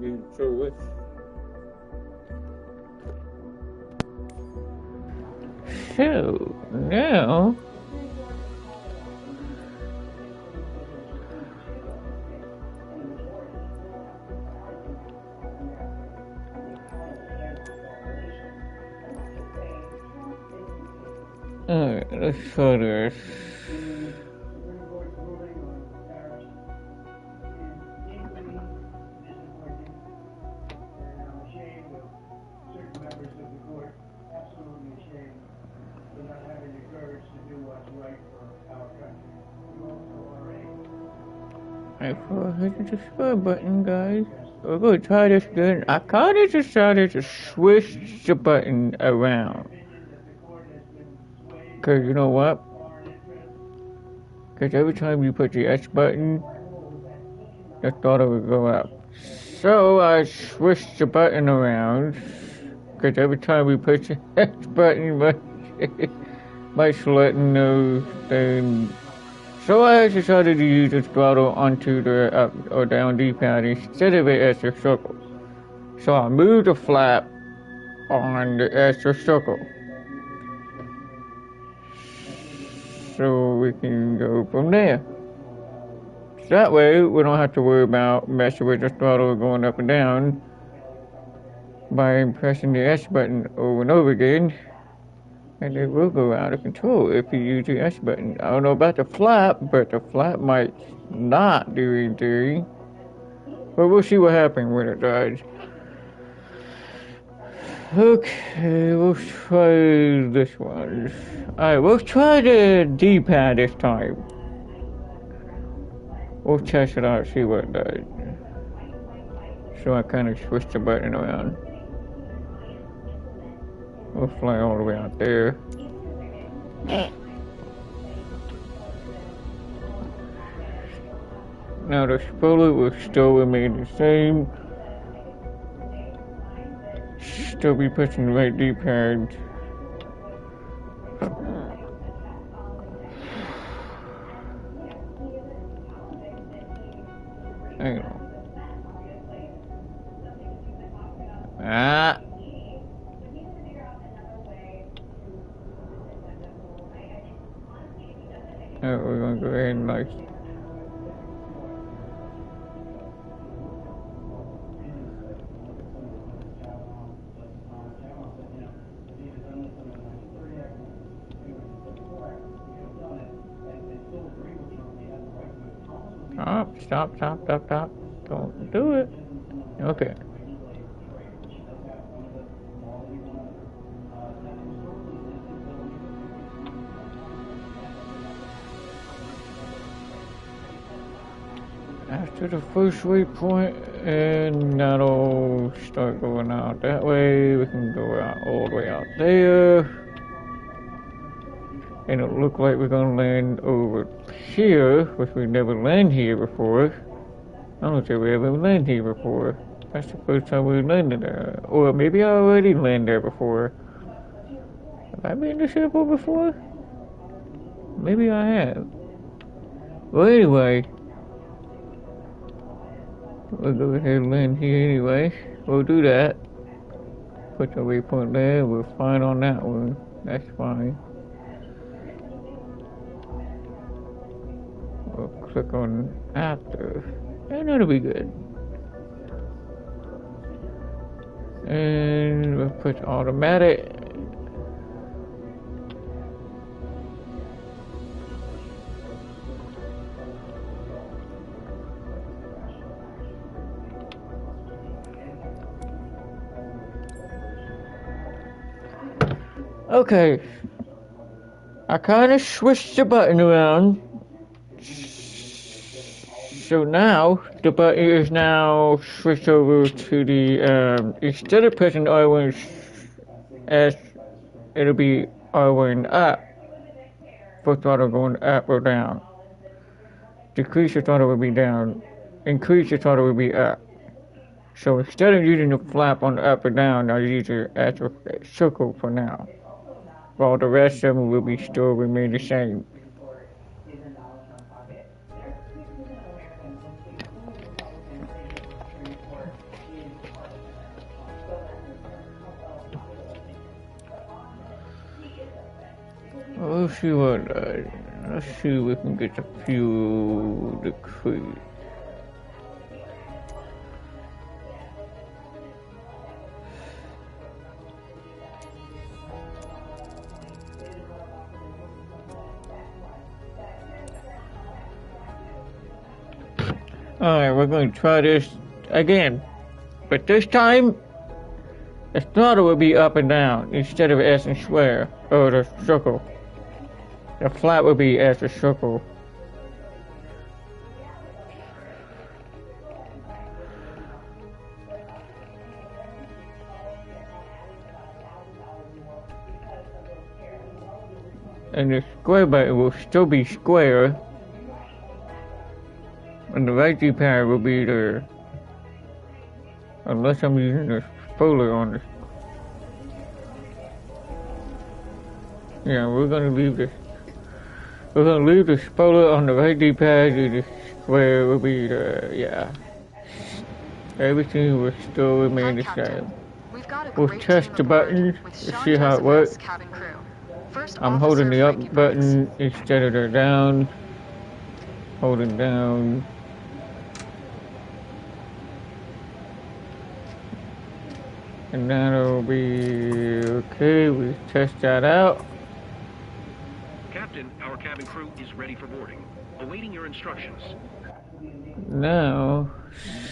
you through it. So now let's try this. Hit the subscribe button, guys. We're gonna try this again. I kinda decided to switch the button around. Cause you know what? Cause every time you put the S button, the throttle would go up. So I switched the button around. Cause every time we push the S button, my letting know then. So I decided to use the throttle onto the up or down D-pad instead of it as a circle. So I moved the flap on the extra circle. So we can go from there. So that way we don't have to worry about messing with the throttle going up and down by pressing the S button over and over again. And it will go out of control if you use the S button. I don't know about the flap, but the flap might not do anything. But we'll see what happens when it does. Okay, we'll try this one. Alright, we'll try the D-pad this time. We'll test it out, see what it does. So I kind of switched the button around. We'll fly all the way out there. Now the spoiler will still remain the same. Still be pushing the right D-pad. Hang on. Oh, we're gonna go ahead and like. Stop. Don't do it. Okay. After the first waypoint, and that'll start going out that way. We can go out all the way out there. And it'll look like we're gonna land over here, which we never landed here before. I don't think we ever landed here before. That's the first time we landed there. Or maybe I already landed there before. Have I been to this airport before? Maybe I have. Well, anyway. We'll go ahead and land here anyway. We'll do that. Put the waypoint there. We're fine on that one. That's fine. We'll click on after. And that'll be good. And we'll put automatic. Okay. I kind of switched the button around. So now, the button is now switched over to the, instead of pressing R1 S, it'll be R1 up, for throttle going up or down. Decrease the throttle will be down, increase the throttle will be up. So instead of using the flap on the up or down, I'll use the actual circle for now. While the rest of them will be still remain the same. let's see what, let's see if we can get the fuel decrease. Alright, we're going to try this again. But this time, the throttle will be up and down instead of S and square, or the circle. The flat will be as a circle. And the square button will still be square. And the right D-pad will be there. Unless I'm using the spoiler on this. Yeah, we're gonna leave this. We're gonna leave the spoiler on the right D-pad, and the square will be the, yeah. Everything will still remain the same. We'll test the button to see how it works. I'm holding the up button instead of the down. Holding down. And that'll be okay. We test that out. Captain, our cabin crew is ready for boarding. Awaiting your instructions. Now,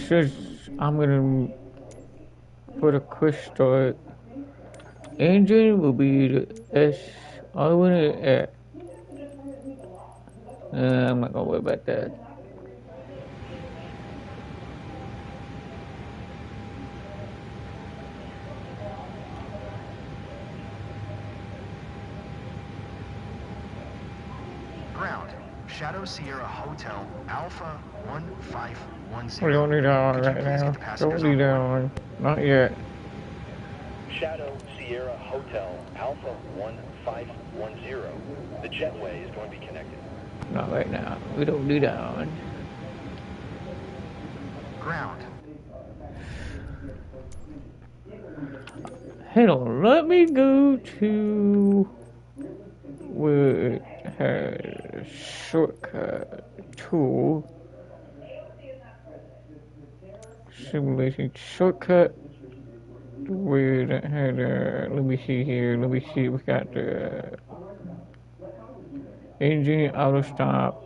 since I'm gonna put a quick start, engine will be the S. I want it I'm not gonna worry about that. Ground, Shadow Sierra Hotel, Alpha 1510. We don't need that on right now. Don't need that on. Not yet. Shadow Sierra Hotel, Alpha 1510. The jetway is going to be connected. Not right now. We don't need that on. Ground. Hang on, let me go to where it has shortcut tool. Simulation shortcut. Where that had let me see here. Let me see. We got the engine auto stop.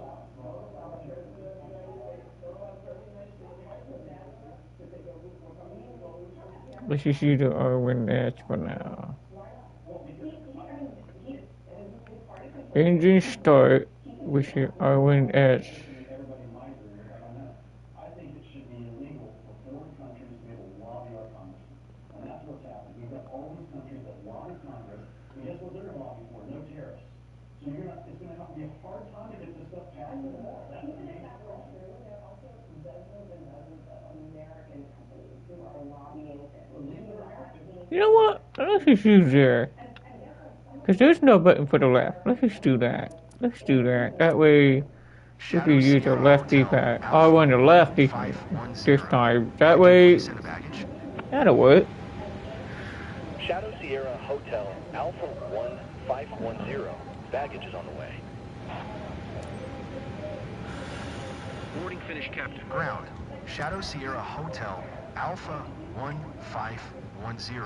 Let's just use the R1 Edge for now. Engine start, which is R1 Edge. You know what? Let's just use there. Because there's no button for the left. Let's just do that. Let's do that. That way, we can use the left D-pad. I want the left D-pad this time. That way, that'll work. Shadow Sierra Hotel, Alpha 1510. Baggage is on the way. Boarding finished, Captain. Ground, Shadow Sierra Hotel, Alpha 1510.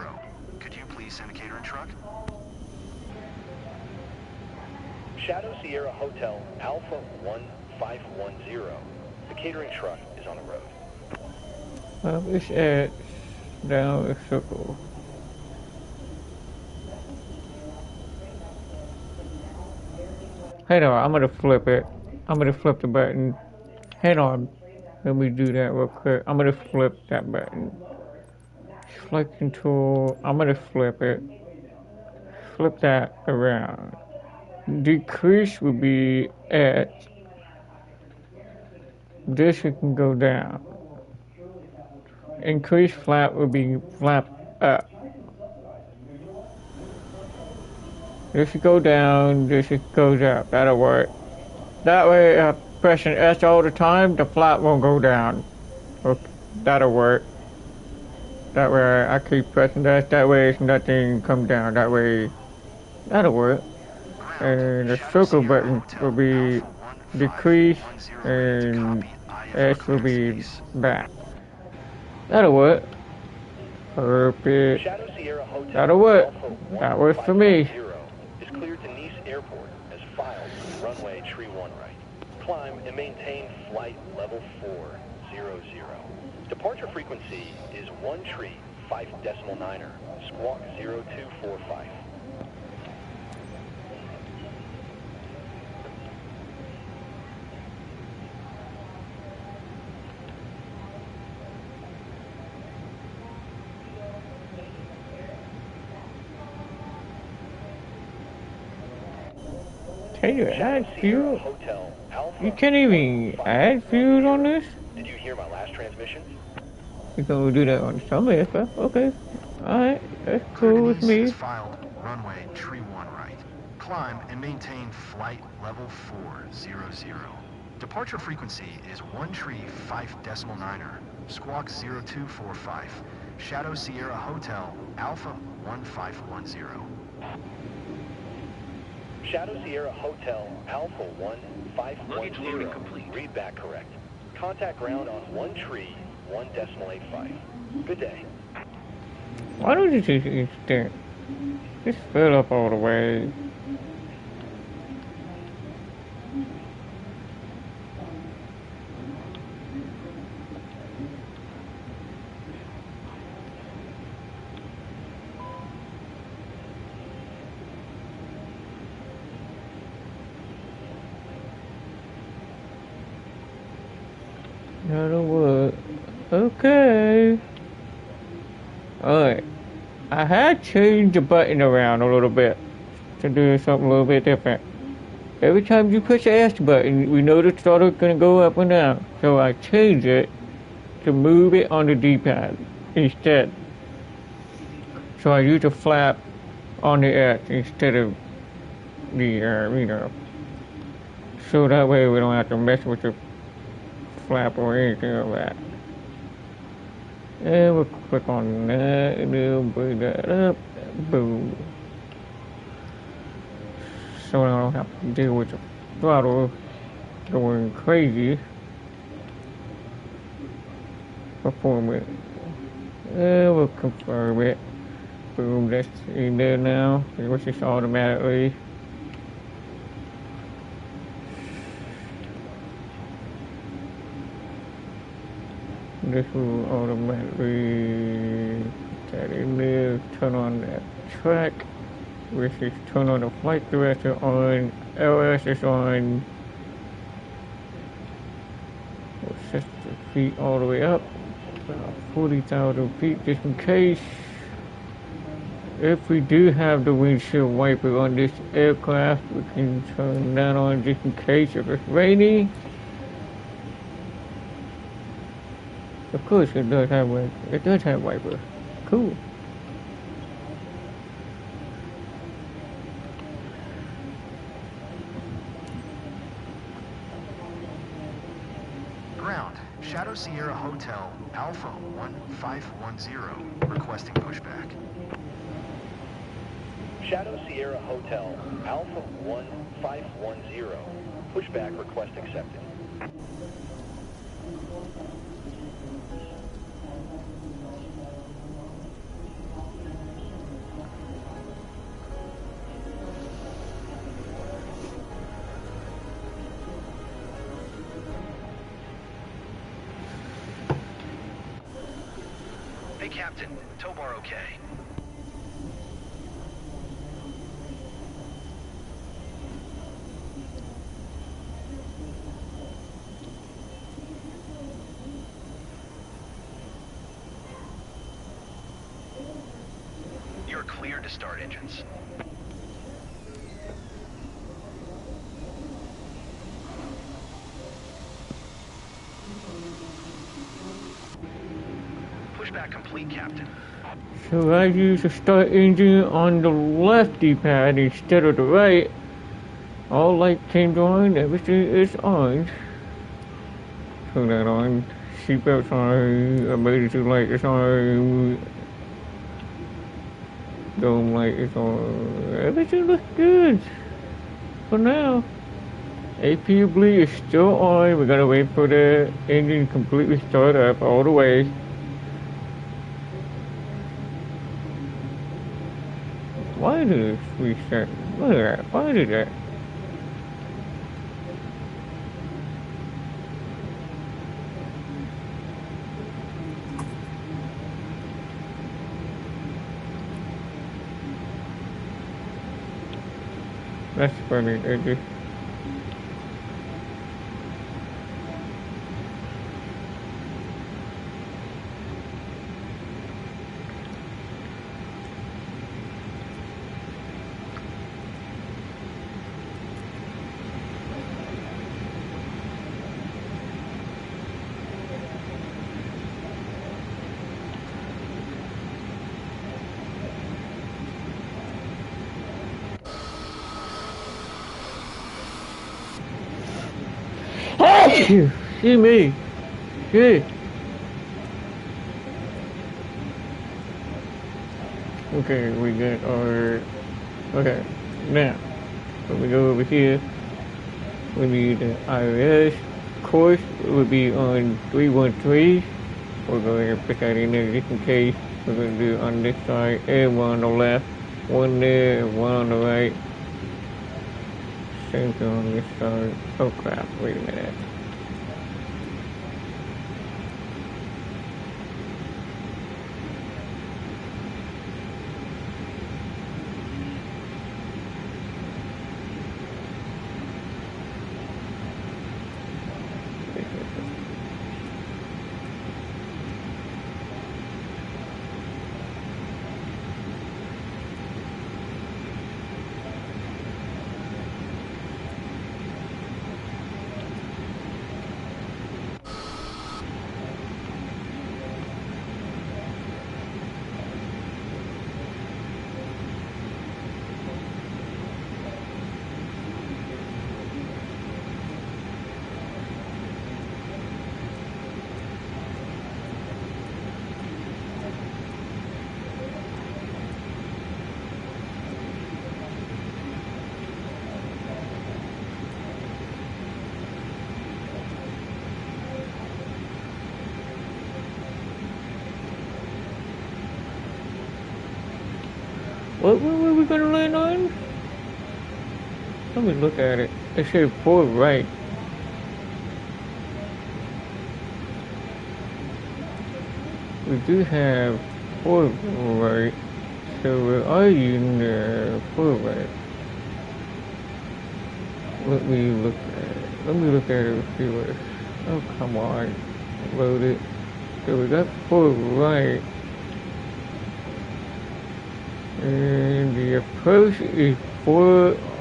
Could you please send a catering truck? Shadow Sierra Hotel, Alpha 1510. The catering truck is on the road. It's at down a circle. Hang on, I'm gonna flip it. I'm gonna flip the button. Hang on. Let me do that real quick. I'm gonna flip that button. Flight control. I'm gonna flip it. Flip that around. Decrease would be at this. It can go down. Increase flap would be flap up. This should go down. This should goes up. That'll work. That way, pressing S all the time, the flap won't go down. Okay, that'll work. That way, I keep pressing that. That way, it's nothing come down. That way, that'll work. and the circle button will be decrease, and S will be back. That'll work. Perfect. Shadow Sierra Hotel That'll work. Alpha That works for me. 1510 is cleared to Nice Airport as filed runway tree 1 right. Climb and maintain flight level 400. Departure frequency is 1 tree 5.9er, squawk 0245. Can you add fuel? Hotel Alpha. You can't even add fuel on this? Did you hear my last transmission? You're gonna do that on some aircraft? Okay. Alright, that's cool with me. Is filed runway tree 1 right. Climb and maintain flight level 400. Departure frequency is 1 tree 5.9er, squawk 0245. Shadow Sierra Hotel Alpha 1510. Shadow Sierra Hotel Alpha Luggage loading 1510. complete. Read back correct. Contact ground on 1 tree 1.85. Good day. Why don't you just instant? Just fill up all the way. That'll work. Okay. Alright. I had changed the button around a little bit to do something a little bit different. Every time you push the S button, we know the throttle gonna go up and down. So I changed it to move it on the D-pad instead. So I use a flap on the S instead of the, so that way we don't have to mess with the flap or anything like that. And we'll click on that and we'll bring that up. Boom. So I don't have to deal with the throttle going crazy. Perform it. And we'll confirm it. Boom, that's in there now. It was just automatically. This will automatically put that in there, turn on that track, which is turn on the flight director on, LS is on, we'll set the feet all the way up, about 40,000 feet just in case. If we do have the windshield wiper on this aircraft, we can turn that on just in case if it's raining. Of course, it does have wiper. It does have wiper. Cool. Ground, Shadow Sierra Hotel Alpha 1510, requesting pushback. Shadow Sierra Hotel Alpha 1510. Pushback request accepted. Hey, Captain. Tow bar okay? You're clear to start engines. Pushback complete, Captain. So I use the start engine on the left D-pad instead of the right. All lights came on, everything is on. Turn that on. Seatbelts on, emergency light is on. Dome light is on. Everything looks good. for now. APU bleed is still on. We're gonna wait for the engine to completely start up all the way. Why did it reset? Look at that. Why did that? That's funny, it just... See me. Shit. Okay, we got our... Okay, now, when we go over here, we need the IRS course. It would be on 313. We're going to put that in there just in case. We're going to do it on this side and one on the left. One there and one on the right. Same thing on this side. Oh crap, wait a minute. What were we gonna land on? Let me look at it. It said 4 right. We do have 4 right. So where are you there? 4 right. Let me look at it. Let me look at it and see what it's... Oh, come on. Load it. So we got 4 right. And the approach is 4RZ.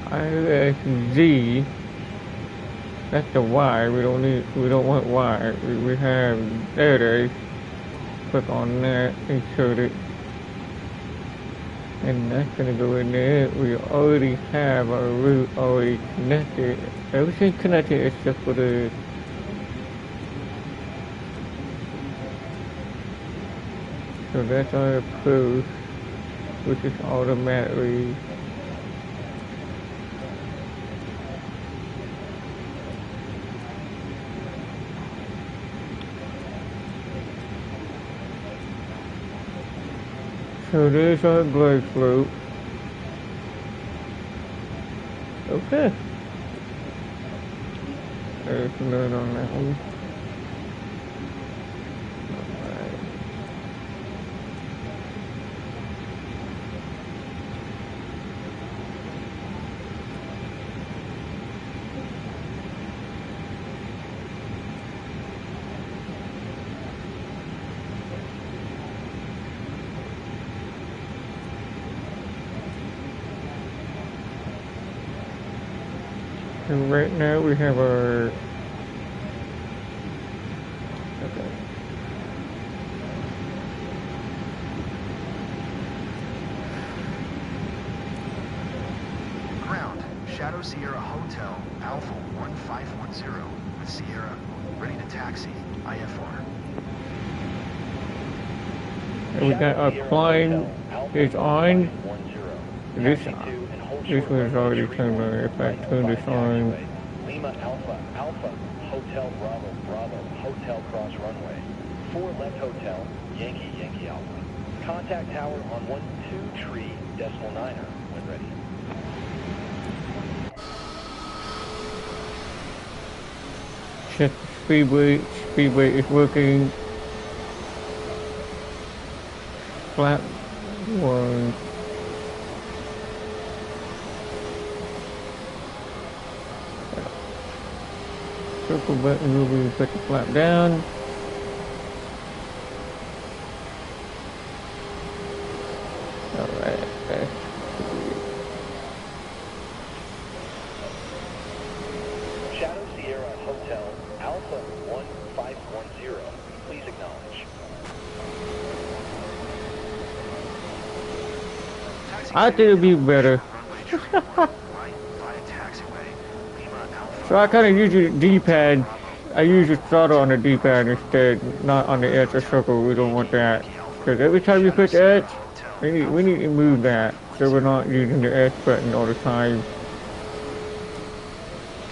ISZ. That's the Y. We don't want Y. We have, there it is. Click on that, insert it. And that's gonna go in there. We already have our route already connected. Everything's connected except for the... So that's our approach, which is automatically... So there's our glide slope. Okay. There's a note on that one. So right now we have our... Okay. Ground, Shadow Sierra Hotel, Alpha 1510, with Sierra, ready to taxi, IFR. And we got our climb is on. 10. This Taxi 2 and hold this short was runway already 31 turned on. If I right, turn 5 this on, taxiway. Lima Alpha, Alpha, Hotel Bravo, Bravo, Hotel Cross Runway. 4 left Hotel, Yankee, Yankee Alpha. Contact tower on 12 tree decimal niner when ready. check the speedway. Speedway is working. Flap 1. Circle button will be put the flap down. Alright. Shadow Sierra Hotel, Alpha 1510. Please acknowledge. I think it'd be better. So I kind of use the D-pad. I use the throttle on the D-pad instead, not on the edge or circle. We don't want that. Because every time you push the edge, we need to move that. So we're not using the edge button all the time.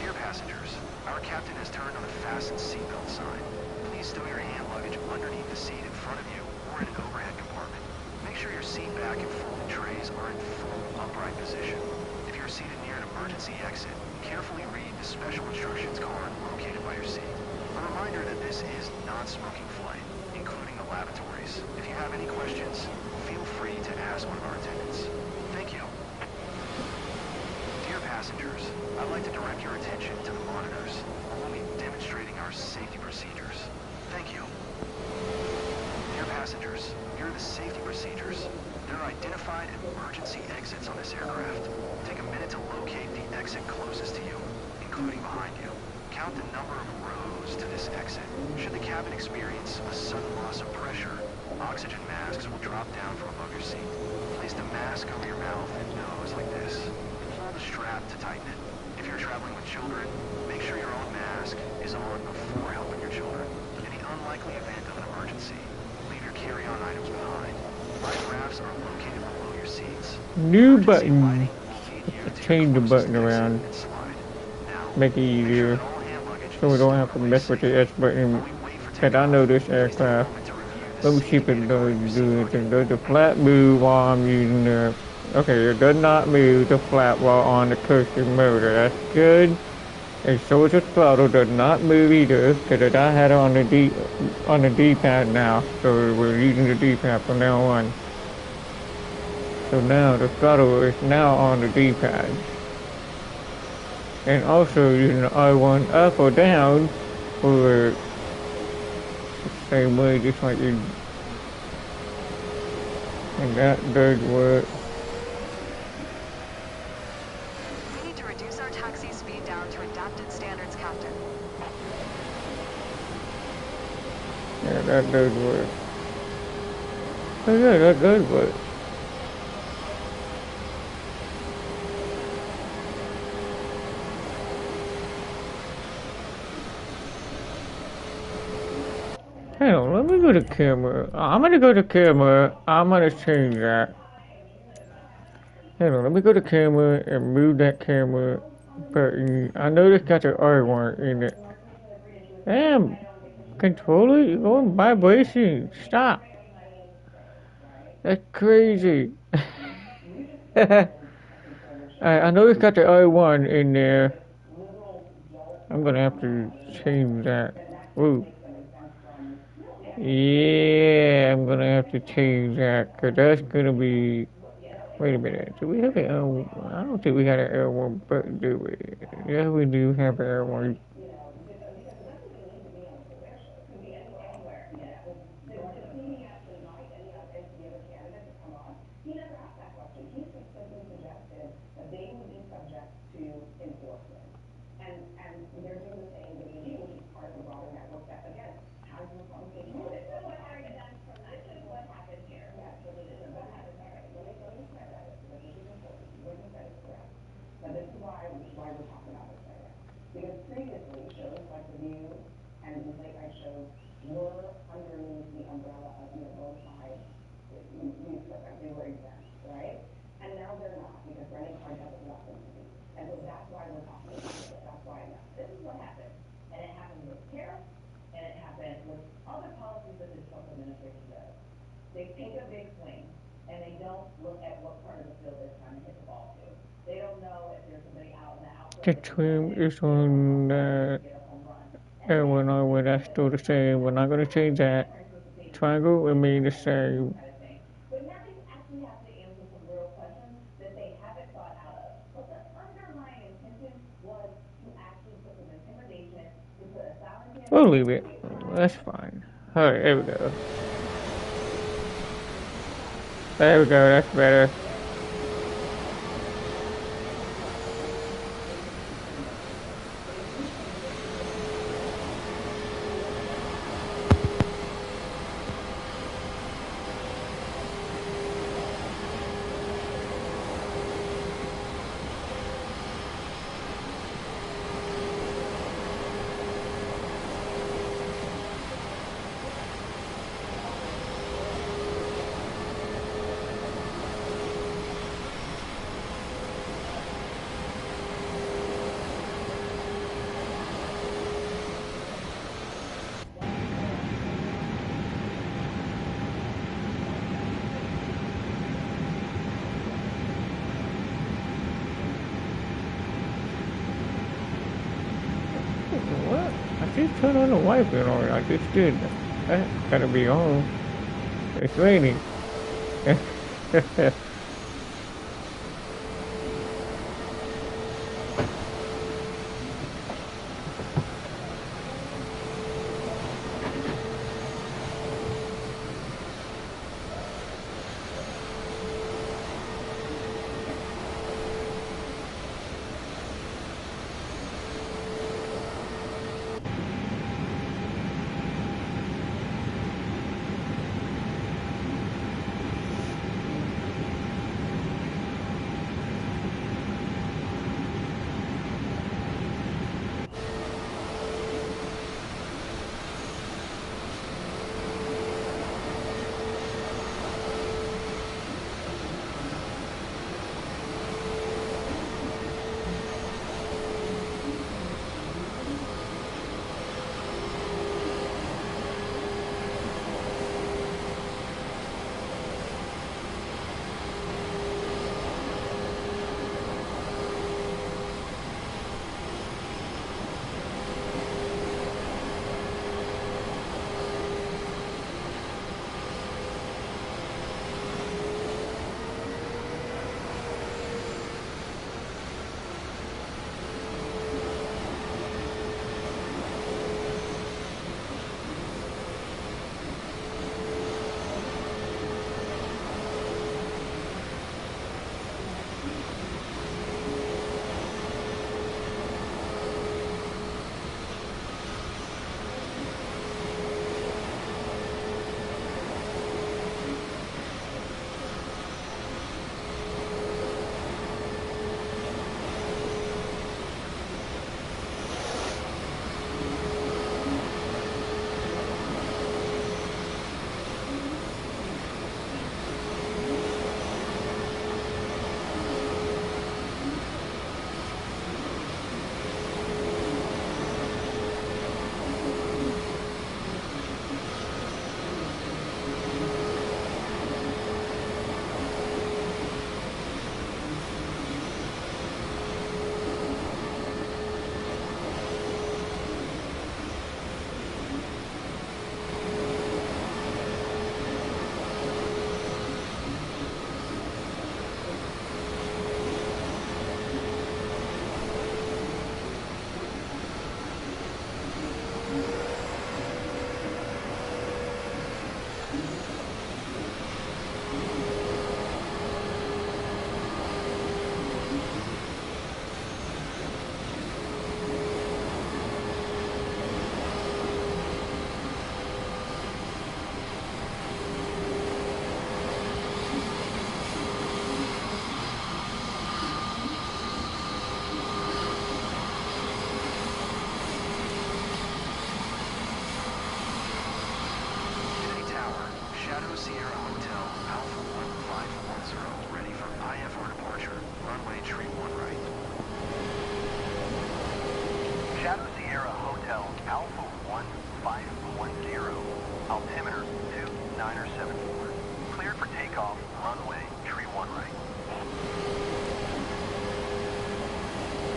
Dear passengers, our captain has turned on the fasten seatbelt sign. Please stow your hand luggage underneath the seat in front of you or in an overhead compartment. Make sure your seat back and folding trays are in full upright position. If you're seated near an emergency exit, carefully read the special instructions card located by your seat. A reminder that this is non-smoking flight, including the lavatories. If you have any questions, feel free to ask one of our attendants. Thank you. Dear passengers, I'd like to direct your attention to the monitors. We'll be demonstrating our safety procedures. Thank you. Dear passengers, here are the safety procedures. There are identified emergency exits on this aircraft. Take a minute to locate the exit closest to you, including behind you. Count the number of rows to this exit. Should the cabin experience a sudden loss of pressure, oxygen masks will drop down from above your seat. Place the mask over your mouth and nose like this. Pull the strap to tighten it. If you're traveling with children, make sure your own mask is on before helping your children. In the unlikely event of an emergency, leave your carry-on items behind. Life rafts are located below your seats. New Emergency button. lighting will lead you to Change the your button closest around. exit and slide. Now, Make it make sure easier. that all hand luggage So we is don't stored have to away mess with the safely. edge button. While we wait for Cause I know this takeoff, please take a aircraft. moment to review the Let me see safety if it data card does in your do seat it. luggage. Does the flap move while I'm using the... Okay, it does not move the flap while on the coasting motor. That's good. And so is the throttle. Does not move either. Cause I had it on the D-pad now. So we're using the D-pad from now on. So now the throttle is now on the D-pad. And also using the R1 up or down for the same way, just like you. And that does work. We need to reduce our taxi speed down to adapted standards, Captain. Yeah, that does work. Oh yeah, that does work. Hang on, let me go to camera. I'm gonna go to camera. I'm gonna change that. Hang on, let me go to camera and move that camera button. I know this got the R1 in it. Damn, controller, you're going vibration. Stop. That's crazy. I know it's got the R1 in there. I'm gonna have to change that. Ooh. Yeah, I'm gonna have to change that, cause that's gonna be. Wait a minute. Do we have an L1? I don't think we got an L1 button, do we? Yeah, we do have an L1. The trim is on when I would that's still the same. We're not gonna change that. Triangle remain the same. We'll leave it. That's fine. Alright, there we go. There we go, that's better. What? I just turned on the wiper on. I just did. That gotta be on. It's raining.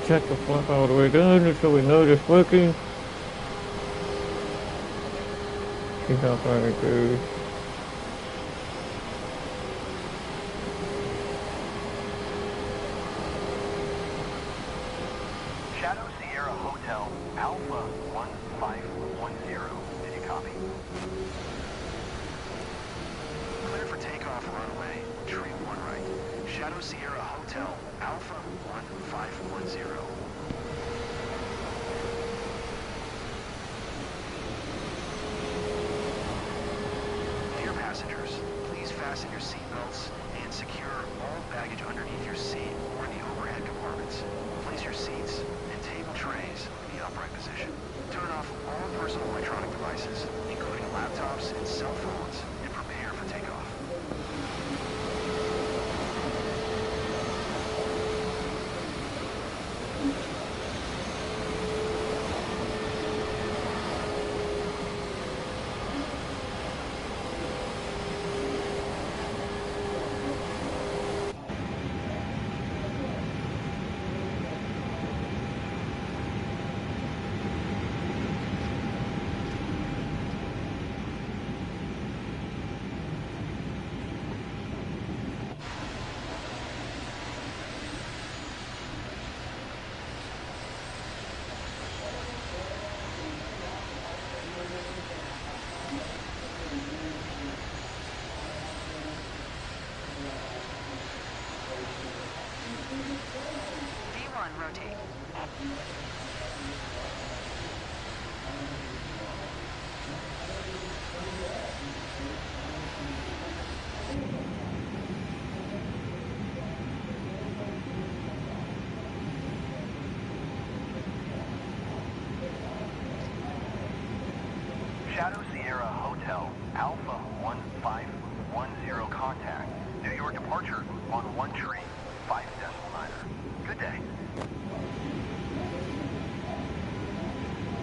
check the flap all the way down so we know it's working. See how far it goes. Shadow Sierra Hotel, Alpha 1510. Did you copy? Clear for takeoff runway, tree 1 right. Shadow Sierra Hotel, Alpha 1510. Dear passengers, please fasten your seatbelts and secure all baggage underneath your seat or in the overhead compartments. Place your seats and table trays in the upright position. Turn off all personal electronic devices, including laptops and cell phones, and prepare for takeoff. V1, rotate. Shadow Sierra Hotel, Alpha 1510 contact. New York departure on 1 tree, 5.9. Good day.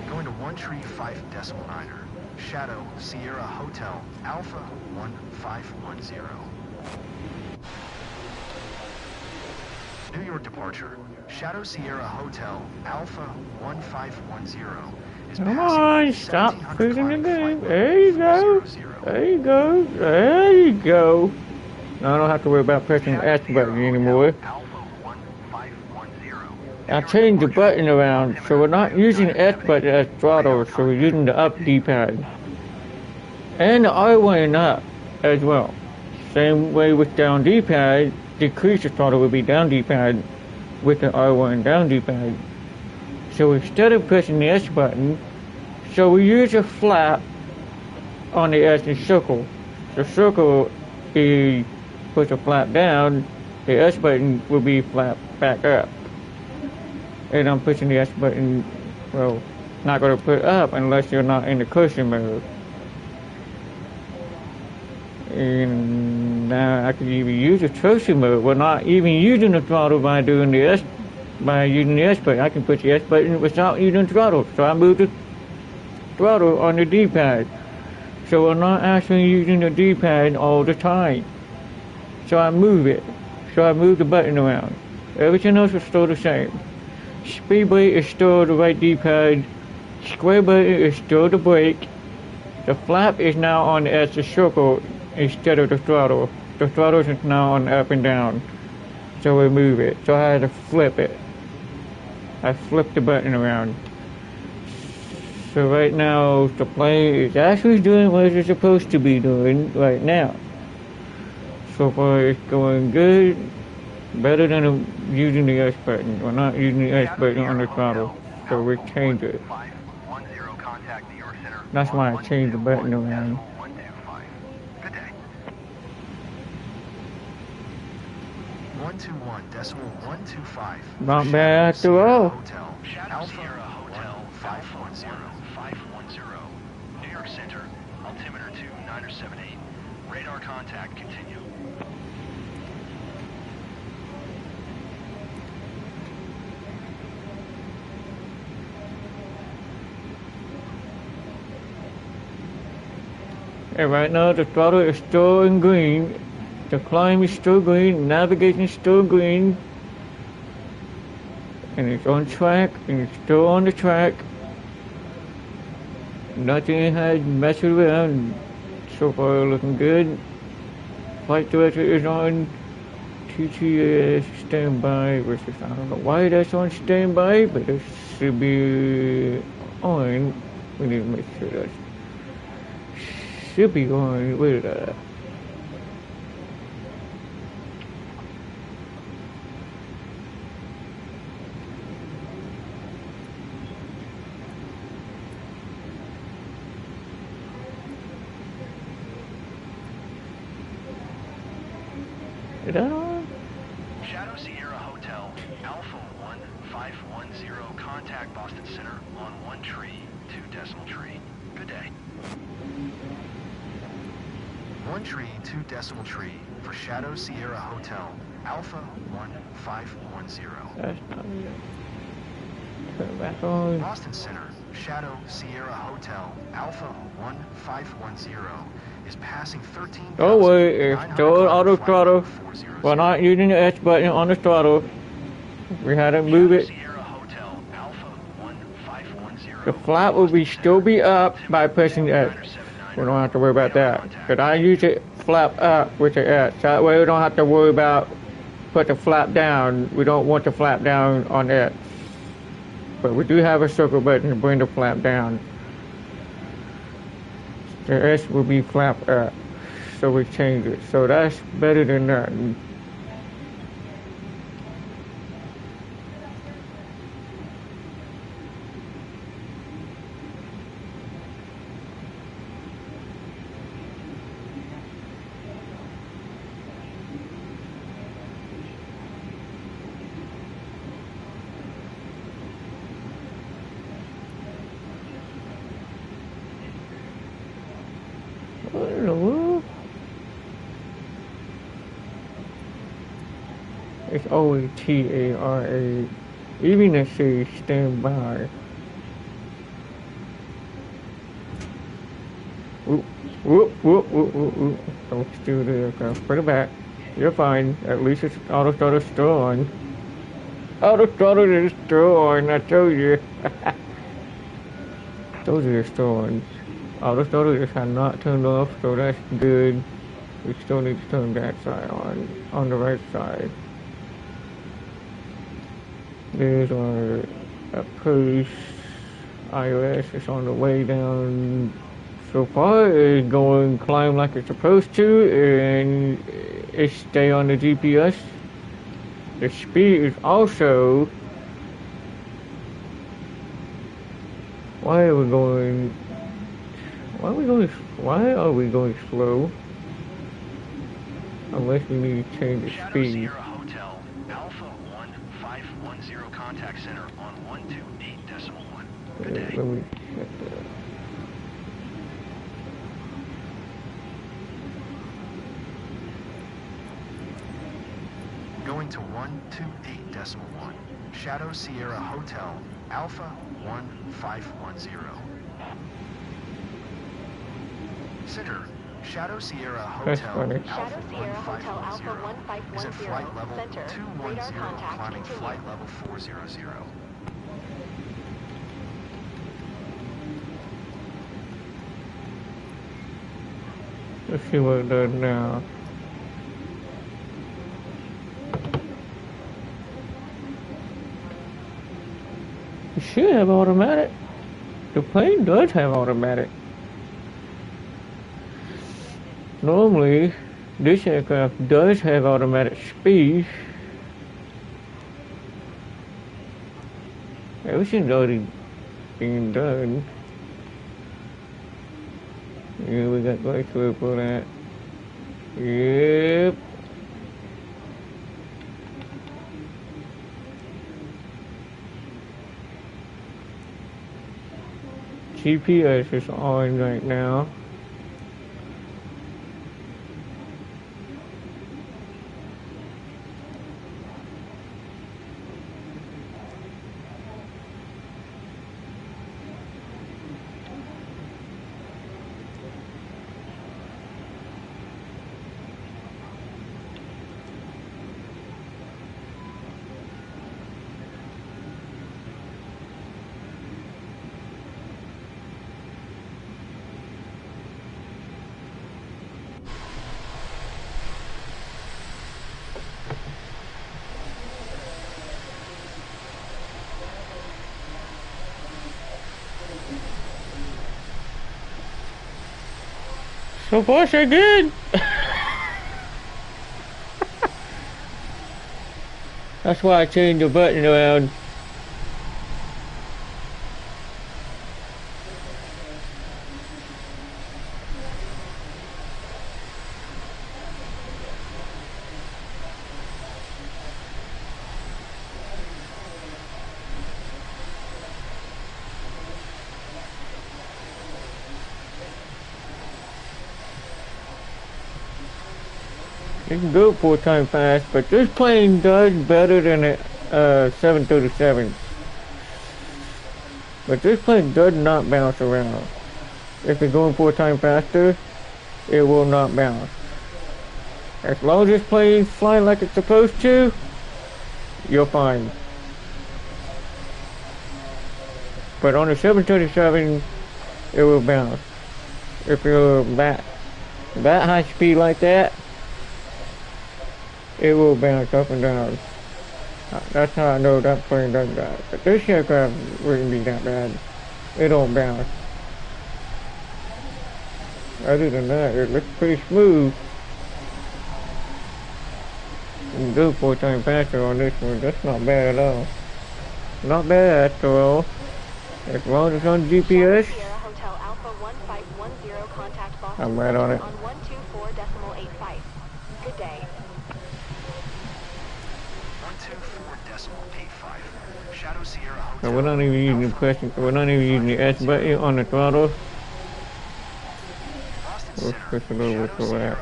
Going to 1 tree 5.9. Shadow Sierra Hotel, Alpha 1510. New York departure. Shadow Sierra Hotel, Alpha 1510. Come on, stop cruising the game. There you go. There you go. There you go. Now I don't have to worry about pressing the S button anymore. I changed the button around, so we're not using the S button as throttle, so we're using the up D-pad. And the R1 and up as well. Same way with down D-pad, decrease the throttle would be down D-pad with the R1 down D-pad. So instead of pressing the S button, so we use a flap on the S and circle. The circle is push a flap down, the S button will be flap back up. And I'm pushing the S button, well, not going to put up unless you're not in the cushion mode. And now I can even use the cushion mode. We're not even using the throttle by doing the S. By using the S button, I can push the S button without using the throttle. So I move the throttle on the D-pad. So we're not actually using the D-pad all the time. So I move it. So I move the button around. Everything else is still the same. Speed brake is still the right D-pad. Square button is still the brake. The flap is now on the S circle instead of the throttle. The throttle is now on up and down. So we move it. So I had to flip it. I flipped the button around. So right now the plane is actually doing what it's supposed to be doing right now. So far it's going good. Better than using the S button. We're not using the S button on the throttle. So we changed it. That's why I changed the button around. Good day. 121.125. Not bad after all. Hotel, Alpha Sierra Hotel 510. New York Center, altimeter 2978. Radar contact continue. And right now the throttle is still in green. The climb is still green. Navigation is still green. and it's on track, and it's still on the track. Nothing has messed around. So far, looking good. Flight director is on TTS standby versus I don't know why that's on standby, but it should be on. We need to make sure that should be on. Where is that? Is that on? Shadow Sierra Hotel, Alpha 1510, contact Boston Center on 1 tree, 2 decimal tree. Good day. 1 tree, 2 decimal tree for Shadow Sierra Hotel, Alpha 1510. That's not it. Turn it back on. Boston Center, Shadow Sierra Hotel, Alpha 1510 is passing 13. Oh wait, it's still auto throttle. We're not using the S button on the throttle. We had to move it. The flap will still be up by pressing S. We don't have to worry about that. But I use it flap up with the S. That way we don't have to worry about put the flap down. We don't want the flap down on S. But we do have a circle button to bring the flap down. The S will be flap up. So we change it. So that's better than nothing. What in the world? It's always TARA. Even if it says stand by. Whoop, whoop, whoop, whoop, whoop, whoop. Don't steal the aircraft. Put it back. You're fine. At least it's auto throttle still on. Auto throttle is still on, I told you. Those are still on. Auto throttle just had not turned off, so that's good. We still need to turn that side on the right side. There's our approach. iOS is on the way down. So far, it's going climb like it's supposed to, and it stay on the GPS. The speed is also. Why are we going slow? Unless we need to change the speed. Sierra Hotel, Alpha 1510 contact center on 128.1. Good day. Let me check that. Going to 128.1. Shadow Sierra Hotel, Alpha 1510. Center, Shadow Sierra Hotel, funny. Alpha Shadow Sierra Hotel Alpha 1510 is at 1510, flight level center. 210, Radar contact climbing continue. flight level 400. Let's see what it does now. It should have automatic. The plane does have automatic. Normally, this aircraft does have automatic speed. Everything's already being done. Yeah, we got right through for that. Yep. GPS is on right now. So far, so good. That's why I changed the button around. It can go 4 times fast, but this plane does better than a 737. But this plane does not bounce around. If it's going 4 times faster, it will not bounce. As long as this plane's flying like it's supposed to, you're fine. But on a 737, it will bounce. If you're that high speed like that, it will bounce up and down. That's how I know that plane does that. But this aircraft wouldn't be that bad. It don't bounce. Other than that, it looks pretty smooth. You can go 4 times faster on this one. That's not bad at all. Not bad after all. As long as it's on GPS, Hotel Alpha 1510 contact Boston I'm right on it. on 124.85. Good day. 124.85. Shadow Sierra Hotel. so we're not even using the S button on the throttle. We'll switch it over to that.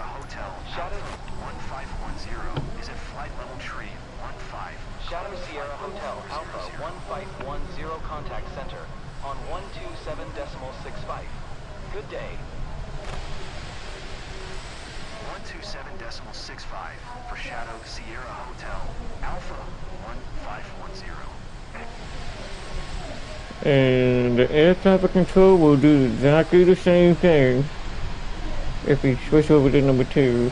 Shadow 1510 is at flight level tree 15. Shadow Sierra Hotel Alpha 1510 contact center on 127.65. Good day. 127.65 for Shadow Sierra Hotel Alpha 1510. And the air traffic control will do exactly the same thing if we switch over to number 2.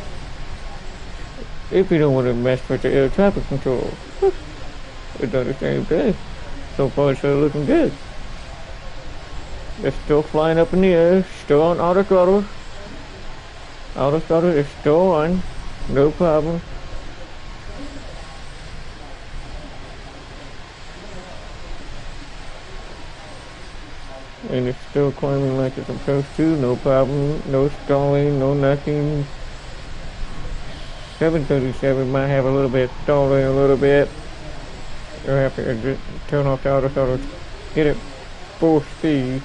If you don't want to mess with the air traffic control, it does the same thing. So far, it's looking good. It's still flying up in the air, still on auto throttle. Auto throttle is still on, no problem. And it's still climbing like it's supposed to, no problem, no stalling, no nothing. 737 might have a little bit stalling a little bit. You'll have to turn off the auto throttle, hit it full speed,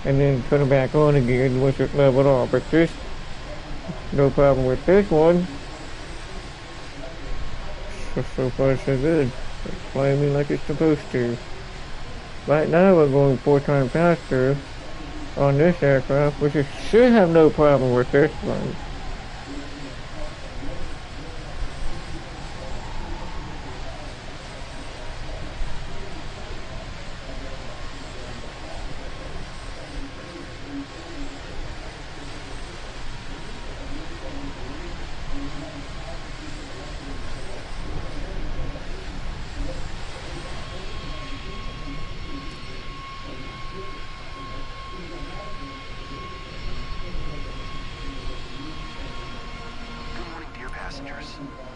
and then turn it back on again once it's leveled off. But this, no problem with this one. So far so good. It's climbing like it's supposed to. Right now we're going 4 times faster on this aircraft, which should have no problem with this one.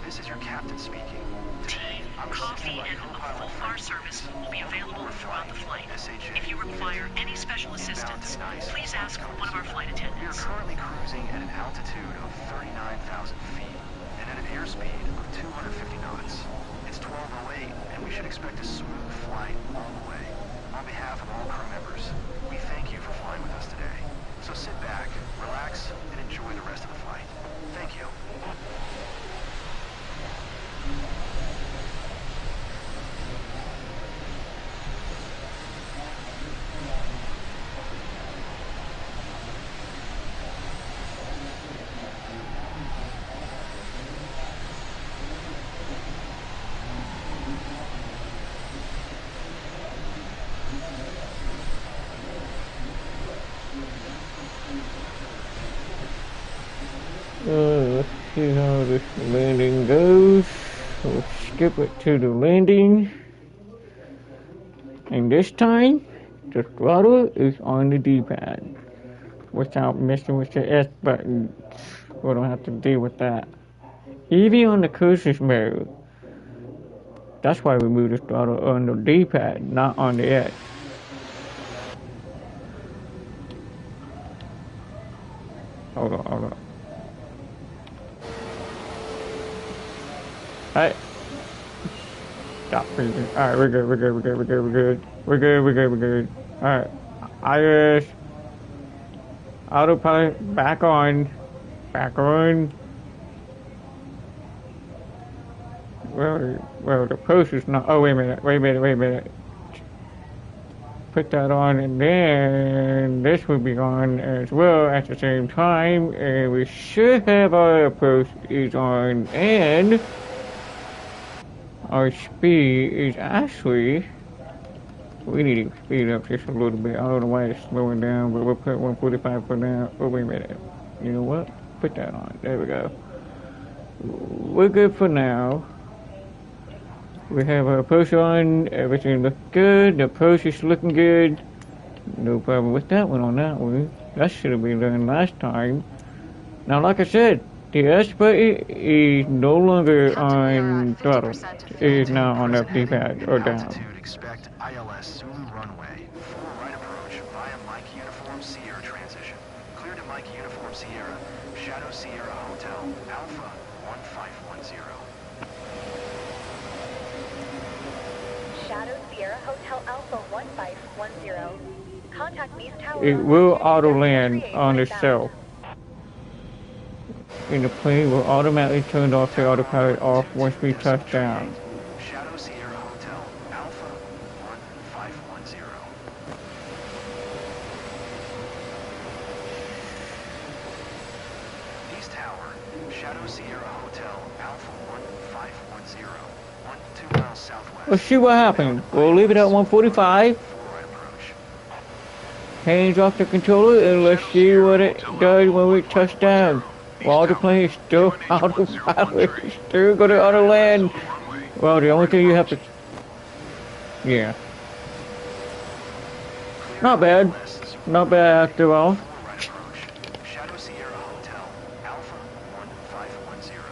This is your captain speaking. Tea, coffee, and a full bar service will be available throughout the flight. If you require any special assistance, please ask one of our flight We are attendants. currently cruising at an altitude of 39,000 feet and at an airspeed of 250 knots. It's 12:08 and we should expect a smooth flight all the way. On behalf of all crew members, we thank you for flying with us today. So sit back, relax, and enjoy the rest of the flight. Thank you. Let's see how this landing goes. We'll skip it to the landing. And this time, the throttle is on the D-pad. without messing with the S button. We don't have to deal with that. Even on the cruises mode. That's why we moved the throttle on the D-pad, not on the S. Hold on. Alright. Stop freezing. Alright, we're good. Alright. IS. Autopilot back on. Well, the post is not. Oh, wait a minute. Put that on, and then this will be on as well at the same time, and we should have our post is on, and our speed is actually. We need to speed up just a little bit. I don't know why it's slowing down, but we'll put 145 for now. Oh, wait a minute. You know what? Put that on. There we go. We're good for now. We have our post on. Everything looks good. The post is looking good. No problem with that one on that one. That should have been done last time. Now, like I said, the S button is no longer on throttle. It is now on the D-pad or down. Expect ILS Zulu runway, 4 right approach via Mike Uniform Sierra transition. Clear to Mike Uniform Sierra, Shadow Sierra Hotel, Alpha 1510. Shadow Sierra Hotel Alpha 1510. Contact East Tower. It will auto land on itself. And the plane will automatically turn off the autopilot off once we touch down. Shadow Sierra Hotel, Alpha 1510. East Tower, Shadow Sierra Hotel, Alpha 1510. 2 miles southwest. Let's see what happens. We'll leave it at 145. Hands off the controller and let's see what it does when we touch down. While the plane is still autopilot, it's still going to auto land. Well, the only thing you have to... Yeah. Not bad. Not bad after all. Shadow Sierra Hotel, Alpha 1510.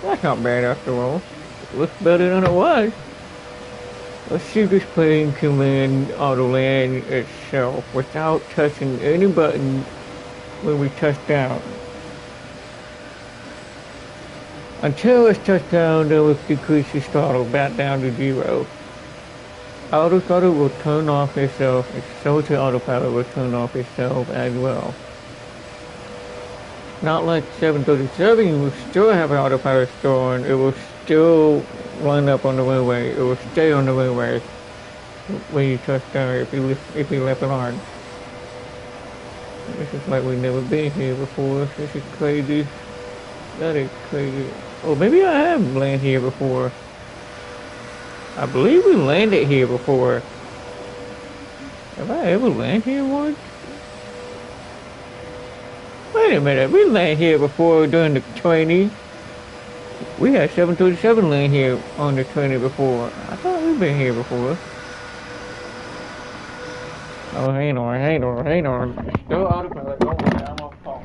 That's not bad after all. It looks better than it was. Let's see if this plane can land auto land itself without touching any button when we touch down. Until it's touched down, then we'll decrease the throttle back down to 0. Auto throttle will turn off itself, and so the autopilot will turn off itself as well. Not like 737, you will still have an autopilot still on. It will still line up on the runway. It will stay on the runway when you touch down if you left it on. This is like we've never been here before. This is crazy. That is crazy. Oh, maybe I have landed here before. I believe we landed here before. Have I ever landed here once? Wait a minute, we landed here before during the training. We had 737 land here on the training before. I thought we've been here before. Oh, hang on. Still autopilot. Don't worry, I'm off call.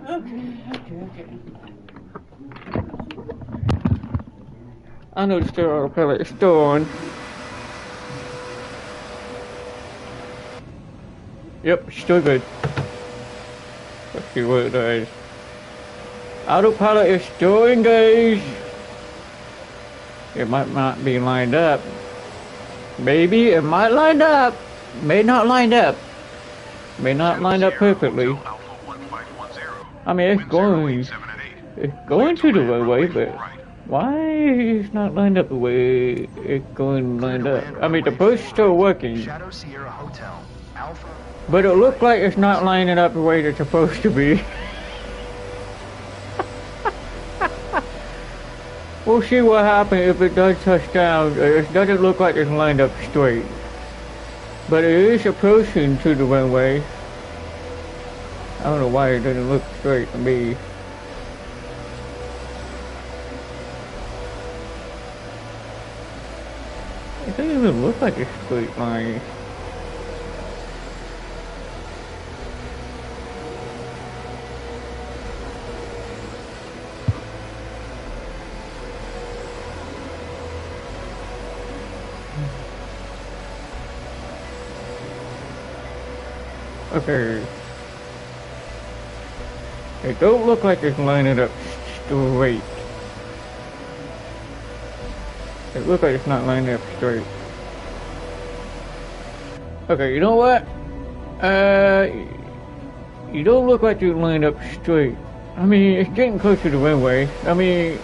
Okay. I know the steering autopilot is still on. Yep, still good. Let's see what it does. Autopilot is still engaged. It might not be lined up. Maybe it might line up. May not line up. May not line up perfectly. I mean, it's going to the runway, but why is not lined up the way it's going lined up? I mean, the push is still working, but it looks like it's not lining up the way it's supposed to be. We'll see what happens if it does touch down. It doesn't look like it's lined up straight, but it is approaching to the runway. I don't know why it doesn't look straight to me. It doesn't even look like a straight line. Okay. It don't look like it's lining up straight. It looks like it's not lining up straight. Okay, you know what? You don't look like you're lined up straight. I mean, it's getting close to the runway. I mean,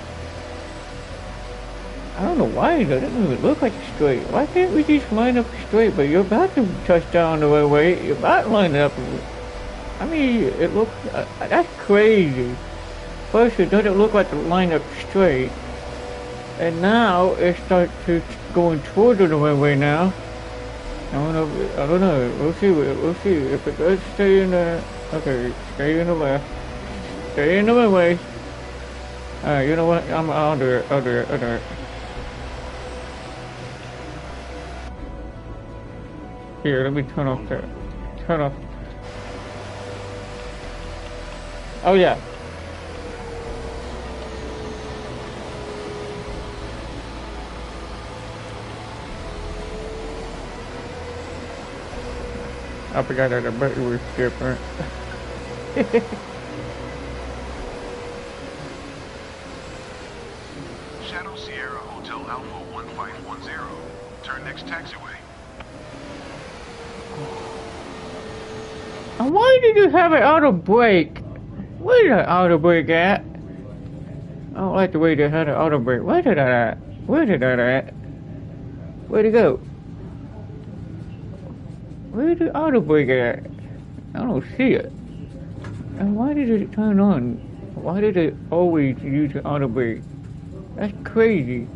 I don't know why it doesn't even look like it's straight. Why can't we just line up straight? But you're about to touch down the runway. You're about to line up. I mean, it looks, that's crazy. First, it doesn't look like the line up straight. And now, it starts to going toward the runway now. I don't know. We'll see. If it does stay in the, okay, stay in the left. Stay in the runway. Alright, you know what? I'll do it. Here, let me turn off that. Turn off. Oh yeah. I forgot that the button was different. Shadow Sierra Hotel Alpha 1510. Turn next taxiway. And why did you have an auto brake? Where's the auto brake at? I don't like the way they had an auto brake. Where's it at? Where'd it go? Where's the auto brake at? I don't see it. And why did it turn on? Why did it always use the auto brake? That's crazy.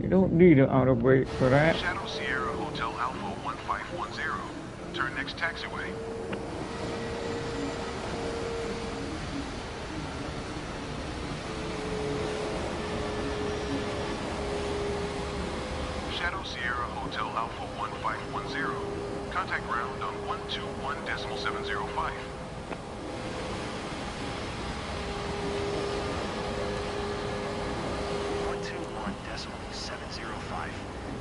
You don't need an auto brake for that. Shadow Sierra Hotel Alpha 1510. Turn next taxiway. Shadow Sierra Hotel Alpha 1510. Contact ground on 121.705. 121.705.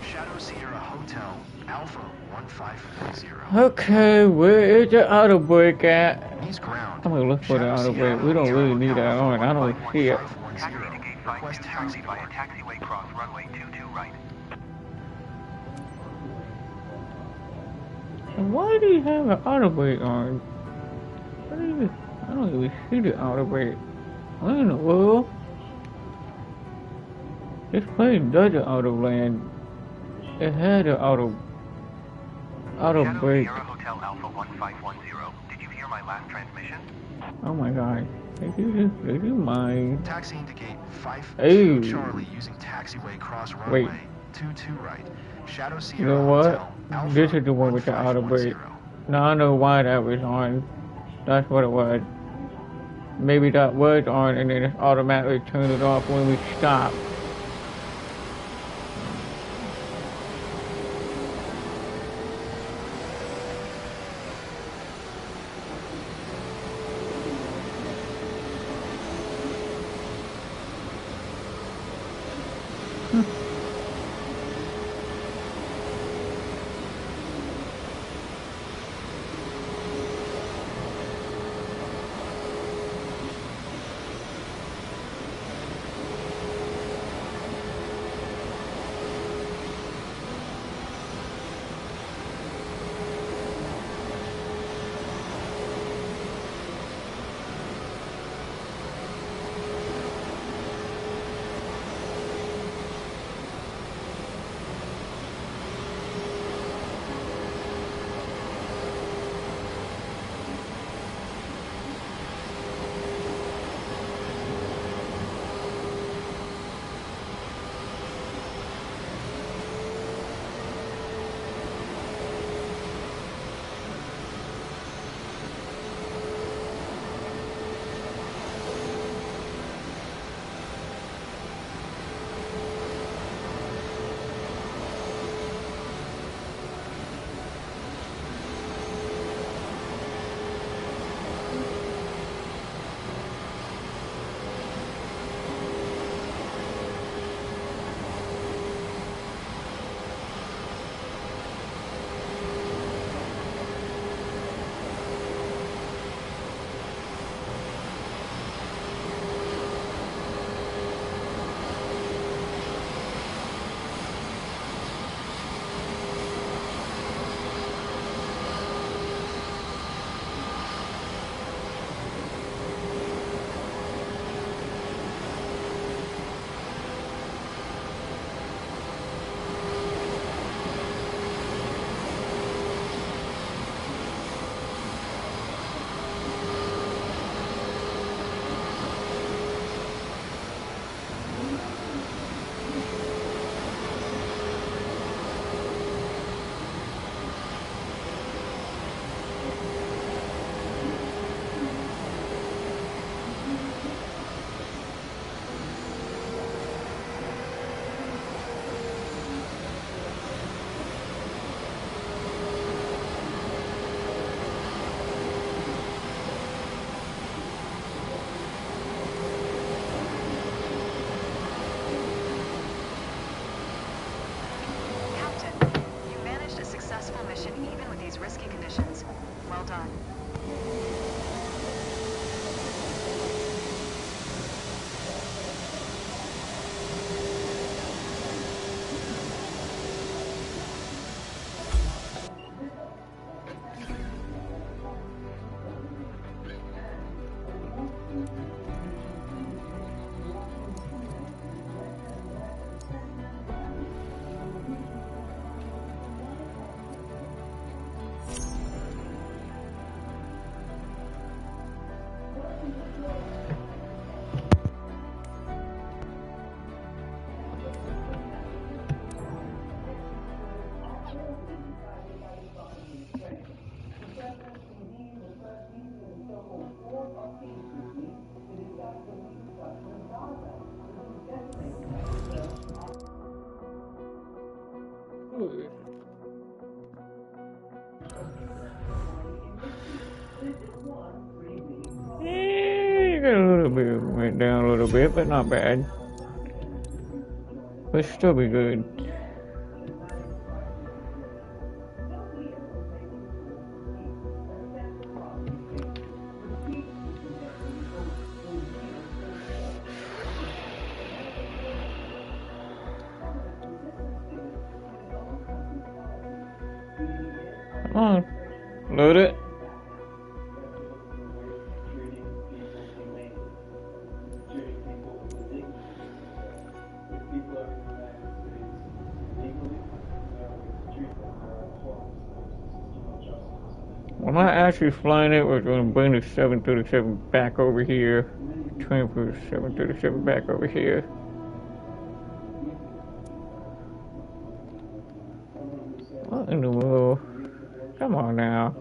Shadow Sierra Hotel Alpha 1510. Okay, where is the auto brake at? He's ground. I'm gonna look for the auto brake. We don't really need that on. I don't see it. Request taxi via taxiway cross runway 22 right. And why do you have an auto brake on? I don't even see the auto brake. What in the world? This plane doesn't auto land. It had an auto brake. Hotel Alpha 1510. Did you hear my last transmission? Oh my god. Did you mind? Taxi indicate 5 Ooh. Charlie using taxiway cross runway 22 right. Shadow Sierra You know what? Hotel, Alpha This is the one with the auto brake. 1510. Now I know why that was on. That's what it was. Maybe that was on and then it automatically turned it off when we stopped. You got a little bit, went down a little bit, but not bad. But still be good. Come on, load it. We're not actually flying it, we're going to bring the 737 back over here. Transfer the 737 back over here. What in the world? Come on now.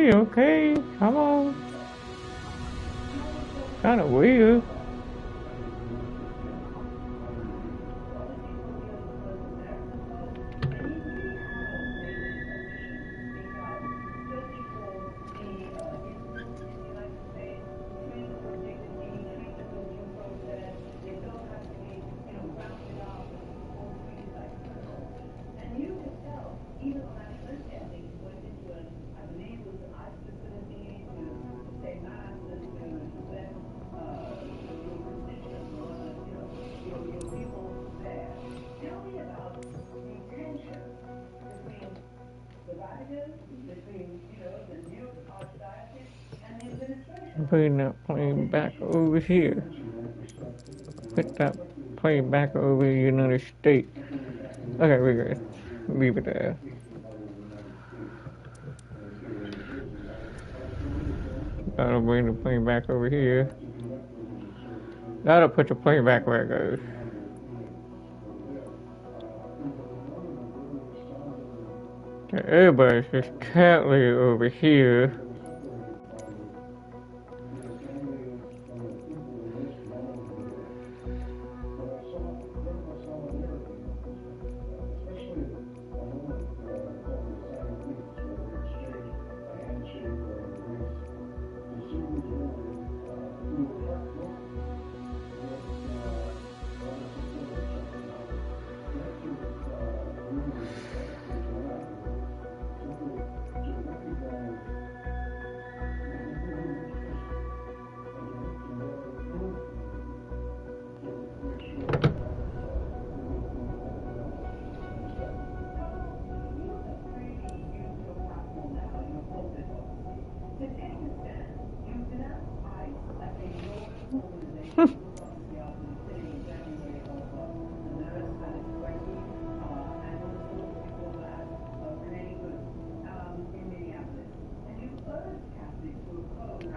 Okay, come on. Kind of weird. I'm putting that plane back over here. Put that plane back over the United States. Okay, we're good. Leave it there. That'll bring the plane back over here. That'll put the plane back where it goes. The Airbus is currently over here.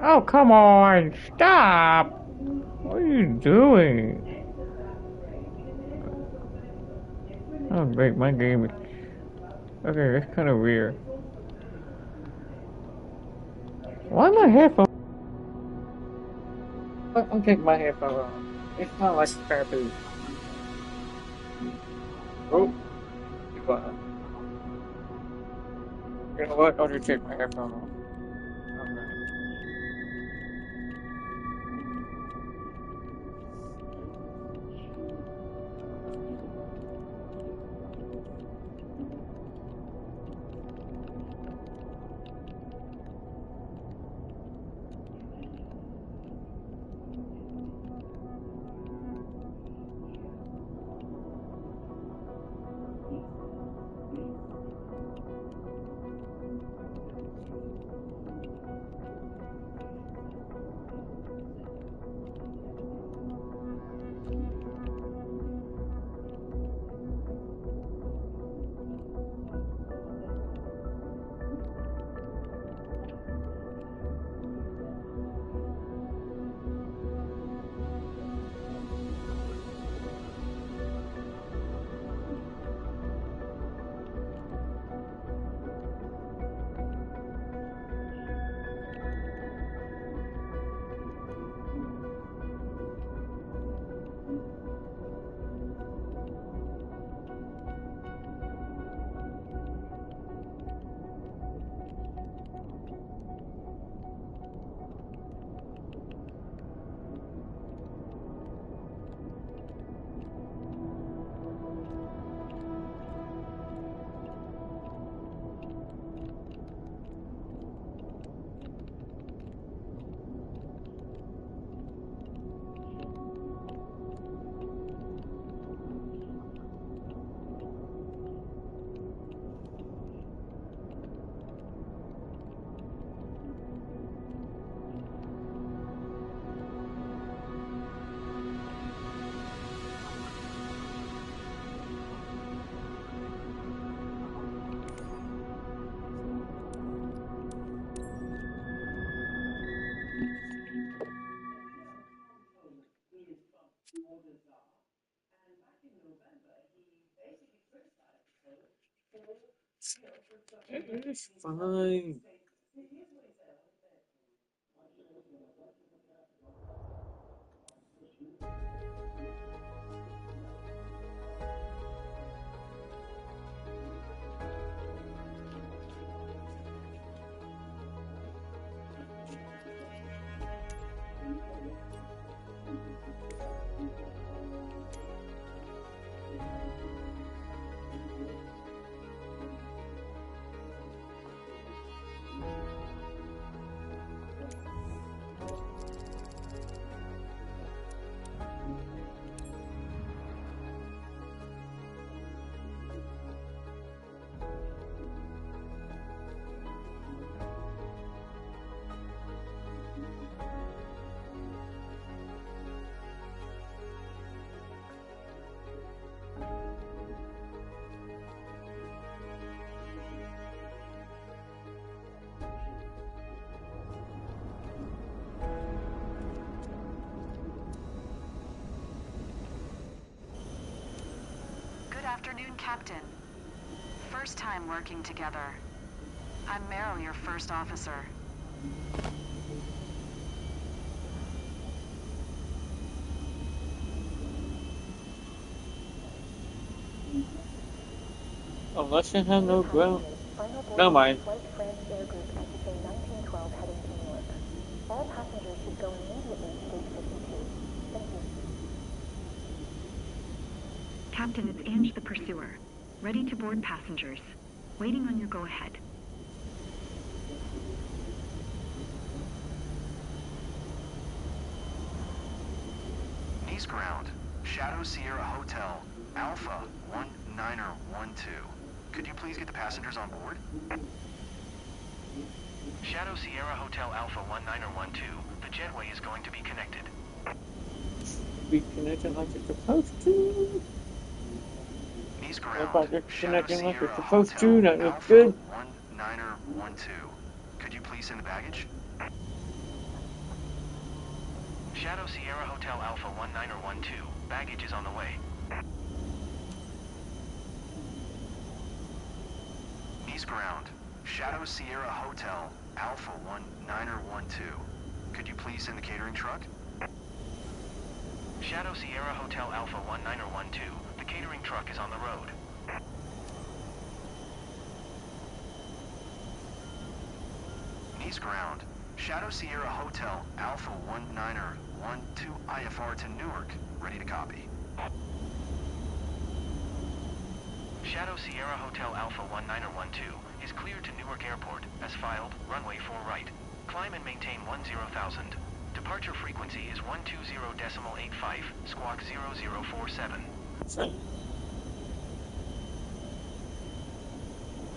Oh, come on, stop! What are you doing? Oh, great, my game is... Okay, that's kind of weird. Why my headphones? I'm taking my headphones off. It's not like crappy. Oh, you know what? I'll just take my headphones off. It's fine. Good afternoon, Captain. First time working together. I'm Meryl, your first officer. Unless you have no ground. Never mind. Flight France Air Group SSA 1912 heading to Newark. All passengers should go immediately to gate 52. Thank you. Captain, it's Ange the Pursuer. Ready to board passengers. Waiting on your go-ahead. Nice ground. Shadow Sierra Hotel, Alpha 1912. Could you please get the passengers on board? Shadow Sierra Hotel Alpha 1912. The jetway is going to be connected. Be connected like it's supposed to. Nice If ground. I get Shadow connecting like Sierra it's supposed Hotel, to, that looks Alpha good. 1912. Could you please send the baggage? Shadow Sierra Hotel Alpha 1912. Baggage is on the way. Nice ground. Shadow Sierra Hotel, Alpha 1912. Could you please send the catering truck? Shadow Sierra Hotel Alpha 1912. The catering truck is on the road. Nice ground. Shadow Sierra Hotel, Alpha 1912 IFR to Newark. Ready to copy. Shadow Sierra Hotel Alpha 1912 is cleared to Newark Airport, as filed, runway 4 right. Climb and maintain 10,000. Departure frequency is 120.85, squawk 0047.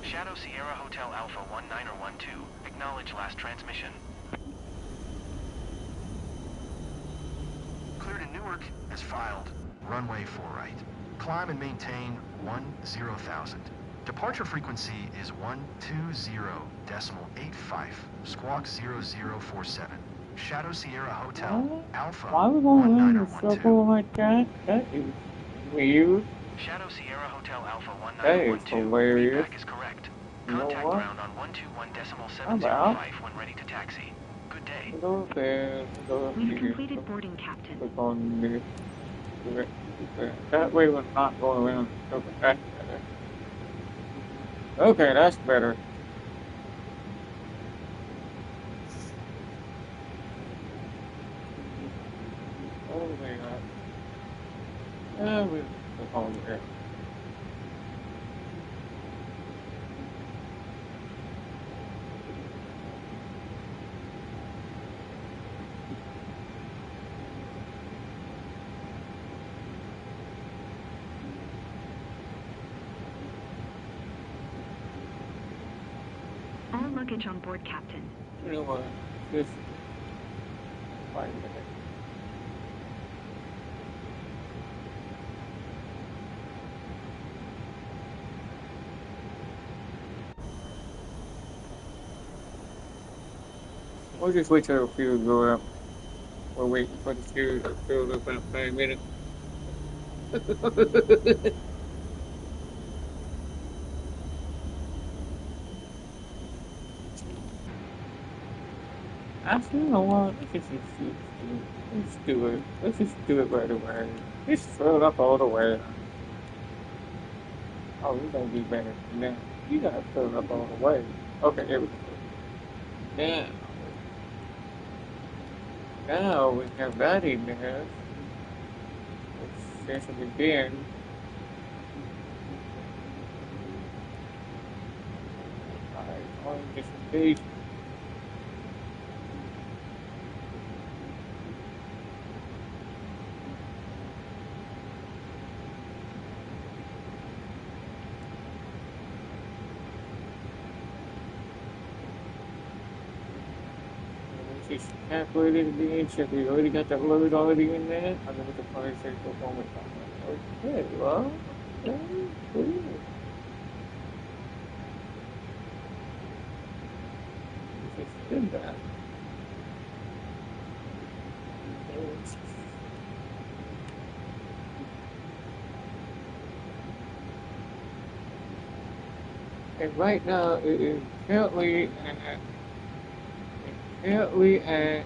Shadow Sierra Hotel Alpha 1912, acknowledge last transmission. Clear to Newark, as filed, runway 4 right. Climb and maintain 10,000. Departure frequency is 120.85, squawk 0047. Shadow Sierra Hotel, What? Alpha Why are we going in a 1912. circle like that? That is weird. Shadow Sierra Hotel Alpha That is 1912, hilarious. feedback is correct. You know Contact what? ground on 121.705 About? when ready to taxi. Good day. Go there, go We've here. completed boarding, Captain. Click on this. That way we're not going around. Okay, that's better. Okay, that's better. Oh, my God. We click on there. All luggage on board, Captain. You know what? Just wait a minute. We'll just wait till the fuel go up. We're waiting for the fuel to fill up in 5 minutes. Actually, you know what? Let's do it. Let's just do it right away. Just fill it up all the way. Oh, you're gonna be better than that. You gotta fill it up all the way. Okay, here we go. Now, now we have that in there. Let's session again. On this page. Just calculate it again, check we already got the load already in there. I'm gonna the fire safe performance on that. Okay, well, okay, cool. Just did that. And right now it is currently at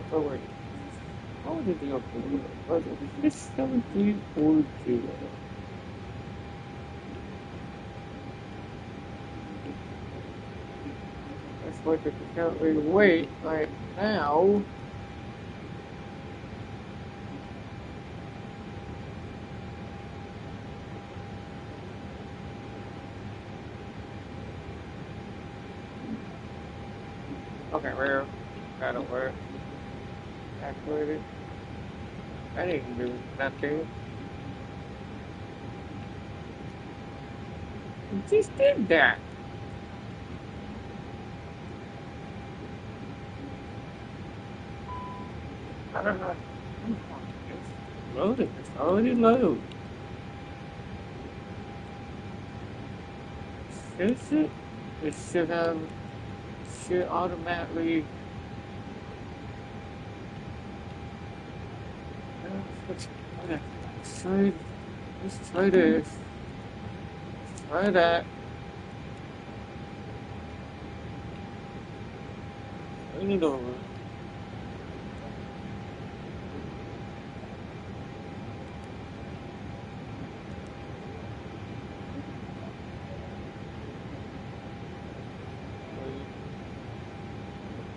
forward. How did the open? Was it 1742? That's what the currently wait right now. Okay, well, that'll work. Activated. I didn't do nothing. You just did that. I don't know. It's loaded. It's already loaded. Is it? It should automatically. Let's try this. Try that. Turn it over.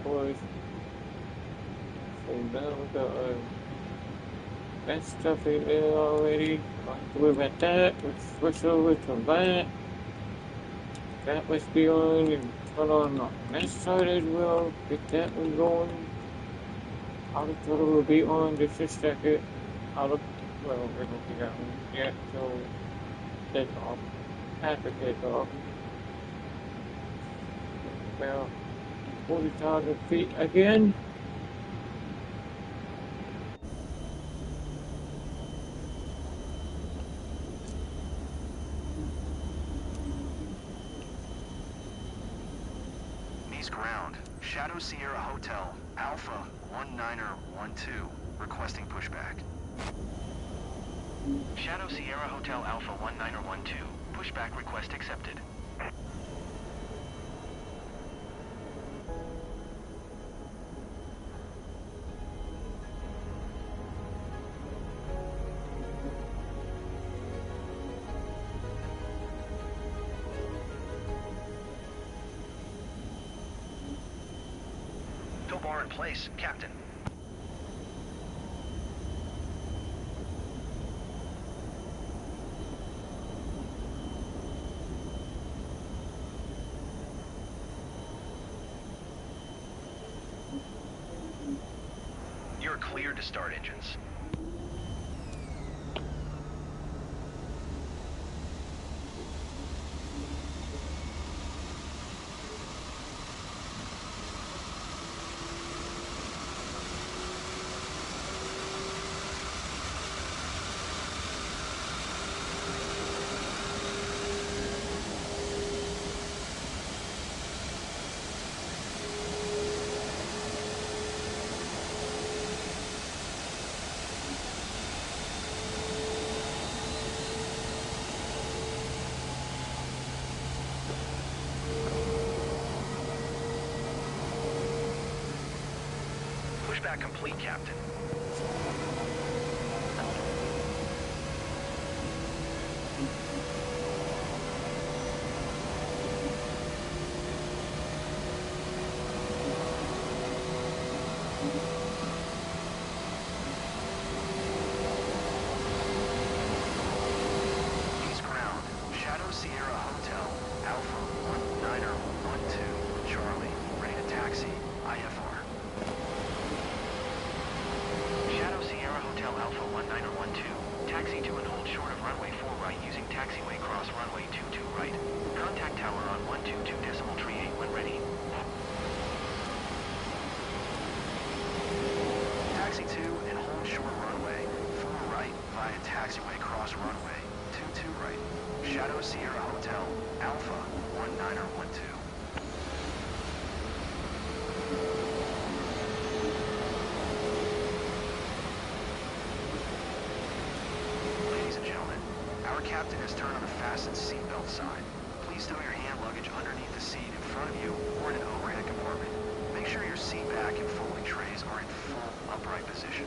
Boys. So now we got that stuff in there already. Don't worry about that. Let's switch over to that. That must be on and turn on that side as well. Get that one going. Auto throttle will be on just a second. Well, we don't do that one yet, so take off. Have to take off. Well, 40,000 feet again. Ground. Shadow Sierra Hotel, Alpha 1912, requesting pushback. Shadow Sierra Hotel Alpha 1912, pushback request accepted. Bar in place, Captain. You're clear to start engines. Pushback complete, Captain. East ground, Shadow Sierra Hotel, Alpha 1912, Charlie, ready to taxi, IFR. Shadow Sierra Hotel Alpha 1912. Taxi to and hold short of runway 4 right using taxiway cross runway 22 right. Contact tower on 122.38 when ready. Taxi to and hold short runway 4 right via taxiway cross runway 22 right. Shadow Sierra Hotel, Alpha 1912. Ladies and gentlemen, our captain has turned on the fasten seatbelt sign. Please stow your hand luggage underneath the seat in front of you or in an overhead compartment. Make sure your seat back and folding trays are in full upright position.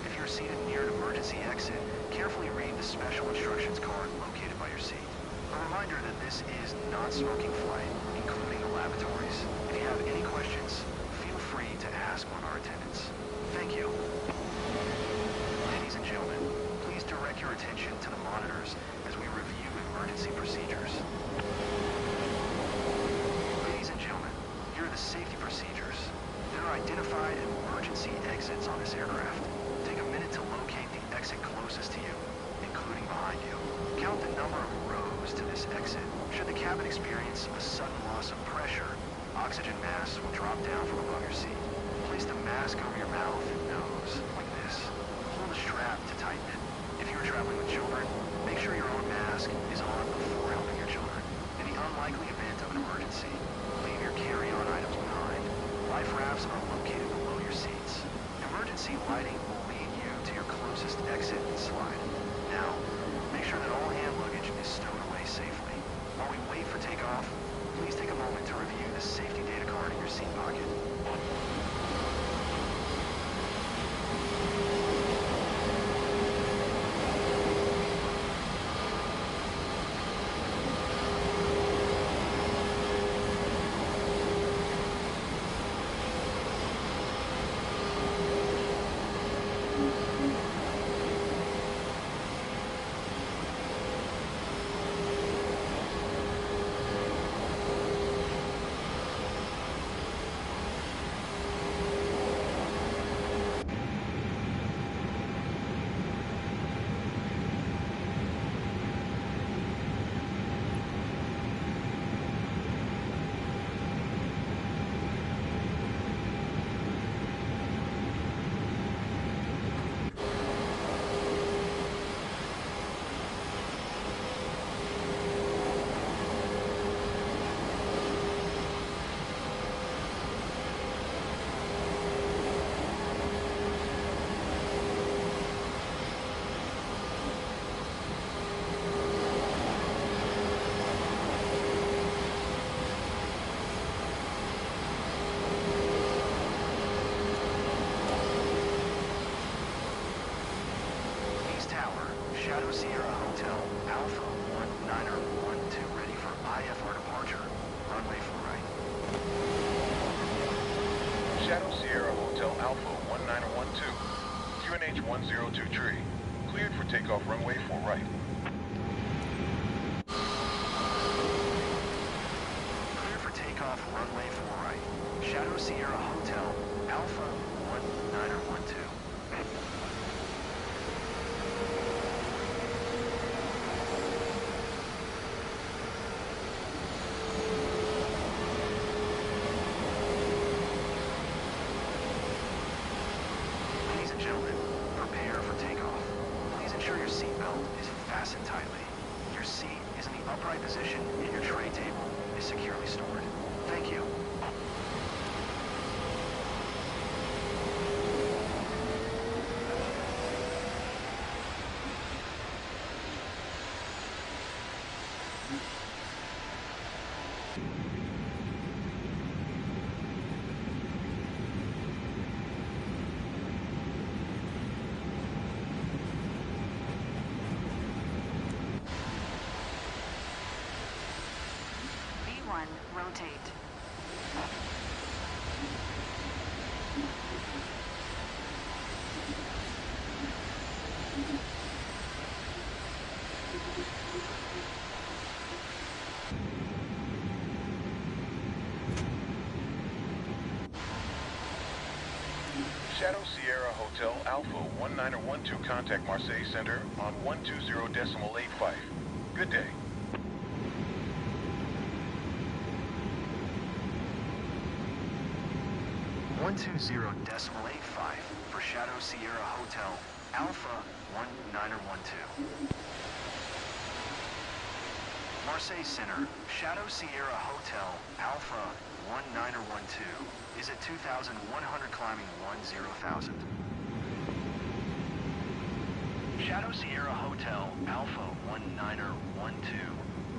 If you're seated near an emergency exit, carefully read the special instructions card located by your seat. A reminder that this is non-smoking flight, including the lavatories. If you have any questions, feel free to ask one of our attendants. Thank you. Ladies and gentlemen, please direct your attention to the monitors as we review emergency procedures. Ladies and gentlemen, here are the safety procedures. There are identified emergency exits on this aircraft. Take a minute to locate the exit closest to you, including behind you. Count the number of rows to this exit. Should the cabin experience a sudden loss of pressure, oxygen masks will drop down from above your seat. Place the mask over your mouth and nose, like this. Hold the strap to tighten it. If you're traveling with children, make sure your own mask is on before helping your children. In the unlikely event of an emergency, leave your carry-on items behind. Life rafts are located below your seats. Emergency lighting will lead you to your closest exit and slide. Now, make sure that all hand luggage is stowed away safely. While we wait for takeoff, please take a moment to review the safety data card in your seat pocket. Shadow Sierra Hotel, Alpha 1912, ready for IFR departure. Runway 4 right. Shadow Sierra Hotel, Alpha 1912, QNH 1023, cleared for takeoff runway 4 right. Clear for takeoff runway 4 right. Shadow Sierra Hotel, Alpha 1912. Fasten tightly. Your seat is in the upright position and your tray table is securely stored. Thank you. 1, rotate. Shadow Sierra Hotel Alpha 1912, contact Marseille Center on 120.85. Good day. .85 for Shadow Sierra Hotel Alpha 1912. Marseille Center, Shadow Sierra Hotel Alpha 1912 is at 2,100 climbing 10,000. Shadow Sierra Hotel Alpha 1912,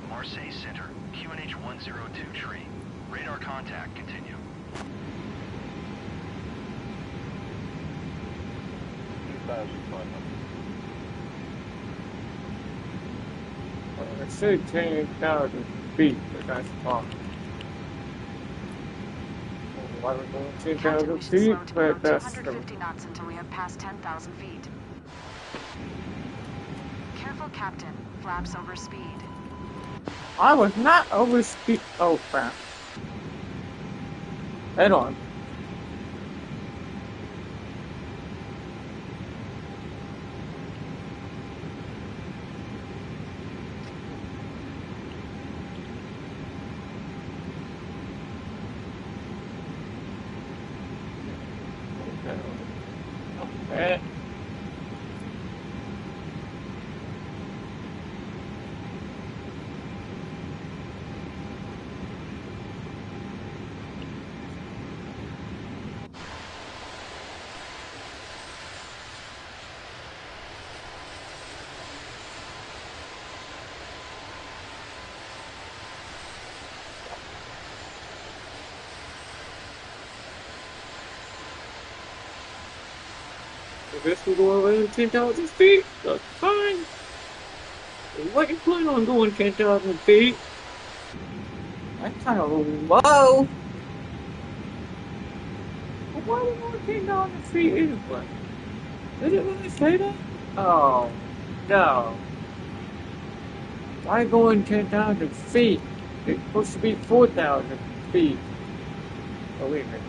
Marseille Center, QNH 102 tree. Radar contact, continue. It said 10,000 feet, but that's far. Why we're going Captain, 10,000 we should feet, slow to but about that's 250 knots until we have passed 10,000 feet. Careful, Captain. Flaps over speed. I was not over speed. Oh crap. Head on. Okay. I guess we're going around 10,000 feet. That's fine. What you plan on going 10,000 feet? That's kind of low. But why are we going 10,000 feet anyway? Did it really say that? Oh, no. Why going 10,000 feet? It's supposed to be 4,000 feet. Oh, wait a minute.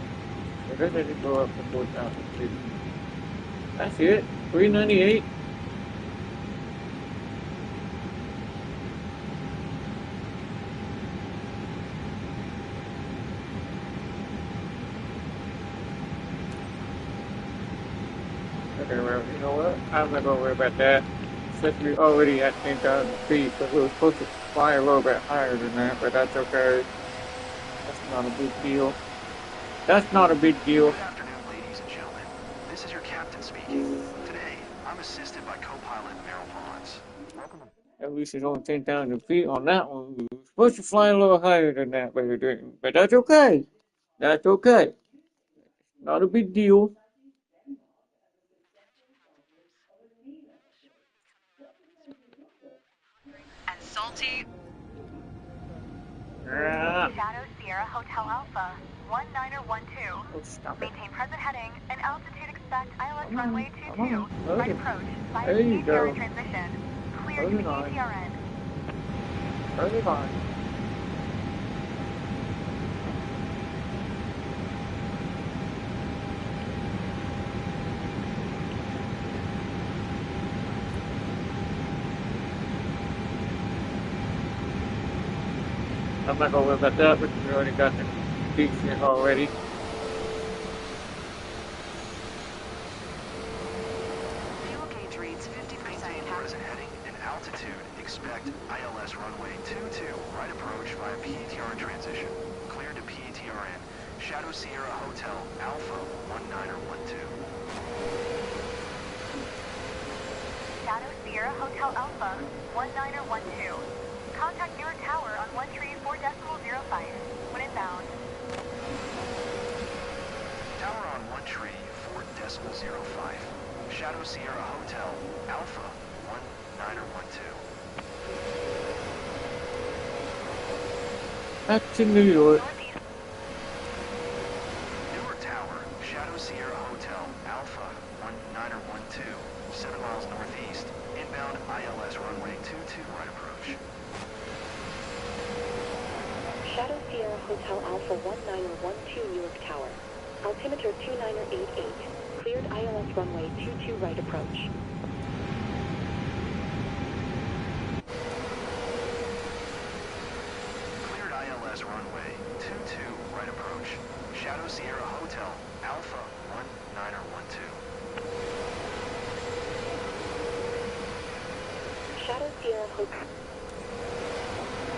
It doesn't go up to 4,000 feet. That's it. 398. Okay, well, you know what? I'm not gonna worry about that. Since we're already at 10,000 feet, but we were supposed to fly a little bit higher than that, but that's okay. That's not a big deal. That's not a big deal. Good afternoon, ladies and gentlemen. This is your captain speaking. Today, I'm assisted by co-pilot Meryl Bonds. Welcome. At least it's only 10,000 feet on that one. We were supposed to fly a little higher than that, but we didn't. But that's okay. That's okay. Not a big deal. And salty. Shadow Sierra Hotel Alpha 1912. Oh, stop it. Maintain present heading and altitude expect ILS Come on, runway come 22. on, Right load it. approach via There you go. PTRN transition. Clear Load to it on. PTRN. Turn it on. I'm not gonna worry about that, but we already got the beach here already. Fuel gauge reads 50%. Maintain present heading and altitude. Expect ILS runway 22. Right approach via PTRN transition. Clear to PTRN. Shadow Sierra Hotel Alpha 1912. Shadow Sierra Hotel Alpha 1912. Contact Newark Tower on 134.05 when inbound. Tower on 134.05. Shadow Sierra Hotel Alpha 1912. Back to New York. Newark Tower, Shadow Sierra Hotel, Alpha 1912, 7 miles northeast, inbound ILS runway 22 right approach. Shadow Sierra Hotel Alpha 1912 Newark Tower. Altimeter 2988. Cleared ILS runway 22 right approach. Cleared ILS runway 22 right approach. Shadow Sierra Hotel, Alpha 1912. Shadow Sierra Hotel.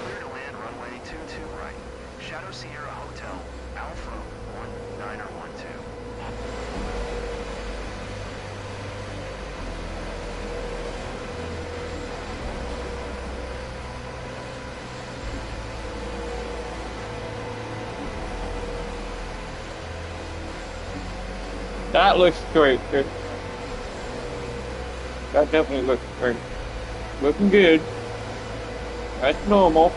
Clear to land runway 22 right. Shadow Sierra Hotel, Alpha 1912. That looks great. That definitely looks great. Looking good. That's normal.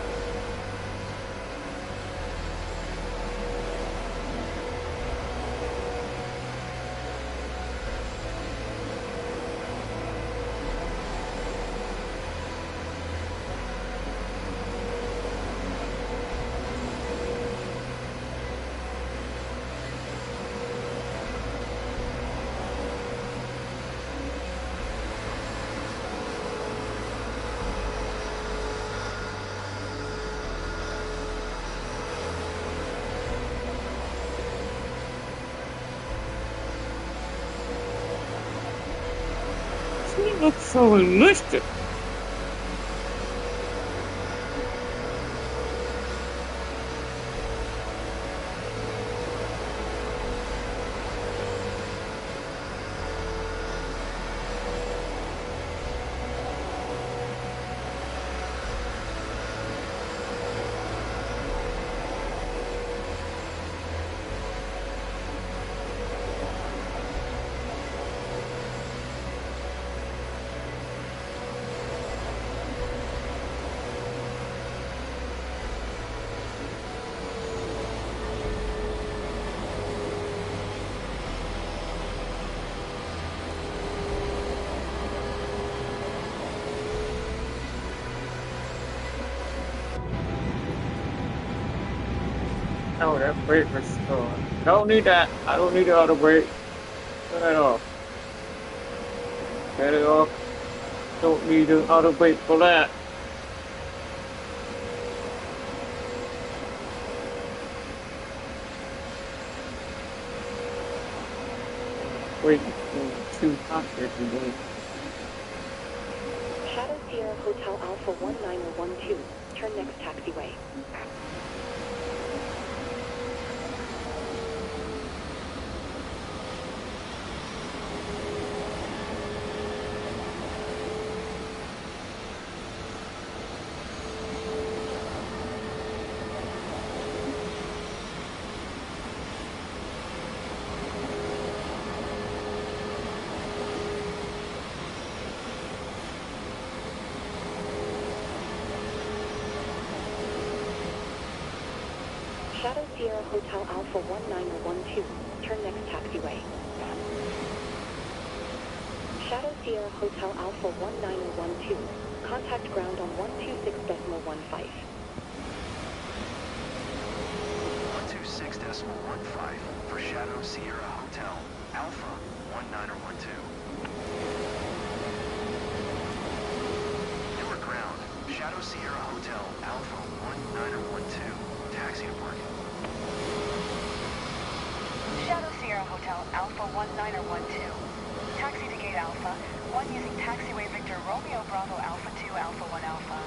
It looks so realistic. Oh, that brake was don't need that. I don't need the auto brake. Turn that off. Turn it off. Don't need an auto brake for that. Wait, two cockpits again. Shadow Sierra Hotel Alpha 1912. Turn next taxiway. Shadow Sierra Hotel Alpha 1912. Turn next taxiway. Shadow Sierra Hotel Alpha 1912. Contact ground on 126.15. 126.15 for Shadow Sierra Hotel, Alpha 1912. Newark ground, Shadow Sierra Hotel, Alpha 1912. Taxi to parking. Shadow Sierra Hotel Alpha 1912. Taxi to Gate Alpha, 1 using taxiway Victor Romeo Bravo Alpha 2 Alpha 1 Alpha.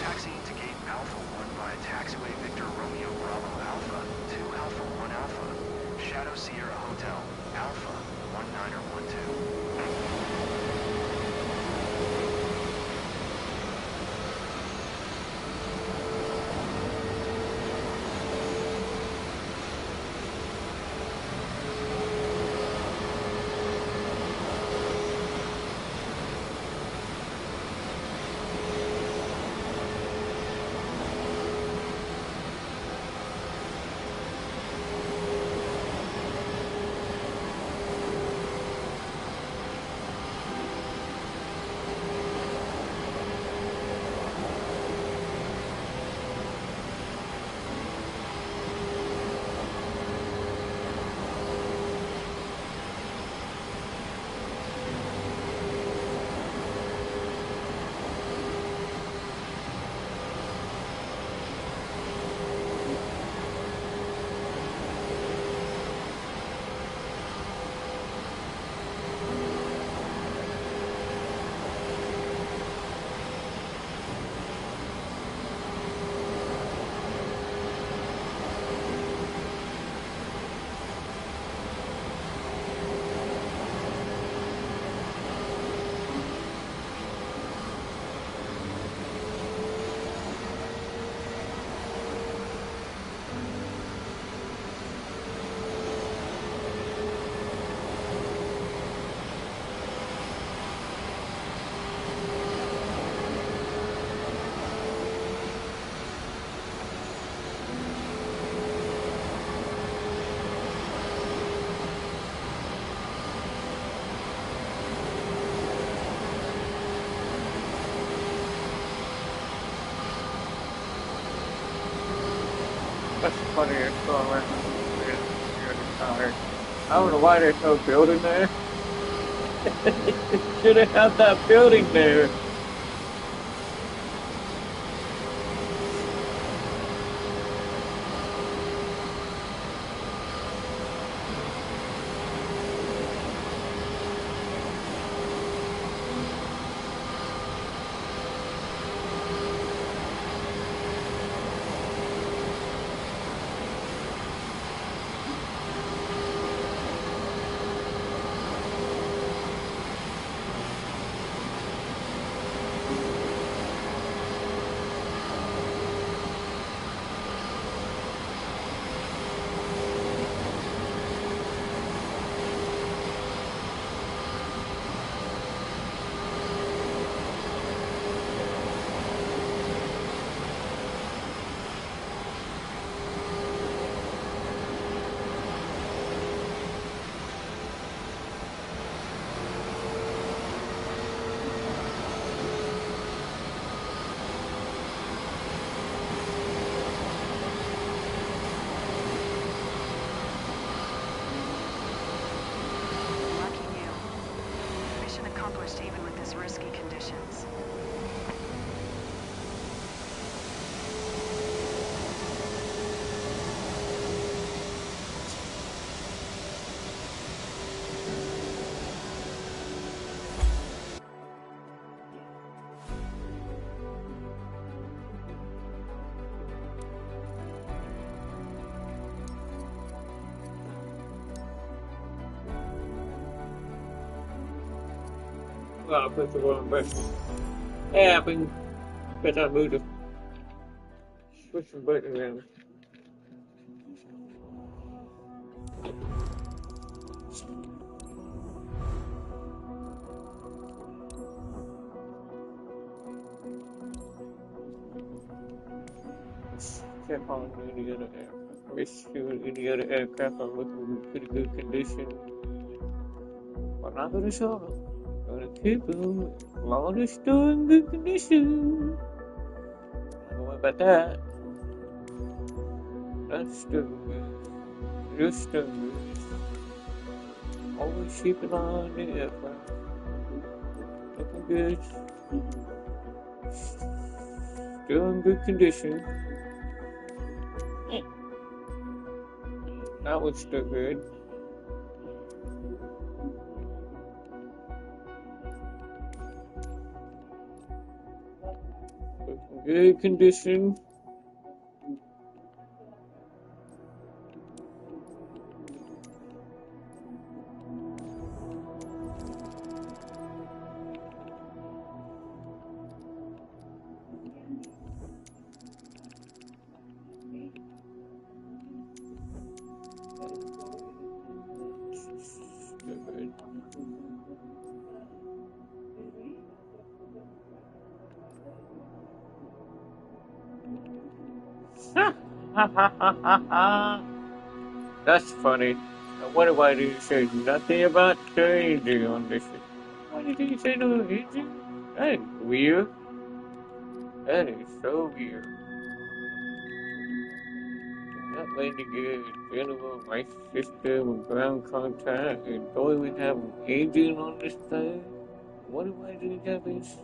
Taxiing to Gate Alpha 1 via taxiway Victor Romeo Bravo Alpha 2 Alpha 1 Alpha. Shadow Sierra Hotel, Alpha 1912. That's funny. It's going around. I don't know why there's no building there. Should have had that building there. Even with these risky conditions. Well, I put the wrong button. It happened. But I moved the switching button around. Check on any other aircraft. Rescue any other aircraft are looking in pretty good condition. We're not gonna show them. We're gonna keep them as long as they're in good condition. Don't worry about that. That's still good. Just still good. Always keep an eye on the aircraft. Looking good. Still in good condition. That was still good. Looking good condition. That's funny. I wonder why did you say nothing about the engine on this? Why did you say no engine? That is weird. That is so weird. Not landing gear, general light system, and ground contact, and don't even have an engine on this thing. I wonder why did you have this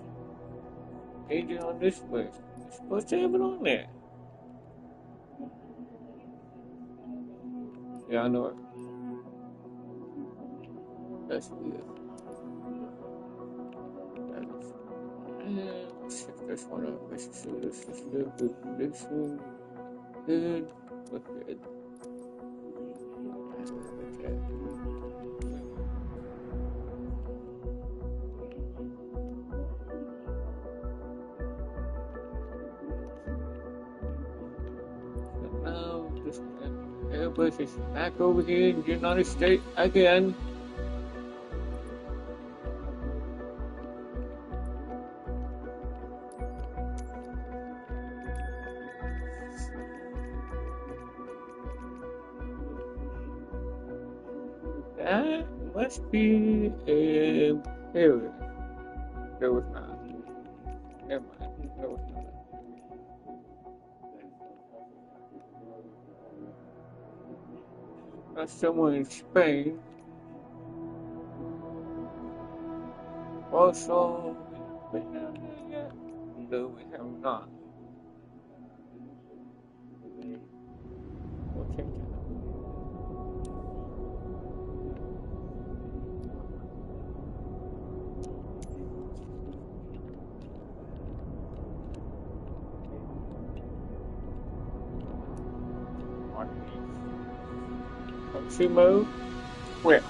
engine on this list? You're supposed to have it on there. Yeah, I know it. That's weird. Let's shift this one up. Let's see this is good. Good condition. Good. Look good. Okay. So now this Airbus is back over here in the United States again. That must be a period. There was not. Never mind. There was not. That's someone in Spain. Also, we've been down there yet? No, we have not. We'll check that out. Country mode? Where?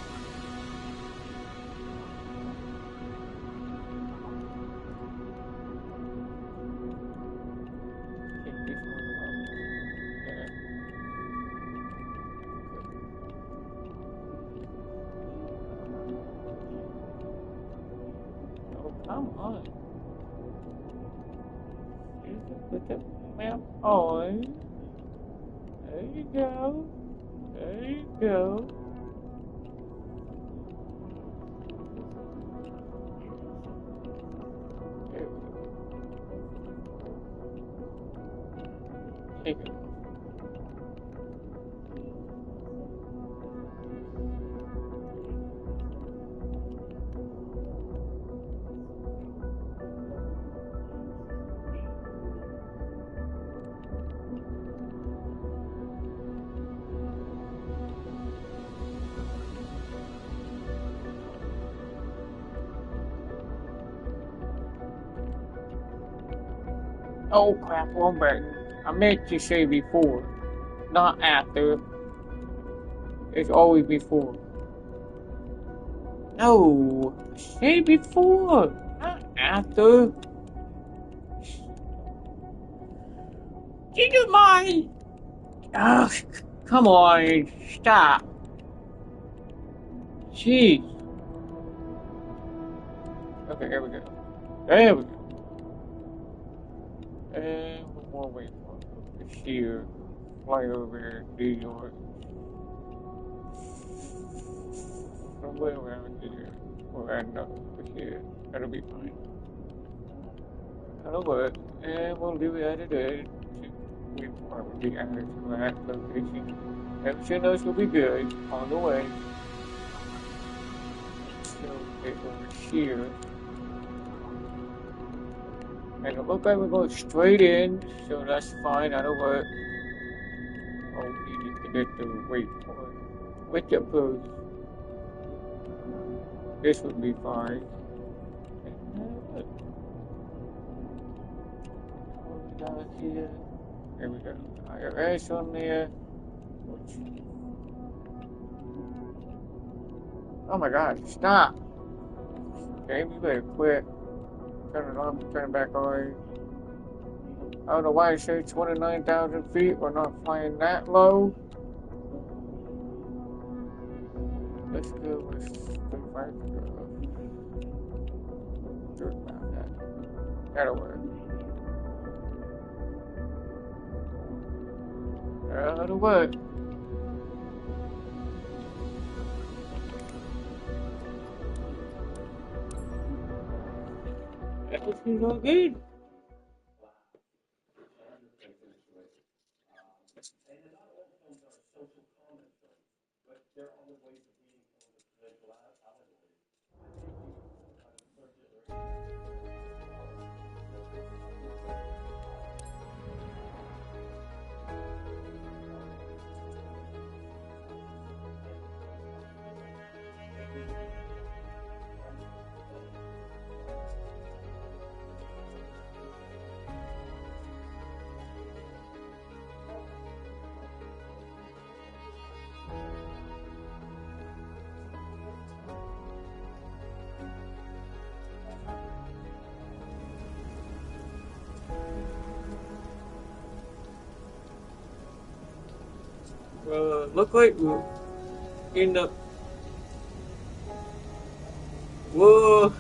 Take this one off. Yeah. Oh, come on. You can put the map on. There you go. There you go. There we go. Take it. Oh crap, wrong button. I meant to say before, not after. It's always before. No, say before, not after. Did you mind? Ugh, come on, stop. Jeez. Okay, here we go. There we go. And one more waypoint over here. Fly over New York. Somewhere around here. Or I don't know, over here. That'll be fine. That'll work. And we'll leave it at it. Waypoint will be added to that location. Everything else will be good on the way. So get over here. And it looks like we're going straight in, so that's fine, that'll work. Oh, we need to get the waypoint. With the post. This would be fine. And look. What we got here? There we go. IRS on there. Oh my god, stop! Game, you better quit. Turn it on, turn it back on. I don't know why it says 29,000 feet. We're not flying that low. Let's go with 35. Do it about that. That'll work. That'll work. Everything's all good. Look like we're in the... Whoa!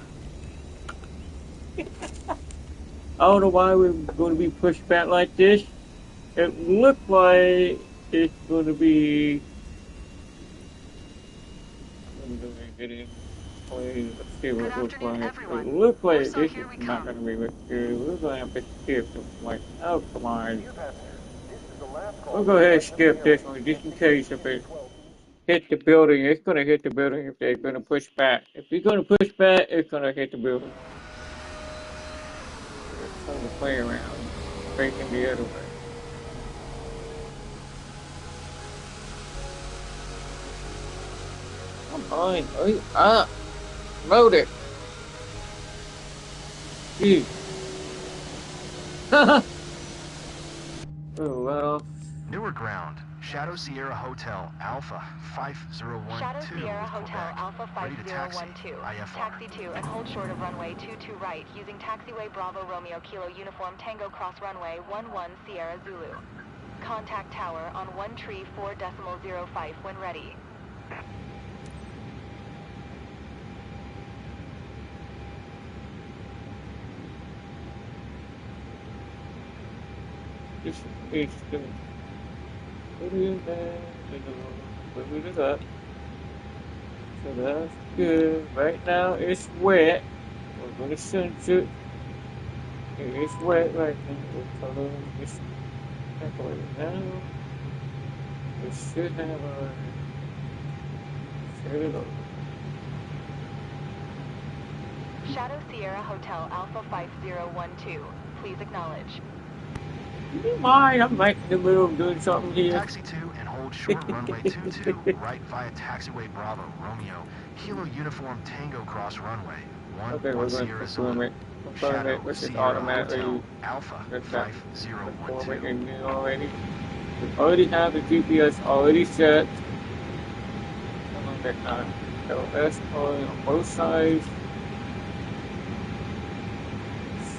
I don't know why we're going to be pushed back like this. It looked like it's going to be... I'm going to get in. Let's see what it looks like. It looks like this is not going to be good. We're going to have to skip this one. Oh, come on. We'll go ahead and skip this one just in case if it hit the building. It's gonna hit the building if they're gonna push back. If you're gonna push back, it's gonna hit the building. It's trying to play around, facing the other way. Come on, hurry up! Load it! Jeez. Oh, well. Newer ground. Shadow Sierra Hotel Alpha 5012. Shadow Sierra Hotel Quebec. Alpha Ready to taxi. 5012. IFR. Taxi to and hold short of runway 22 right using taxiway Bravo Romeo Kilo Uniform Tango Cross runway 11 Sierra Zulu. Contact tower on 134.05 when ready. This is the put it there, put it up. So that's good. Right now it's wet. We're gonna sense it. It's wet right now. We're color this right now. We should have our set it over. Shadow Sierra Hotel Alpha 5012. Please acknowledge. Do you mind? I'm right in the middle of doing something here. Taxi 2 and hold short runway 22 right via taxiway Bravo Romeo Kilo Uniform Tango Cross runway 11 Okay, we're going to Sierra confirm Zulu. it. Confirm Shadow it. This is Sierra automatically Hotel Alpha confirm 5012. it in here already. We already have the GPS already set. So that's on both sides.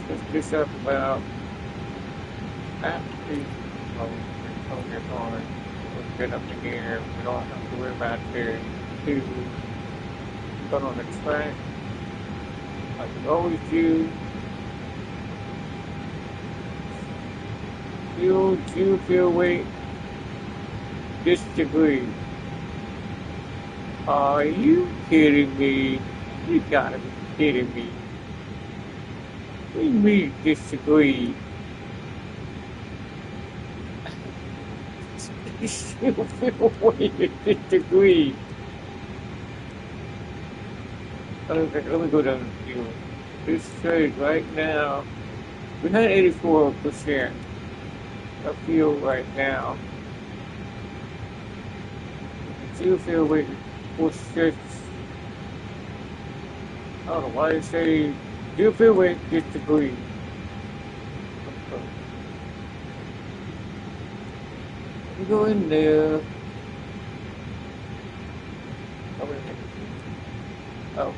Let's this up about actually we'll get up in here. We don't have to worry about there too. Put on the track. Like we always do. Fuel weight. Disagree. Are you kidding me? You gotta be kidding me. What do you mean disagree? Fuel weight disagree. Okay, let me go down to fuel. This trade right now, we had 84% of fuel right now. Fuel weight was 6. I don't know why they say fuel weight disagree. Let me go in there. Oh, wait a minute. Oh.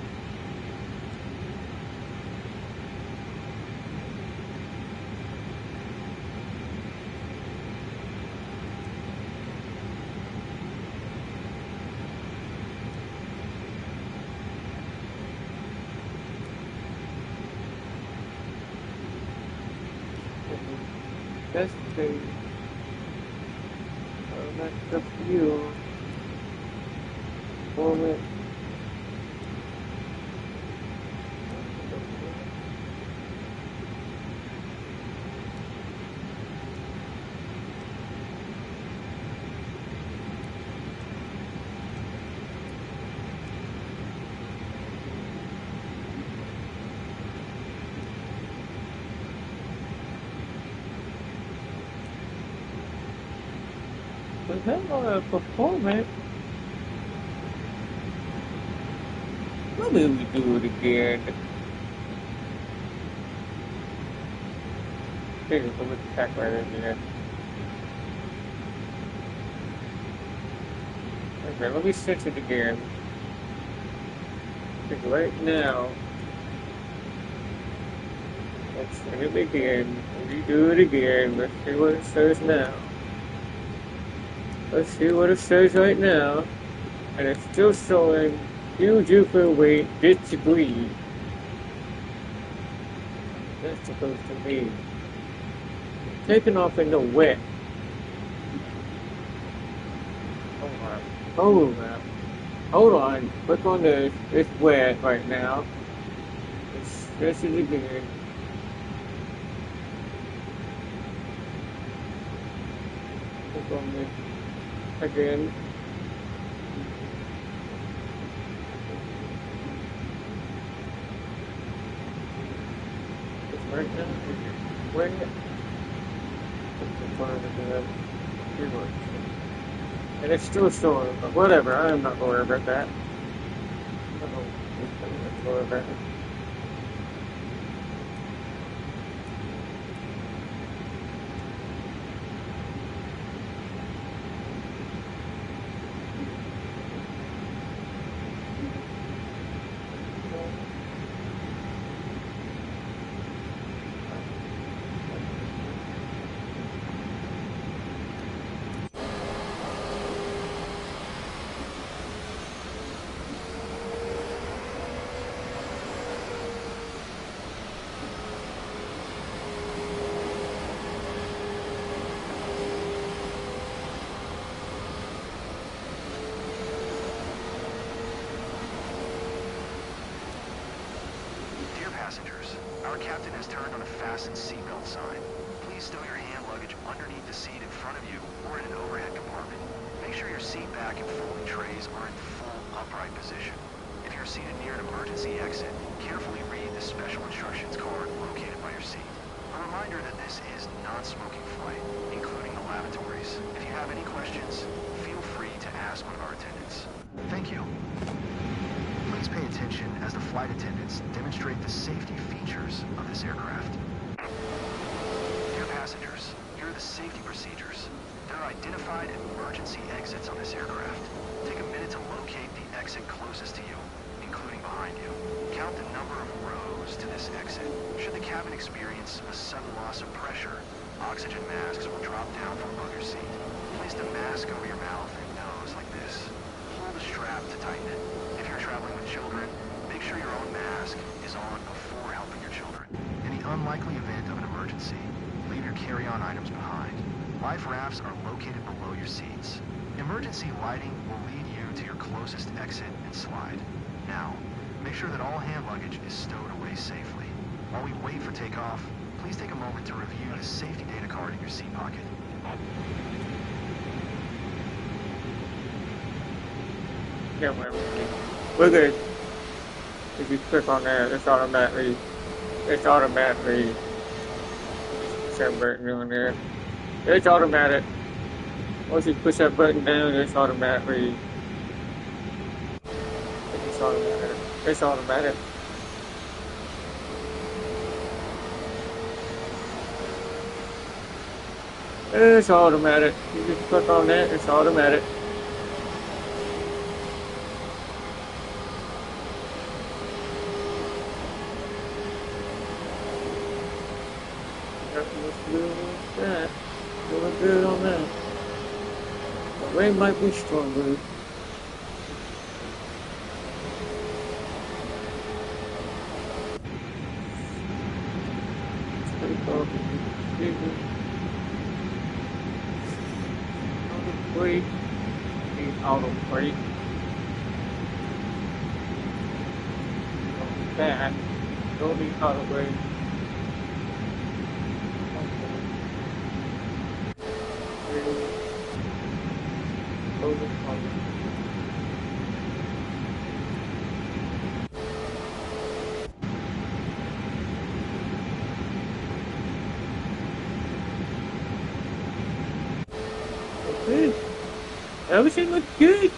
That's the that's the fuel for it. But that's not a performance. Let me do it again. Here's a little tack right in there. Okay, let me sense it again. Because right now, let's send it again. Redo it again. Let's see what it says now. Let's see what it says right now. And it's still showing huge fuel weight disagree. That's supposed to be taking off in the wet. Hold on. Click on this. It's wet right now. This is again. Click on this again. when and it's still showing, but whatever, I'm not worried about that. I'm not worried about it. Passengers, our captain has turned on a fasten seatbelt sign. Please stow your hand luggage underneath the seat in front of you or in an overhead compartment. Make sure your seat back and folding trays are in full upright position. If you're seated near an emergency exit, carefully read the special instructions card located by your seat. A reminder that this is non-smoking flight, including the lavatories. If you have any questions, feel free to ask one of our attendants. Thank you. Please pay attention as the flight attendants demonstrate the safety features of this aircraft. Dear passengers, here are the safety procedures. There are identified emergency exits on this aircraft. Take a minute to locate the exit closest to you, including behind you. Count the number of rows to this exit. Should the cabin experience a sudden loss of pressure, oxygen masks will drop down from above your seat. Place the mask over your mouth and nose like this. Pull the strap to tighten it. If you're traveling with children, make sure your own mask is on before helping your children. In the unlikely event of an emergency, leave your carry-on items behind. Life rafts are located below your seats. Emergency lighting will lead you to your closest exit and slide. Now, make sure that all hand luggage is stowed away safely. While we wait for takeoff, please take a moment to review the safety data card in your seat pocket. Yeah, we're good. If you click on that, it's automatically push that button on there. It's automatic. Once you push that button down, it's automatic. It's automatic. It's automatic. You just click on that, it's automatic. Doing good on that. The rain might be stronger. Auto brake. That. Don't be auto brake. Good. Everything looks good.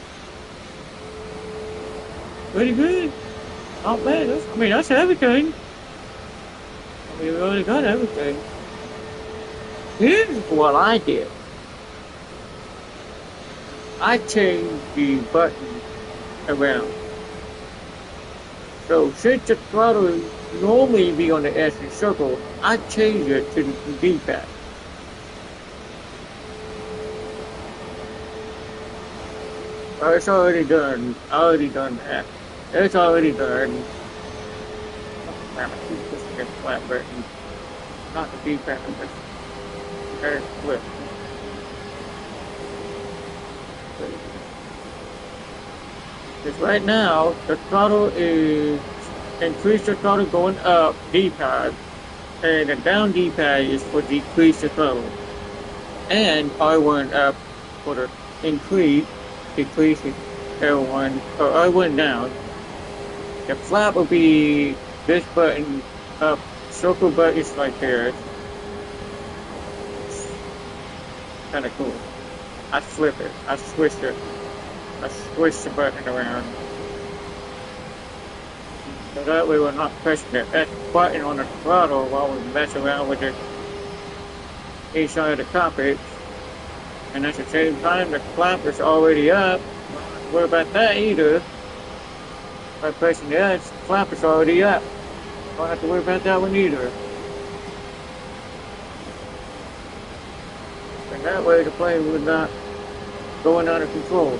Pretty good. Not bad. That's everything. We already got everything. Here's what I did. I changed the button around. So since the throttle normally be on the S and circle, I changed it to the D-pad. It's already done. I already done that. It's already done. I'm pushing the flat button. Not the D-pad, but there's flip. Because right now, the throttle is increase the throttle going up D-pad, and the down D-pad is for decrease the throttle. And R1 up for the increase, decrease L1, or R1 down. The flap will be this button up, circle button is right there. kind of cool. I flip it. I switch it. I switch the button around. So that way we're not pressing the X button on the throttle while we mess around with the inside of the cockpit. And at the same time, the flap is already up. Don't worry about that either. By pressing the X, the flap is already up. Don't have to worry about that one either. And that way the plane would not go out of control.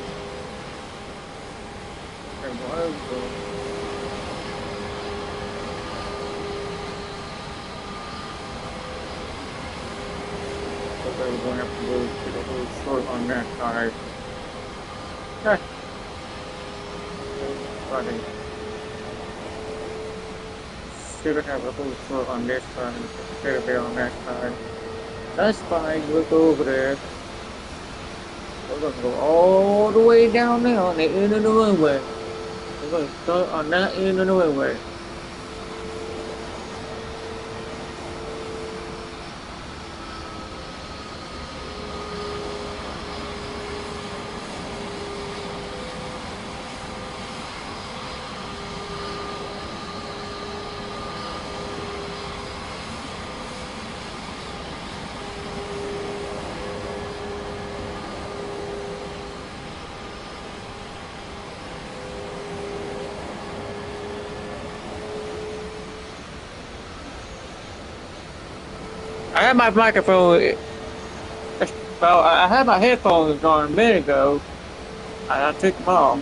We're going to have to go to the little short on that side. Funny. Should have a little short on this side instead of on that side. That's fine, we'll go over there. We're going to go all the way down there on the end of the runway. We're going to start on that end of the runway. I had my microphone, well, I had my headphones on a minute ago, and I took them off.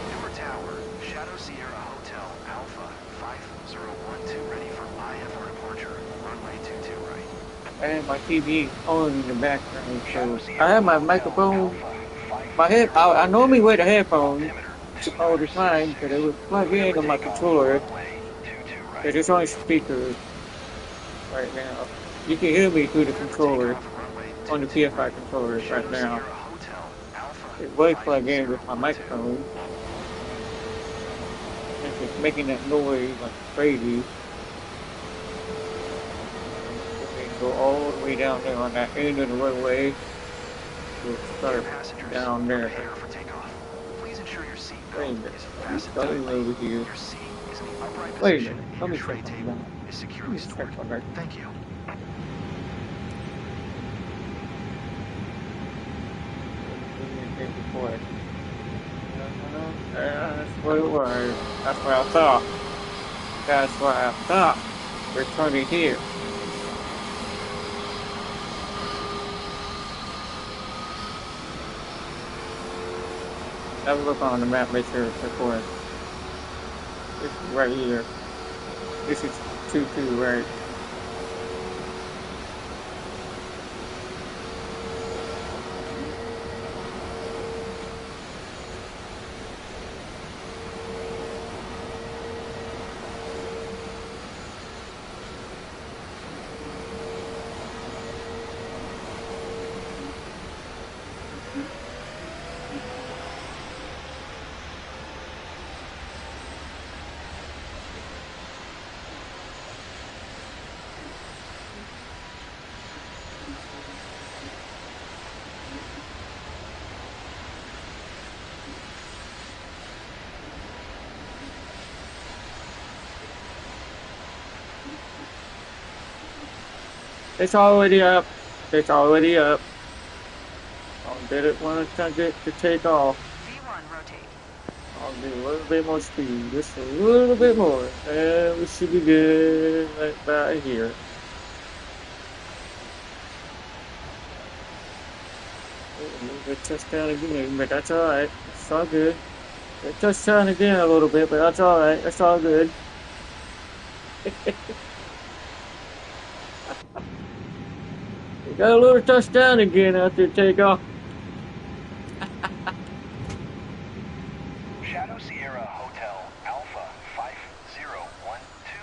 Newer Tower, Shadow Sierra Hotel, Alpha 5012, ready for IFR departure, runway 22 right. I had my TV on in the background, so I had my microphone, I normally wear the headphones all the time, because it would plug in on my controller, because it's on speakers right now. You can hear me through the controller, on the PS5 controller right now. It was plugged in with my microphone. It's just making that noise like crazy. Go all the way down there on that end of the runway. We'll start down there. Wait a minute. Starting over here. Wait a minute. Let me check on that. Thank you. That's what it was. That's what I thought. That's what I thought. We're turning here. Have a look on the map, make sure it's recording. It's right here. This is 22, right? It's already up. It's already up. I'll get it when I get to take off. V1, rotate. I'll do a little bit more speed, just a little bit more, and we should be good right about here. A little bit touchdown again, but that's alright. It's all good. It touchdown again a little bit, but that's alright. That's all good. We got a little touchdown again after takeoff. Shadow Sierra Hotel, Alpha 5012,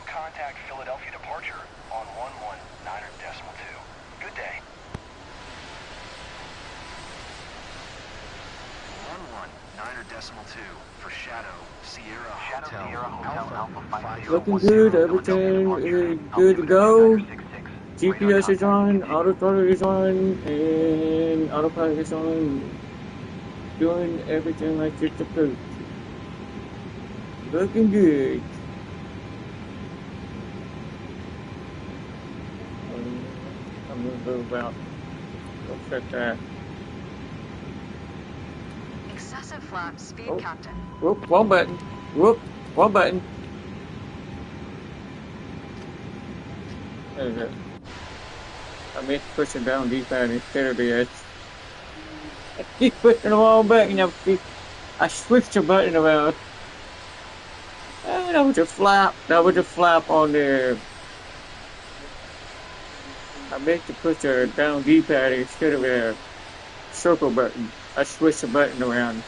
contact Philadelphia departure on 119.2. Good day. decimal 2 for Shadow Sierra Hotel Alpha 5. Looking good, everything is good to go. GPS is on, autothrottle is on, and autopilot is on. Doing everything like it's supposed to. Looking good. I'm gonna move out. Go check that. Excessive flap speed, Oh. Captain. Whoop, one button. Whoop, one button. There we go. I meant to push it down D-pad instead of the edge. I keep pushing the wrong button. I switched the button around. That was a flap. That was a flap on there. I meant to push the down D-pad instead of a circle button. I switched the button around.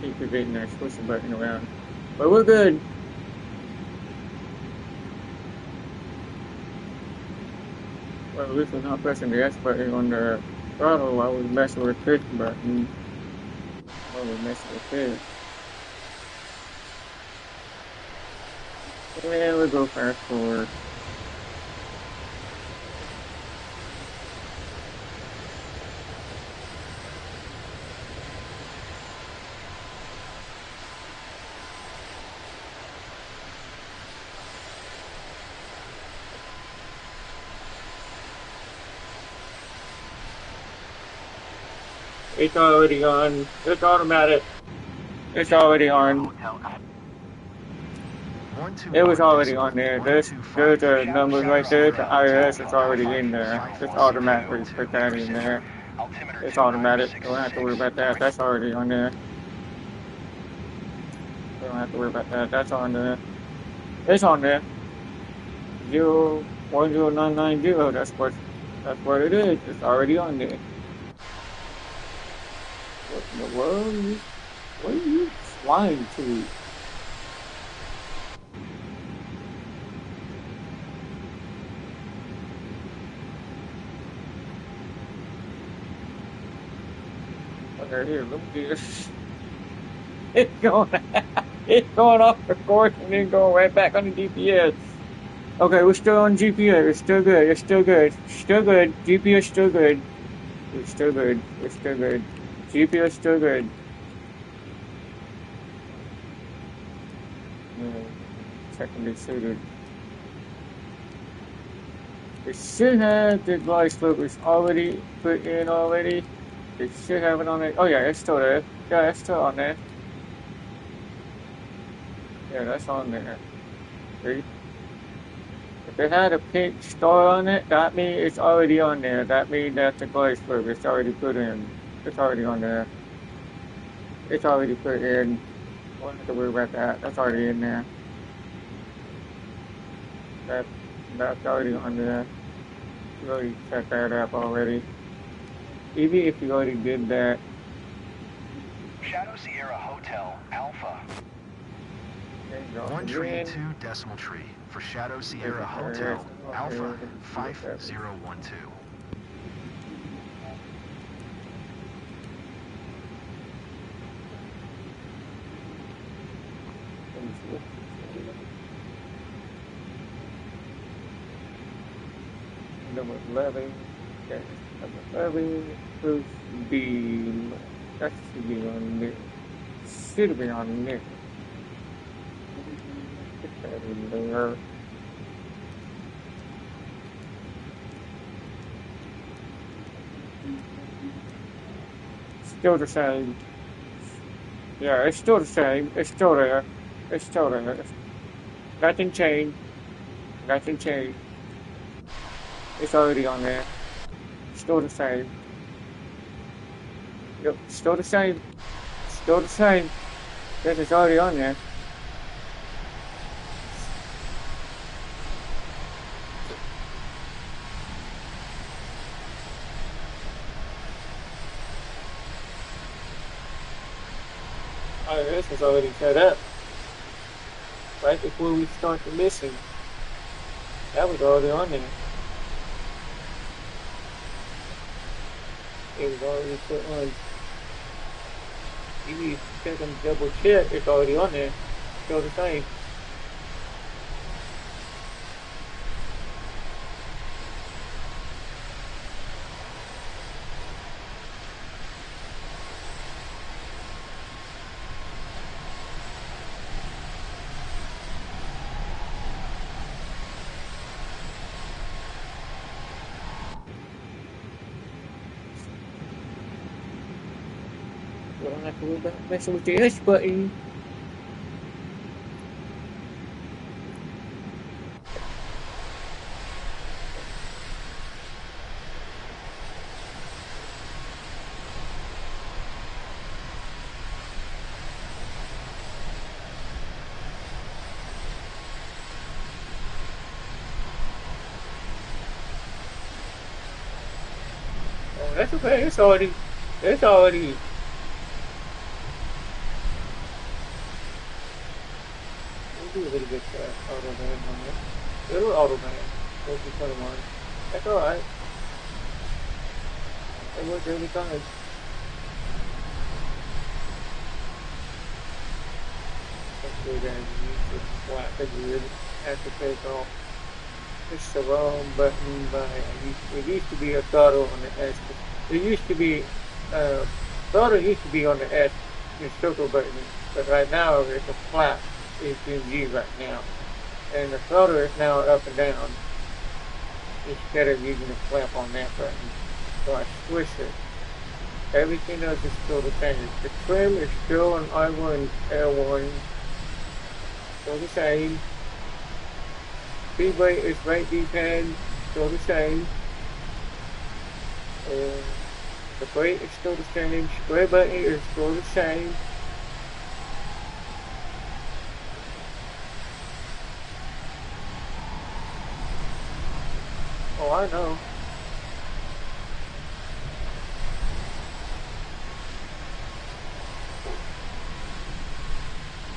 Keep forgetting I switched the button around. But we're good. Well, at least we're not pressing the S button on the throttle while we're messing with this button. While we're messing with this. And we'll go fast forward. It's already on. It's automatic. It's already on. It was already on there. There's a number right there. The IRS is already in there. It's automatically put that in there. It's automatic. Don't have to worry about that. That's already on there. Don't have to worry about that. That's on there. It's on there. 010990. That's what it is. It's already on there. What in the world? What are you flying to? Okay, here, look at this. It's going off the course and then going right back on the GPS. Okay, we're still on GPS. It's still good. It's still good. Still good. GPS still good. It's still good. It's still good. GPS still good. Secondly suited. It should have the glide slope is already put in already. It should have it on it. Oh yeah, it's still there. Yeah, it's still on there. Yeah, that's on there. See? If it had a pink star on it, that means it's already on there. That means that's the glide slope. It's already put in. It's already on there. It's already put in. Don't have to worry about that. That's already in there. That's already on there. You already set that up already. Even if you already did that. Shadow Sierra Hotel Alpha. 132 decimal tree for Shadow Sierra Hotel Alpha 5012. Number 11. Okay. Number 11 supposed to be. That should be on there. Should be on there. Put that in there. Still the same. Yeah, it's still the same. It's still there. It's still there. Nothing changed. Nothing changed. It's already on there. Still the same. Yep, still the same. Still the same. This is already on there. IRS is already set up. Right before we start the mission. That was already on there. It was already put on. You check and double check, it's already on there. Still the same. You don't have to worry about messing with the S button. Oh, that's okay. It's already. We'll do a little bit auto ban on there. Little auto ban. Go to 21. That's alright. It works every time. Hopefully that you flat the grid have to take off. It's the wrong button by it used to be a throttle on the S. It used to be throttle used to be on the S, the circle button, but right now it's a flat. It's in G right now. And the throttle is now up and down instead of using the flap on that button. So I switched it. Everything else is still the same. The trim is still on I1 L1. Still the same. Speed brake is right D-pad, still the same. The brake is still the same. Spray button is still the same. Oh, I know.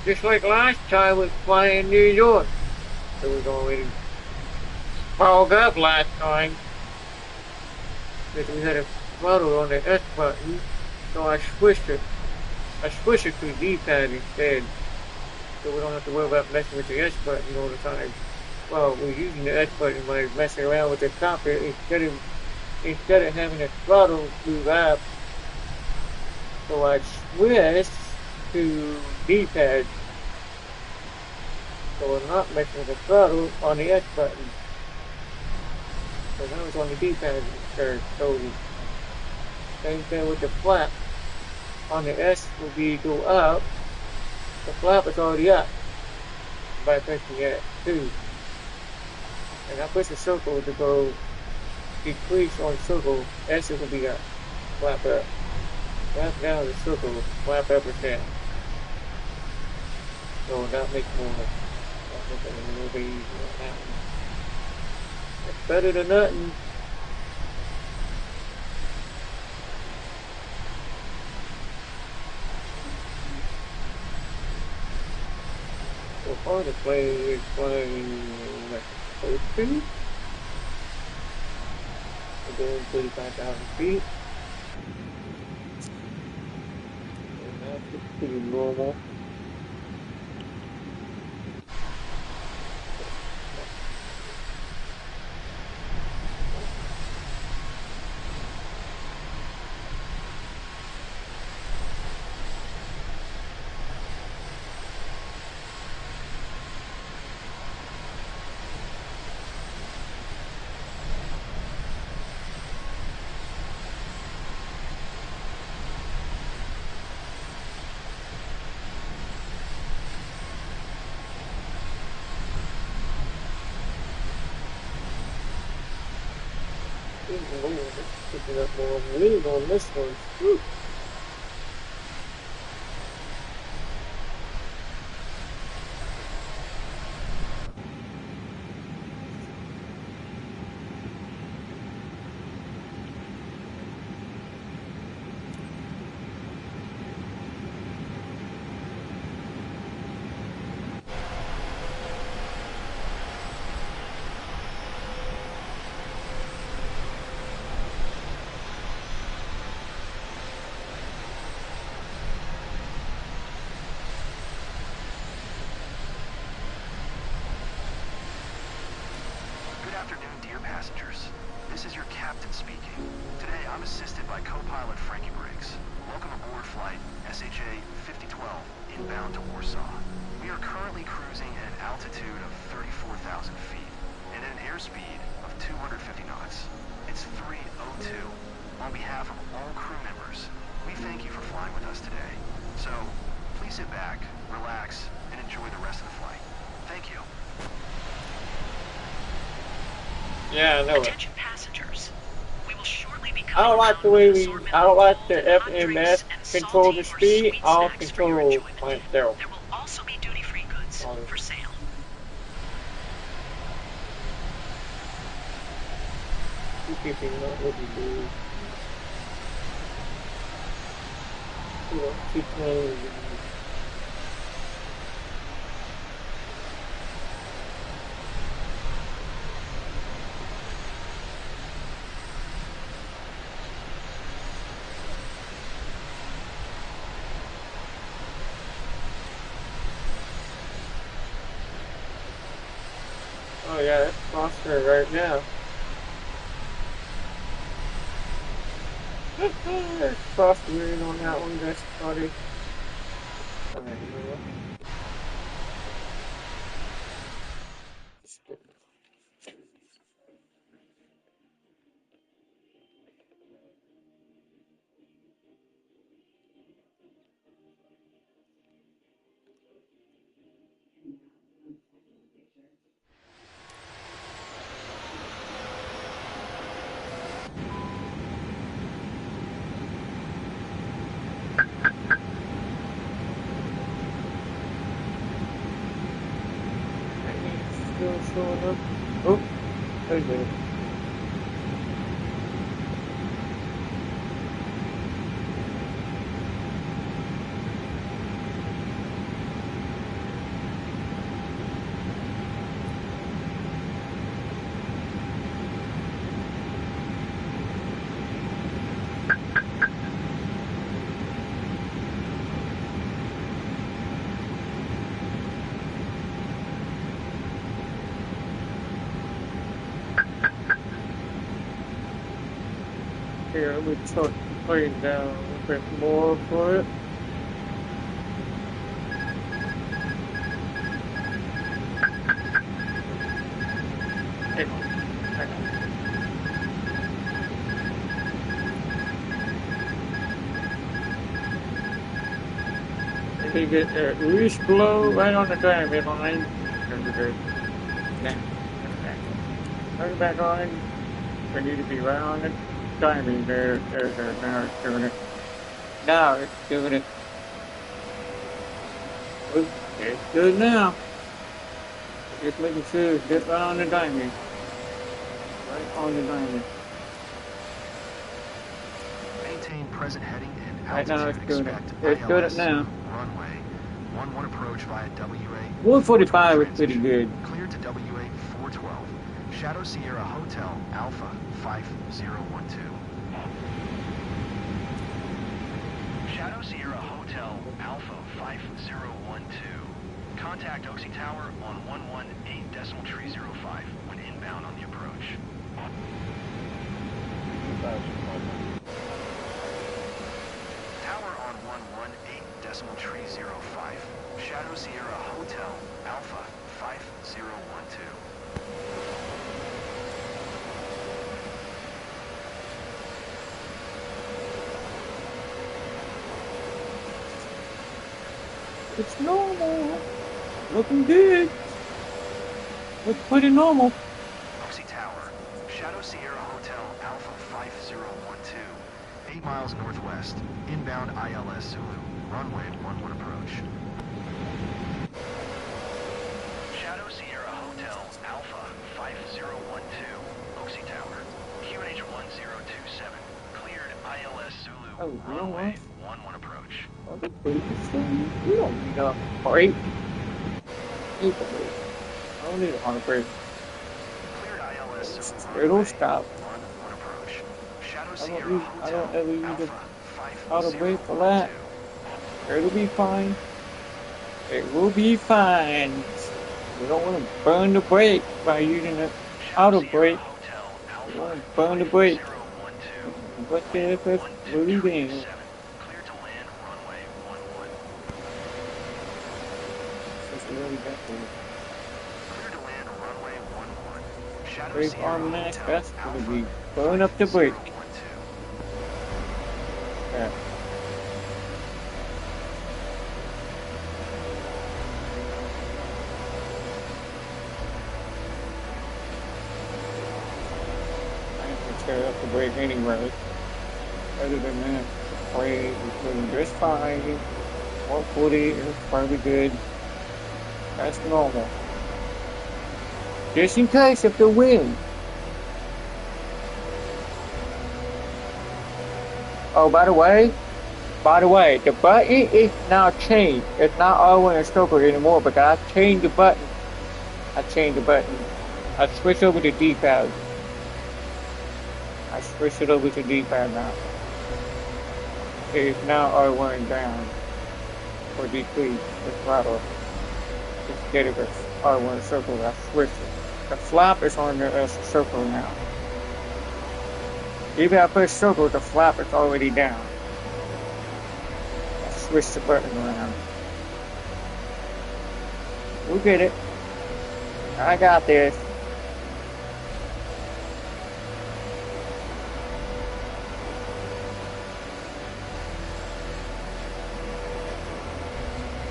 Just like last time we flying New York. It was already fogged up last time. Because we had a throttle on the S button, so I switched it. I switched it to D-pad instead. So we don't have to worry about messing with the S button all the time. Well, we're using the S button by messing around with the cockpit instead of having the throttle move up. So I switched to D-pad. So we're not messing with the throttle on the S button. So now it's on the D-pad instead. So same thing with the flap. On the S will be go up. The flap is already up by pressing it too. And I push the circle to go decrease on circle. S will be up. Flap up. Flap down the circle. Flap up or down. So that makes more. A little bit easier on that one. It's better than nothing. So far the plane is flying like supposed to. We're doing 35,000 feet. And that's pretty normal. Picking up more lead on this one. Whew. passengers. This is your captain speaking. Today I'm assisted by co-pilot Frankie Briggs. Welcome aboard flight SHA-5012 inbound to Warsaw. We are currently cruising at an altitude of 34,000 feet and at an airspeed of 250 knots. It's 3:02. On behalf of all crew members, we thank you for flying with us today. So, please sit back, relax, and enjoy the rest of the flight. Thank you. Yeah, I know it. Attention passengers. We will shortly be I don't coming like the down way with an we, assortment I don't of like cold the and hot FMS drinks and control salty the or speed, sweet I'll snacks for your control enjoyment. myself. There will also be duty-free goods for sale. You keeping up with the dude. Keep playing. Oh yeah, that's Foster right now. There's Foster in on that one, that's funny. Alright, you know what? Still showing up. Oh, there's it. Here, let me start playing down a little bit more for it. Hang on. If you get at least below, right on the diamond line. Turn it back on. We need to be right on the diamond there. Now it's doing it. Now it's doing it. Oops, it's good now. Just making sure it's just right on the diamond. Right on the diamond. Maintain present heading and Right now it's altitude. doing it. Expect It's doing it ILS now. runway 11 approach via WA 145 is pretty good. Clear to WA 412. Shadow Sierra Hotel Alpha 5012. Shadow Sierra Hotel Alpha 5012. Contact Oxy Tower on 118.305 when inbound on the approach. Tower on 118.305. Shadow Sierra Hotel Alpha 5012. It's normal. Looking good. Looks pretty normal. Oxy Tower, Shadow Sierra Hotel Alpha 5012. 8 miles northwest, inbound ILS Zulu, runway 11 approach. Shadow Sierra Hotel Alpha 5012. Oxy Tower, QNH 1027. Cleared ILS Zulu, Oh, you know runway what? 11 approach. Oh, the police is saying we don't need a break. I don't need a hard break. Cleared ILS Zulu, It'll runway stop. 11 approach. Shadow I Sierra don't Hotel ever use Alpha a auto break for that. 5012. It'll be fine. It will be fine. We don't want to burn the brake by using the auto brake. Hotel Burn the brake. What the heck is moving? Clear to land runway 11. It's really got Clear to land runway 11. Shadow brake Sierra arm max. Hotel That's gonna Alpha be burn up the brake. 5012. Yeah. I have to tear up the brake anyway. Other than that, the brake is doing just fine. 140 is probably good. That's normal. Just in case if the wind. Oh, by the way, the button is now changed. It's not Arwen and Stoker anymore because I changed the button. I switched over to D-pad. I switched it over to D-pad now. It is now Arwen down. Or decrease the throttle. Just get it with R1 circle. I switched it. The flap is on the circle now. Even if I push circle, the flap is already down. I switched the button around. We'll get it. I got this.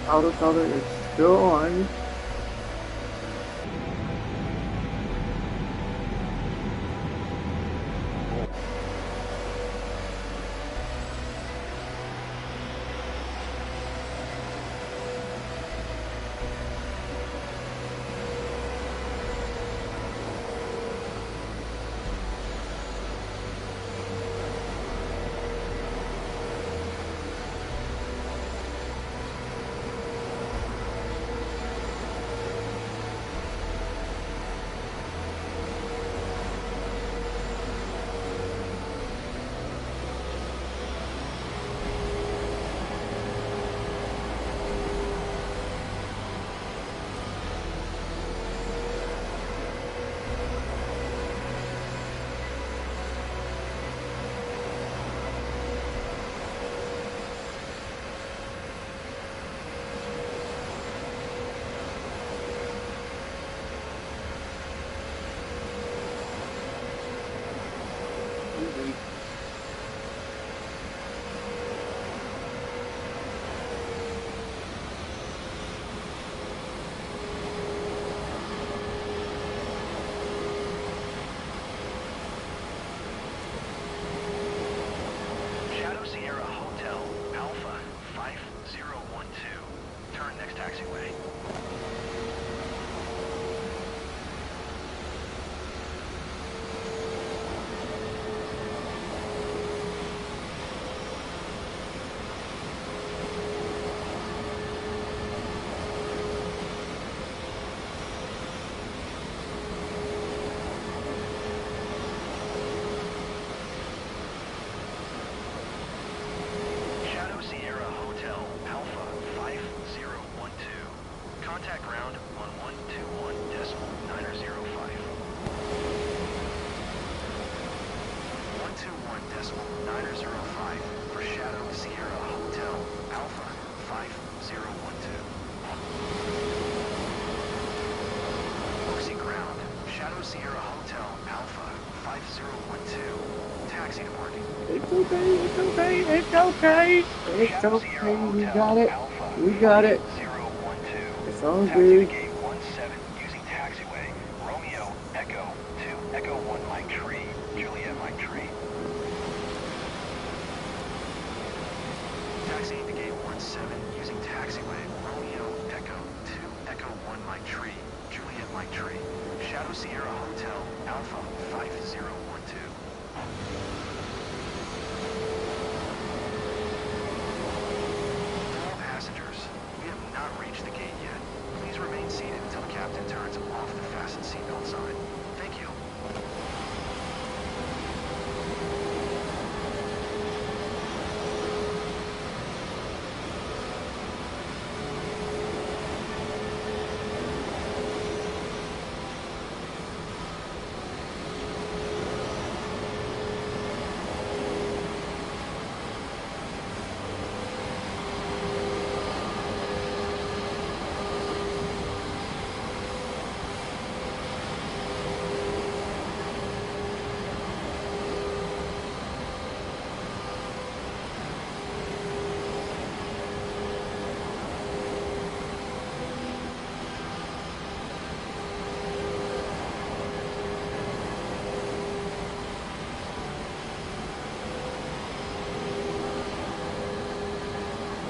Auto color is still on. Shadow Sierra Hotel Alpha 5012. Turn next taxiway. Shadow Sierra Hotel Alpha 5012. Contact ground on 121.905. 121.905 for Shadow Sierra Hotel Alpha 5012. Oxy ground. Shadow Sierra Hotel Alpha 5012. Taxi to parking. It's okay, it's okay, it's okay. It's okay, we got it. We got it. 012. It's all Taxi to good. gate 17 using taxiway. Romeo Echo 2 Echo 1 Mike Tree. Juliet Mike Tree. Taxiing to gate 17 using taxiway. Romeo Echo 2 Echo 1 Mike Tree. Juliet Mike Tree. Shadow Sierra Hotel Alpha 5012. All passengers, we have not reached the gate yet. Please remain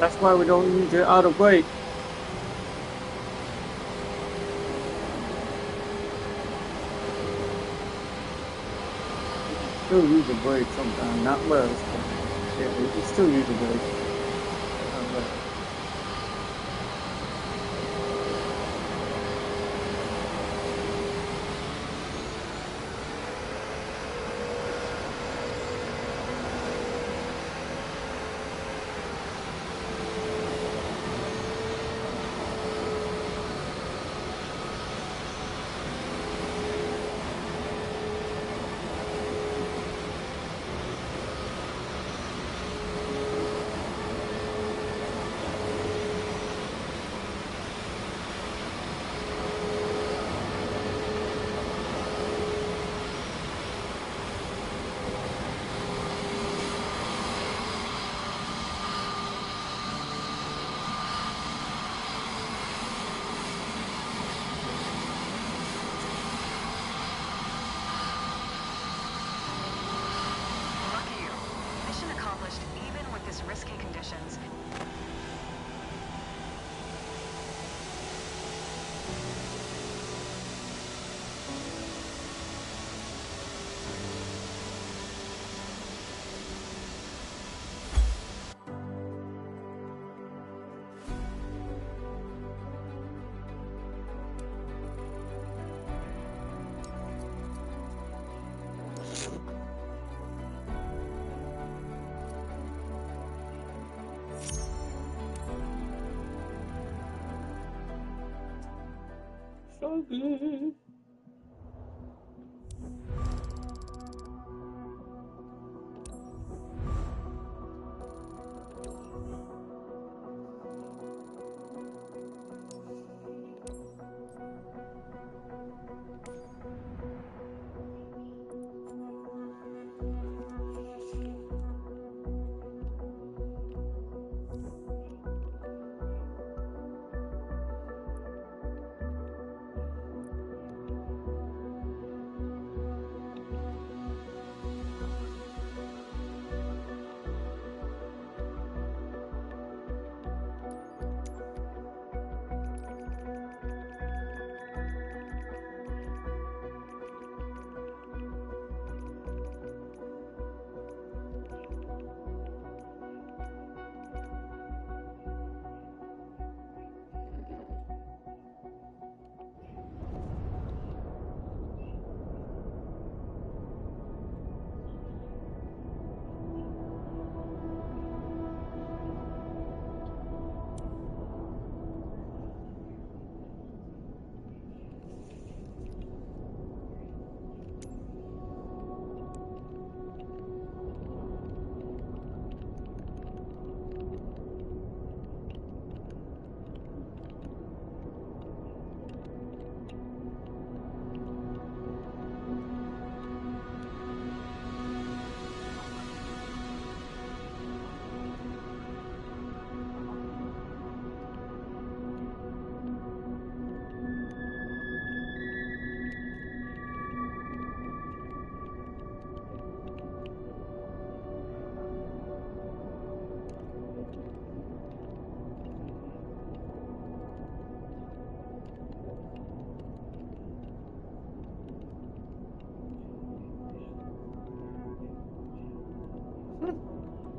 That's why we don't use the auto brake. Still use the brake sometimes, not much. But yeah, we can still use the brake. Not much. Lucky you. Mission accomplished even with this risky conditions. So good.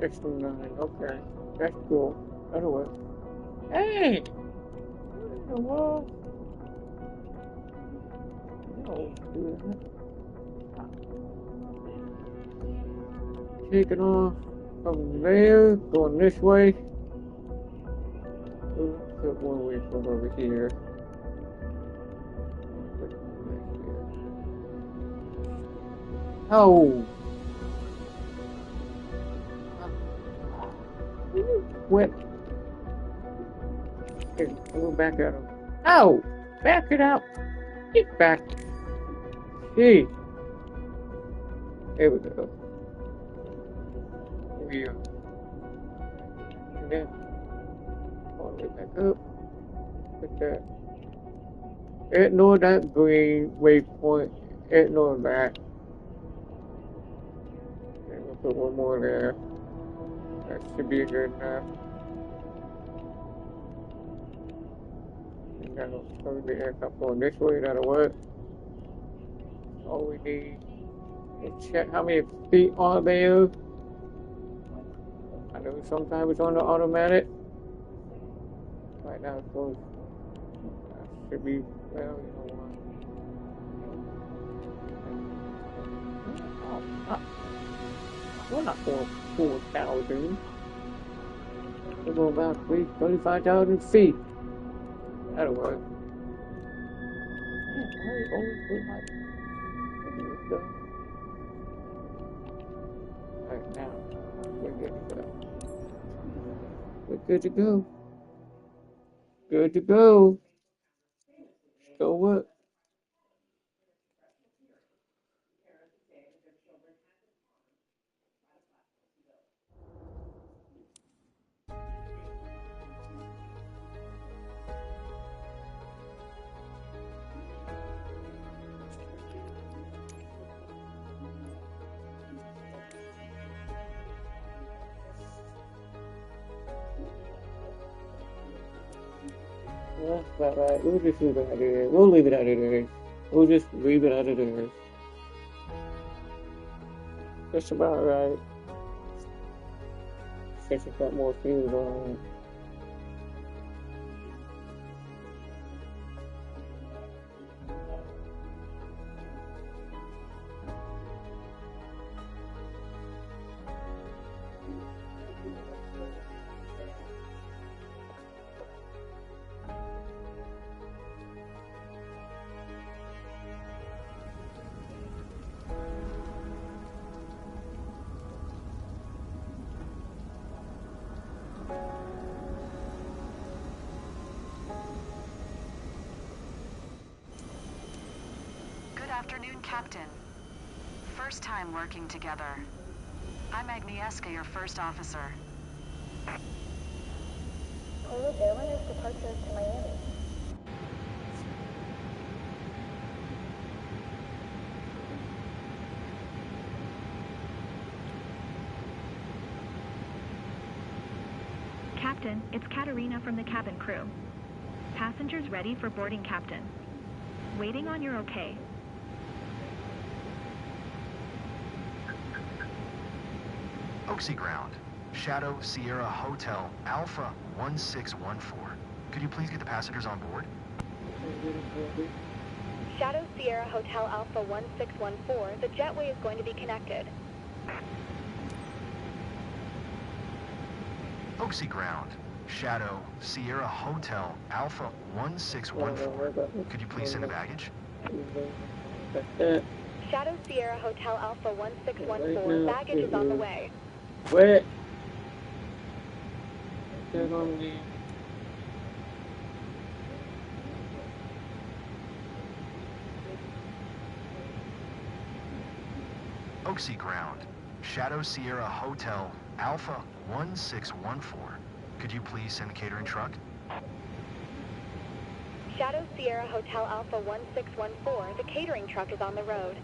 Extra 9, okay. That's cool. That'll work. Hey! What in the world? No, taking off from there, going this way. Put one way from over here. Oh! Quit. Here, we'll back at him. Oh! Back it up! Get back! Gee! There we go. We are. And then, all the way back up. Put that. Ignore that green waypoint. Ignore that. And we'll put one more there. That should be good enough. Now, close the aircraft going this way, that'll work. All we need is check how many feet are there. I know sometimes it's on the automatic. Right now, it's close. Should be, well, you know what? We're not going 4,000. We're going about 35,000 feet. That'll work. Man, why always put my stuff? Alright, now we're good to go. We're good to go. Good to go. Go what? That's about right. We'll just leave it out of there. We'll leave it out of there. We'll just leave it out of there. That's about right. Since it's got more fuels on it. Afternoon, Captain. First time working together. I'm Agnieszka, your first officer. Polish Airlines departure to Miami. Captain, it's Katerina from the cabin crew. Passengers ready for boarding, Captain. Waiting on your okay. Oaksy Ground, Shadow Sierra Hotel Alpha 1614. Could you please get the passengers on board? Shadow Sierra Hotel Alpha 1614, the jetway is going to be connected. Oaksy Ground, Shadow Sierra Hotel Alpha 1614. Could you please send the baggage? Shadow Sierra Hotel Alpha 1614, baggage is on the way. Wait. Get on me. Oaksy Ground, Shadow Sierra Hotel Alpha 1614. Could you please send the catering truck? Shadow Sierra Hotel Alpha 1614, the catering truck is on the road.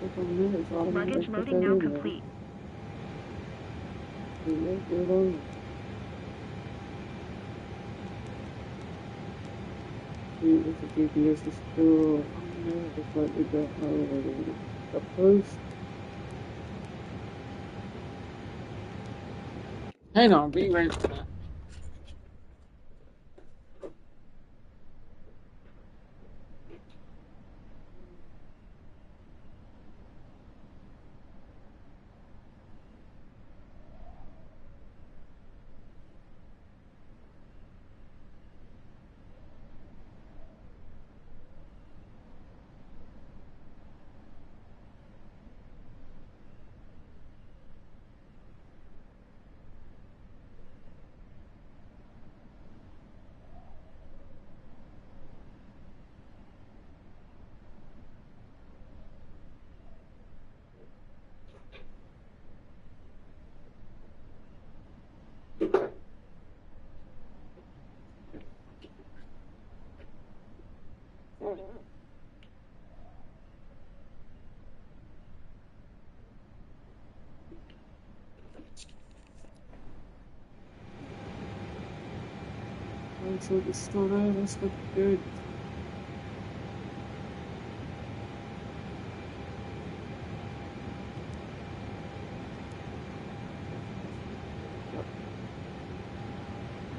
Luggage loading now complete. If the GPS is still on there, it's like we don't know the post. Hang on, be right back. Make sure it's still there, that's looking good.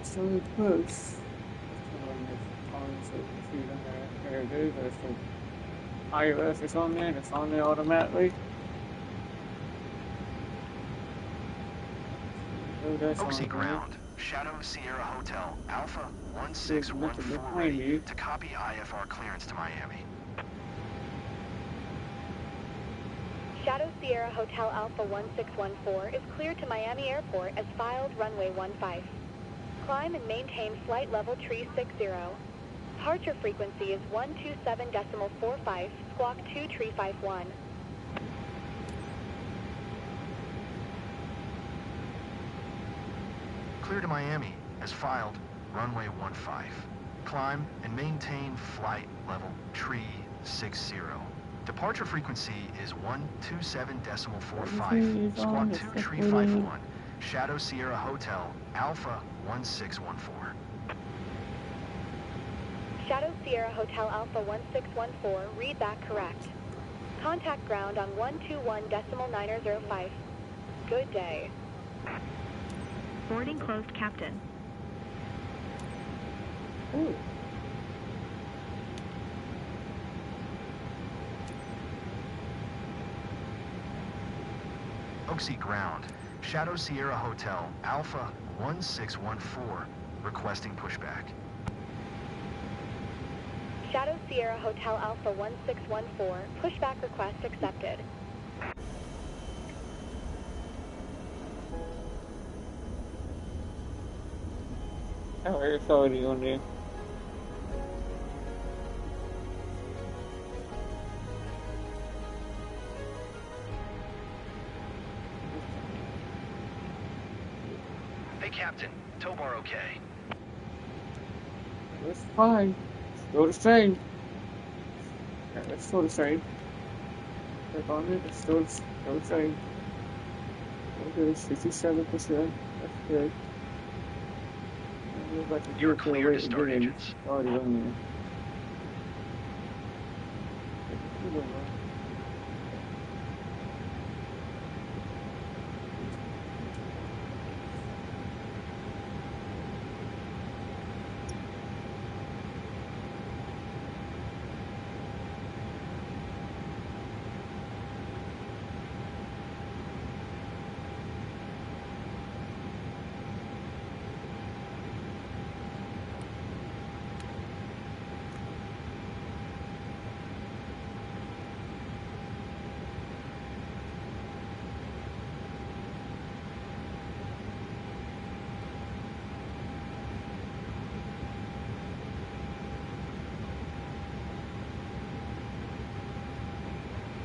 So close. There it is, there's the iOS is on there, it's on there automatically. Oaksy Ground, Shadow Sierra Hotel, Alpha 1614 ready to copy IFR clearance to Miami. Shadow Sierra Hotel Alpha 1614 is cleared to Miami Airport as filed runway 15. Climb and maintain flight level tree 60. Departure frequency is 127.45, squawk 2 tree 51. Clear to Miami as filed runway 15. Climb and maintain flight level tree 60. Departure frequency is 127.45, squawk 2 tree 51. Shadow Sierra Hotel, Alpha 1614. Shadow Sierra Hotel Alpha 1614, read that correct. Contact ground on 121.905. Good day. Boarding closed, Captain. Ooh. Oaksy Ground, Shadow Sierra Hotel, Alpha 1614, requesting pushback. Shadow Sierra Hotel Alpha 1614, pushback request accepted. Oh, it's already on there. Hey, Captain. Tow bar okay? It's fine. Still the same. Yeah, it's still the same. Click on it, it's still the same. Okay, 67%. That's good. You're clear to start engines. Already on there.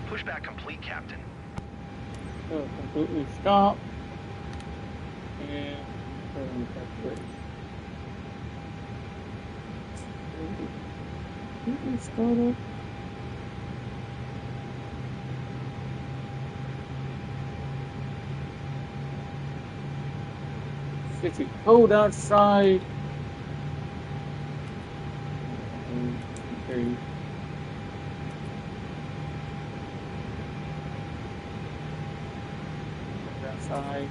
Pushback complete, Captain. So completely stop. And completely start up. If you hold outside. Okay. Outside.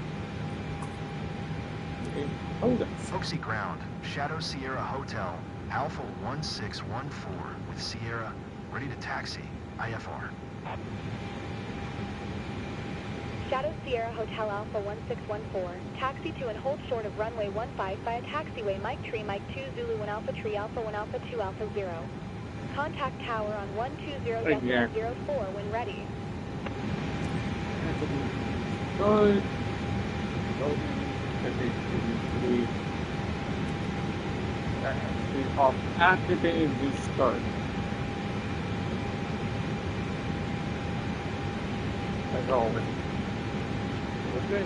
Okay. Hold it. Oaksy Ground, Shadow Sierra Hotel, Alpha 1614 with Sierra, ready to taxi, IFR. Shadow Sierra Hotel Alpha 1614. Taxi to and hold short of runway 15 via taxiway Mike Tree Mike 2 Zulu 1 Alpha Tree Alpha 1 Alpha 2 Alpha 0. Contact tower on 120.04 when ready. Good. Off after the engine start. As always. Okay.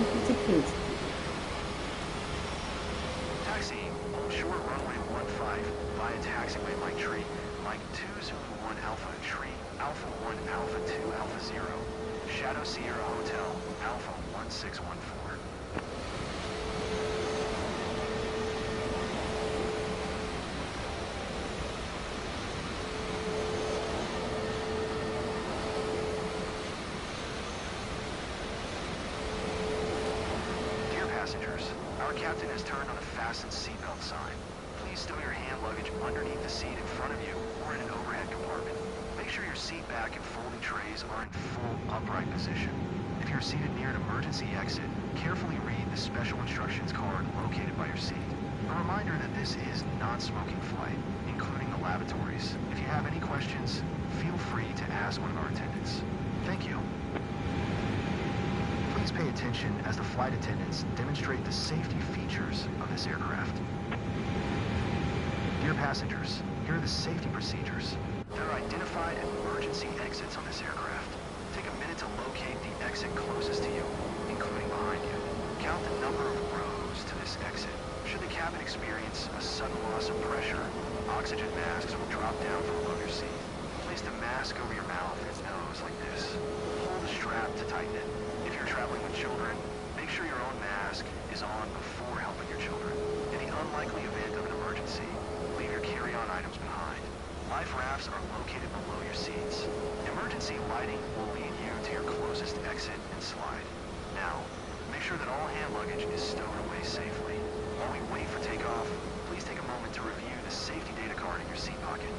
It's a case. Taxi, hold short runway 15 via taxiway Mike Tree, Mike 2 Zulu 1 Alpha Tree, Alpha 1 Alpha 2 Alpha 0, Shadow Sierra Hotel, Alpha 1614. Dear passengers, our captain has turned on a fasten seatbelt sign. Please stow your hand luggage underneath the seat in front of you or in an overhead compartment. Make sure your seat back and folding trays are in full upright position. If you're seated near an emergency exit, carefully read the special instructions card located by your seat. A reminder that this is non-smoking flight, including the lavatories. If you have any questions, feel free to ask one of our attendants. Thank you. Please pay attention as the flight attendants demonstrate the safety features of this aircraft. Dear passengers, here are the safety procedures. There are identified emergency exits on this aircraft. Take a minute to locate the exit closest to you, including behind you. Count the number of rows to this exit. Should the cabin experience a sudden loss of pressure, oxygen masks will drop down from above your seat. Place the mask over your mouth and nose like this. Pull the strap to tighten it. If you're traveling with children, make sure your own mask is on before helping your children. In the unlikely event of an emergency, leave your carry-on items behind. Life rafts are located below your seats. Emergency lighting will lead you to your closest exit and slide. Now, make sure that all hand luggage is stowed away safely. While we wait for takeoff, please take a moment to review the safety data card in your seat pocket.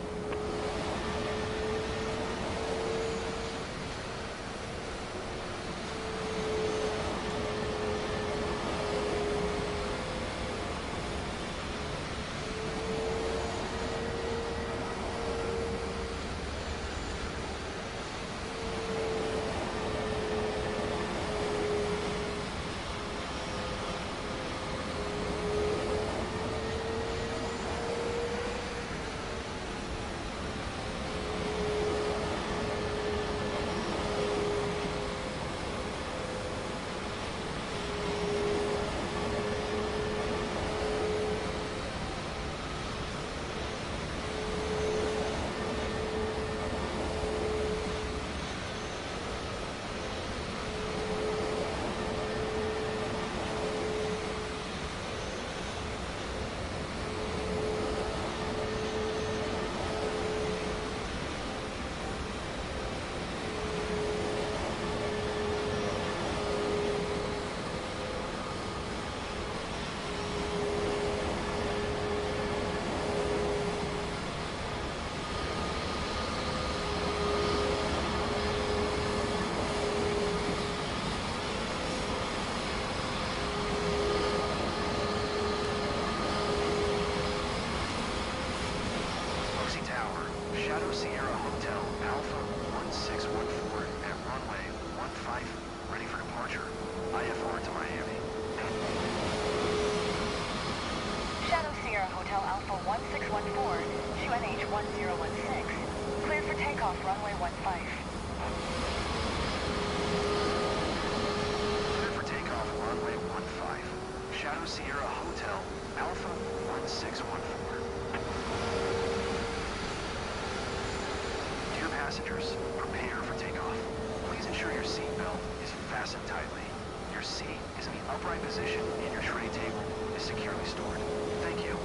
Shadow Sierra Hotel, Alpha 1614 at runway 15, ready for departure. IFR to Miami. Shadow Sierra Hotel Alpha 1614, QNH 1016. Cleared for takeoff, runway 15. Clear for takeoff, runway 15. Shadow Sierra Hotel, Alpha 1614. Dear passengers, passengers, prepare for takeoff. Please ensure your seat belt is fastened tightly. Your seat is in the upright position and your tray table is securely stored. Thank you.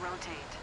Rotate.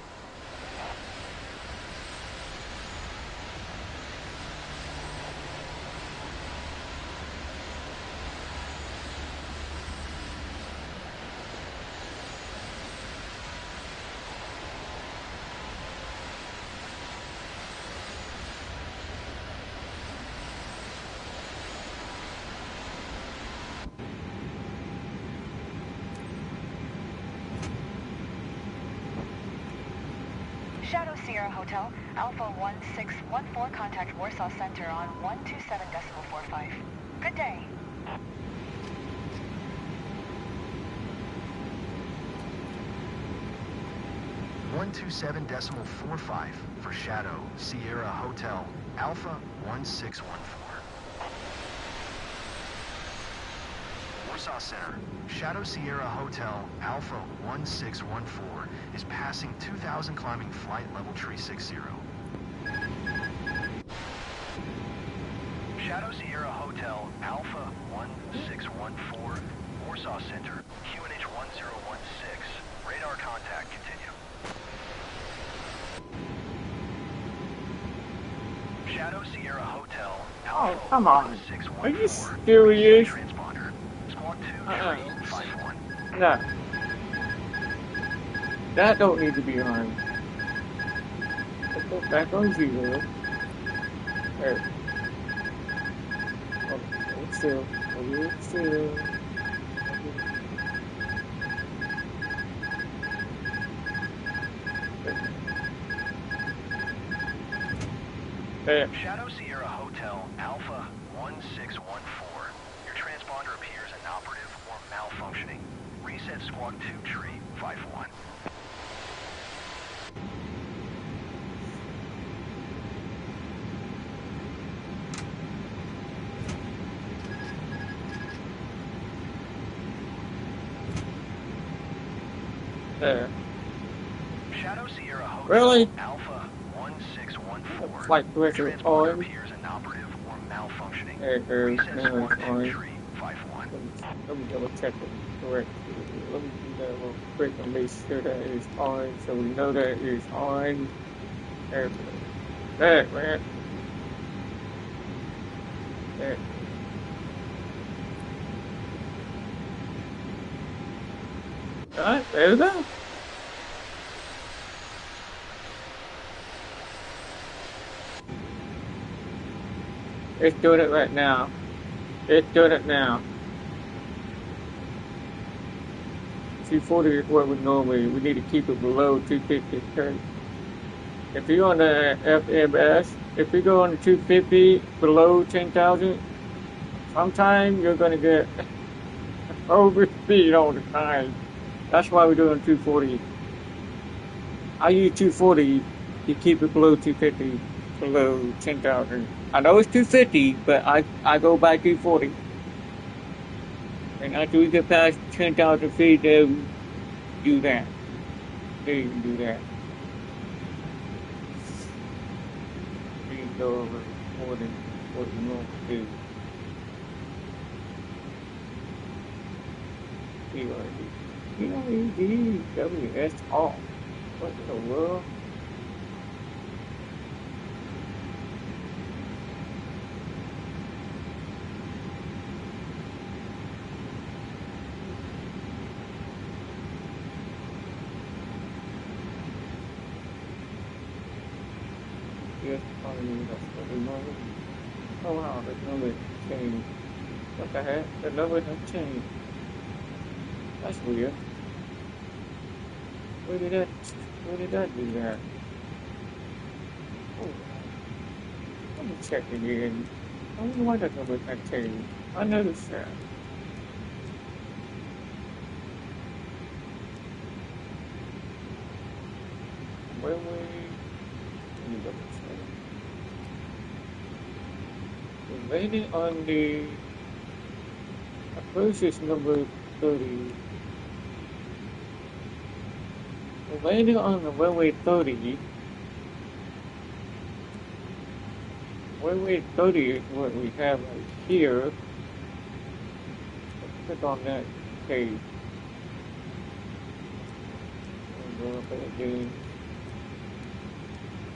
Shadow Sierra Hotel, Alpha 1614, contact Warsaw Center on 127.45. Good day. .45 for Shadow Sierra Hotel, Alpha 1614. Warsaw Center, Shadow Sierra Hotel, Alpha 1614 is passing 2000 climbing flight level 360. Shadow Sierra Hotel, Alpha 1614, Warsaw Center, QNH 1016. Radar contact, continue. Shadow Sierra Hotel, Alpha Oh, come on. 1614. Are you serious? Transponder. Squawk 2351. No. That don't need to be on. Let's go back on 0. There. Hold still. Hold still. There. Shadow Sierra Hotel, Alpha 1614. Your transponder appears inoperative or malfunctioning. Reset Squawk 2351. There. Shadow Sierra Hotel, Really? Alpha 1614. Flight director Transponder on. appears inoperative or malfunctioning. There it goes. Reset Now Squawk it's on. 2351. Let me double check it. Correct. Let me do that real quick and make sure that it's on, so we know that it is on. There. There, man. There. Alright, there we go. It's doing it right now. It's doing it now. 240 is what we need to keep it below 250. If you're on the FMS, if you go on the 250 below 10,000, sometimes you're going to get overspeed all the time. That's why we're doing 240. I use 240 to keep it below 250, below 10,000. I know it's 250, but I go by 240. And after we get past 10,000 feet, then do that. Then you can do that. You can go over more than what you normally do. WS off. What in the world? Yes, finally, that's what we know. Oh wow, the number changed. What the heck? The number has changed. That's weird. Where did that, where did that do that? Oh, let me check again. I wonder why that number has changed. I noticed that. Wait, let me double check. Remaining on the, first is number 30. Remaining on the runway 30. Runway 30 is what we have right here. Let's click on that page. And go up again.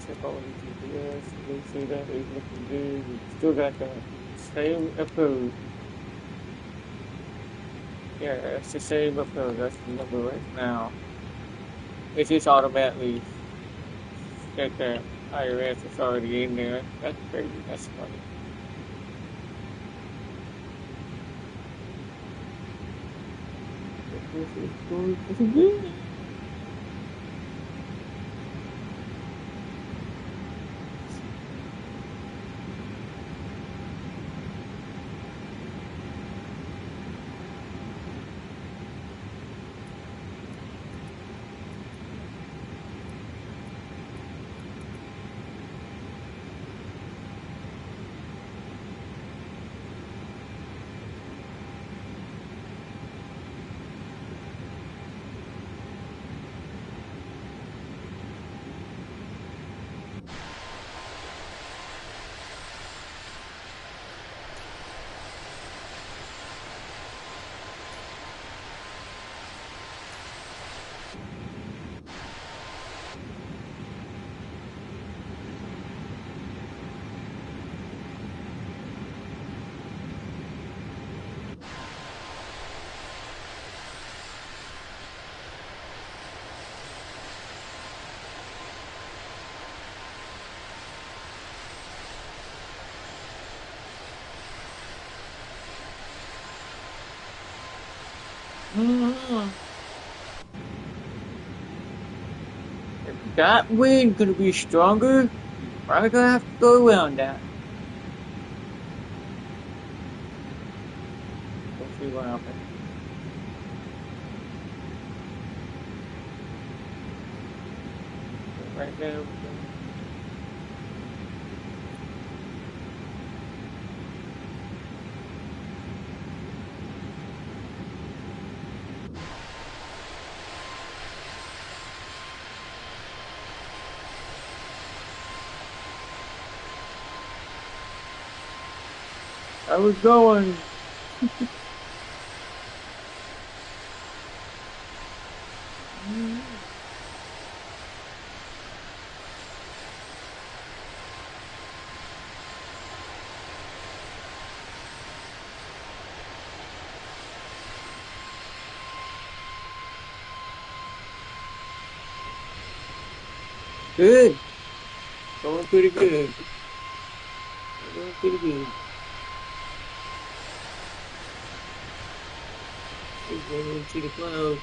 Check all the GPS. You see that is looking good. We still got the same approach. Yeah, it's the same approach. That's the number right now. It just automatically set that IRS is already in there. That's crazy. That's funny. This is good. If that wind gonna be stronger, you're probably gonna have to go around that. We'll see what happens. Right now. I was going. Good. Going pretty good. Going pretty good. He's going into the clouds.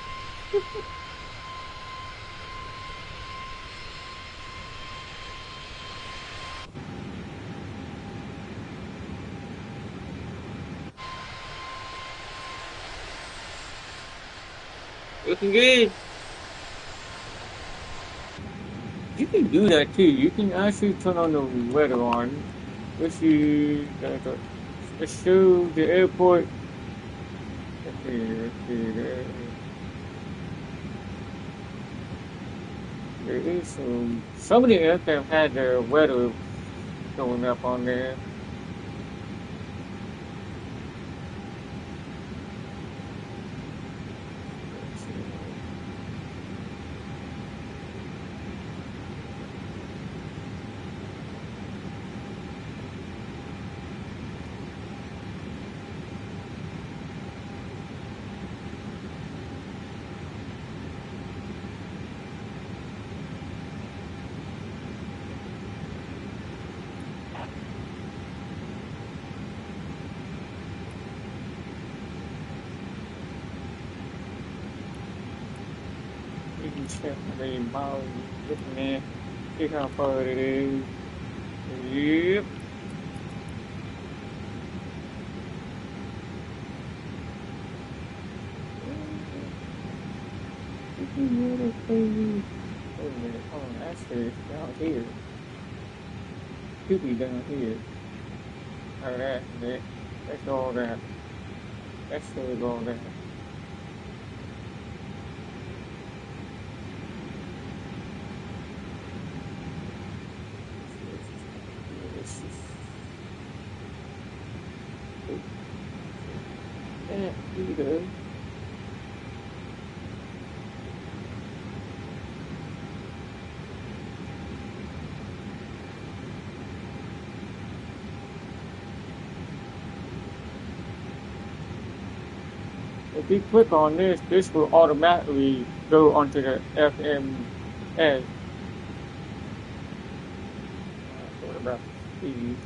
Looking good. You can do that too. You can actually turn on the weather on, which is to show the airport. Let's see, there is some of the aircraft had their weather showing up on there. You can definitely miles looking there. See how far it is. Yep. Wait a minute, hold on, actually it's down here. Should be down here. Oh, that's it. That's all that. That's all that. That either. If you click on this, this will automatically go onto the FMS. What about these?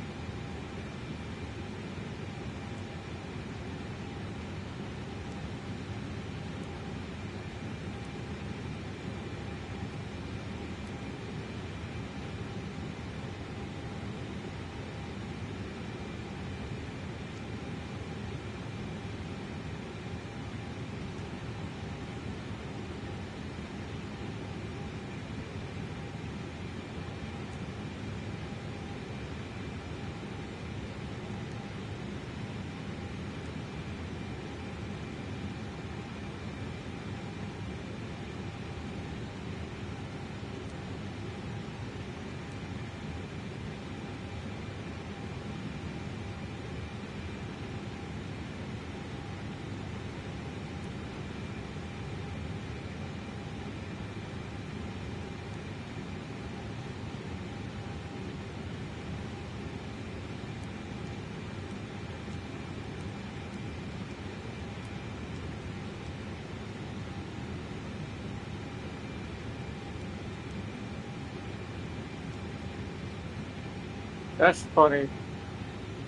That's funny.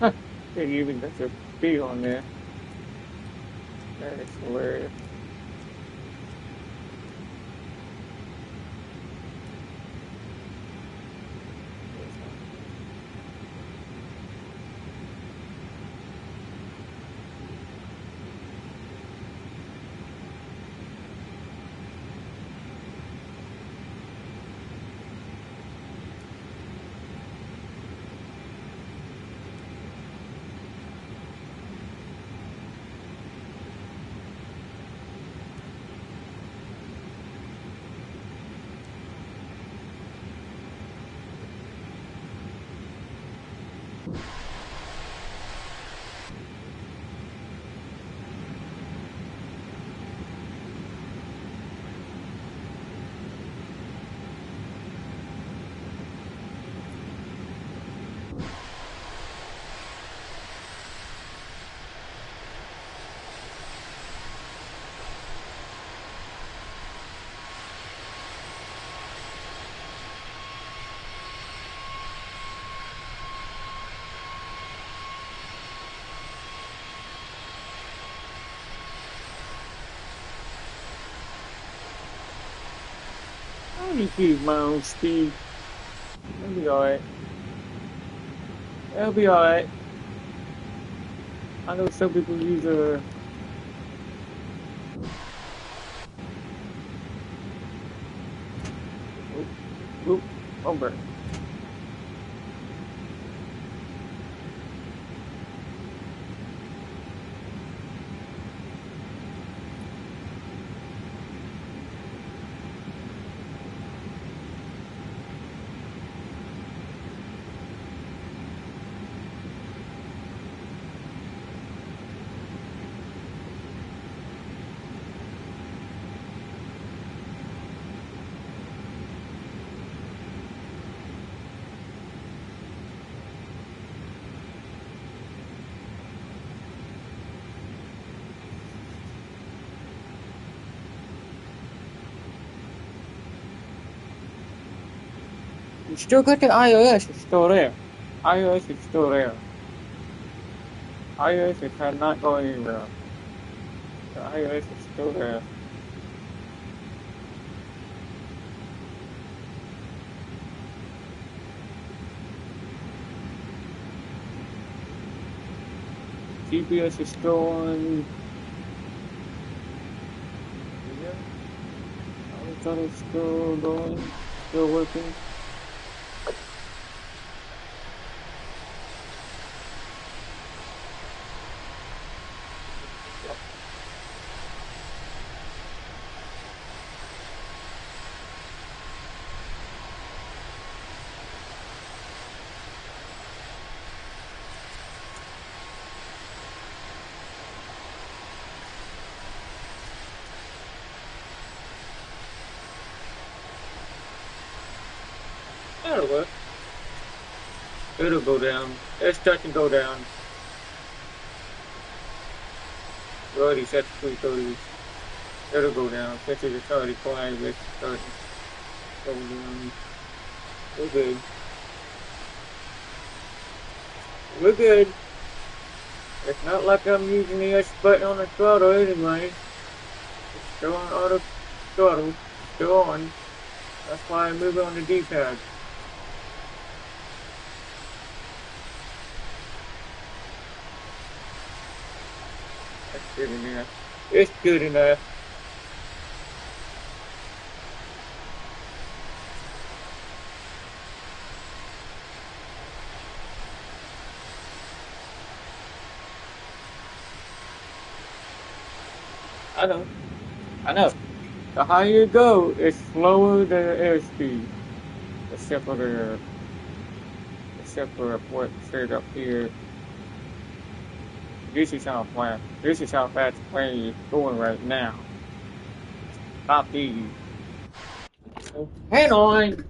Huh. They even got a B on there. That is hilarious. I need to use my own speed. That'll be alright. That'll be alright. I know some people use a oop, over. You still got the iOS, it's still there. iOS is still there. iOS is not going anywhere. The iOS is still there. GPS is still on. Yeah. I thought it's still going, still working. That'll work. It'll go down. It's touch and go down. We already set the 330. It'll go down. Since it's already flying, it's starting to go down. We're good. We're good. It's not like I'm using the S button on the throttle anyway. It's still on auto throttle. Still on. That's why I move on the D-pad. That's good enough. It's good enough. I know. I know. The higher you go, it's slower the airspeed. Except for what's said up here. This is how fast. This is how fast the plane is going right now. Copy. So, hang on.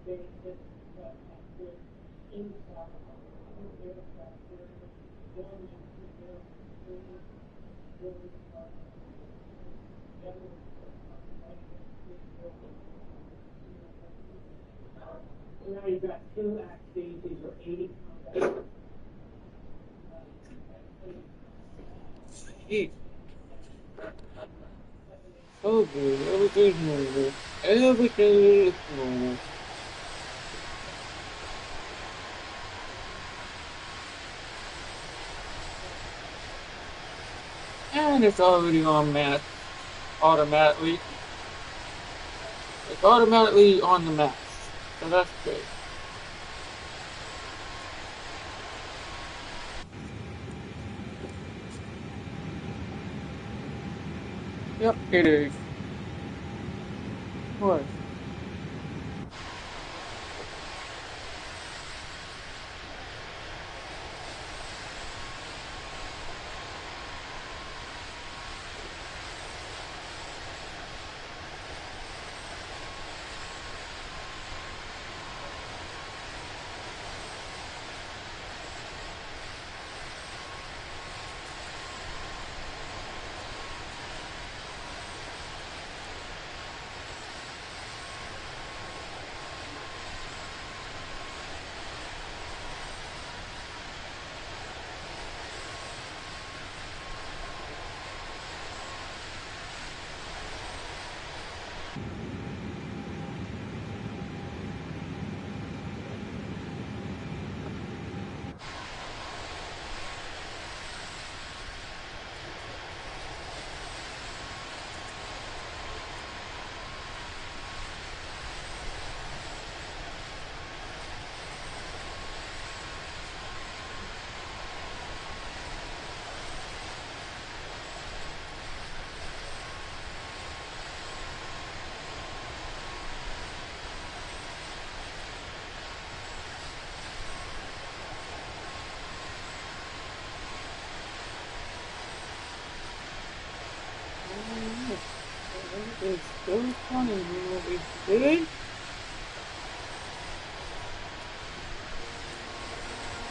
Oh good, everything's normal. Everything is normal. And it's already on map automatically. It's automatically on the map. So that's good. Yep, it is. What? It's so funny, it's good.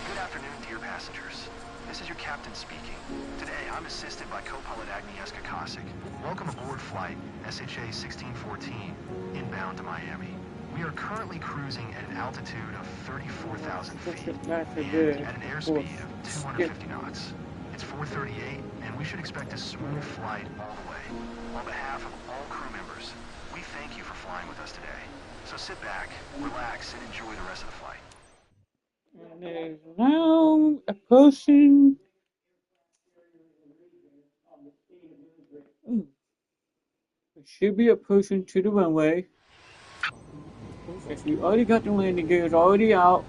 Good afternoon, dear passengers. This is your captain speaking. Today, I'm assisted by co-pilot Agnieszka Kosick. Welcome aboard flight SHA-1614, inbound to Miami. We are currently cruising at an altitude of 34,000 feet and at an airspeed of 250 knots. It's 4:38, and we should expect a smooth flight all the way. On behalf of all crew members, we thank you for flying with us today. So sit back, relax, and enjoy the rest of the flight. And there's now a person. Ooh. There should be a person to the runway. If you already got the landing gear, it's already out.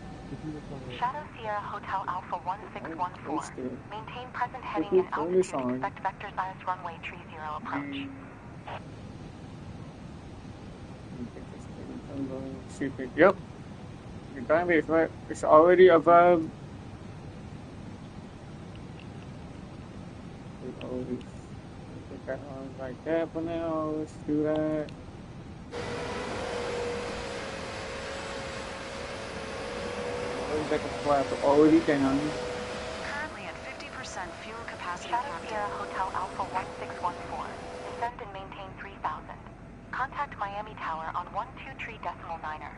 Shadow Sierra Hotel Alpha 1614. Maintain present heading and altitude. Expect vector bias runway 30 approach. Yep. Your time is right. It's already above. We always put that on like that for now. Let's do that. Back and flap already down. Currently at 50% fuel capacity. Shadow Sierra Hotel Alpha 1614. Descend and maintain 3000. Contact Miami Tower on 123.9er.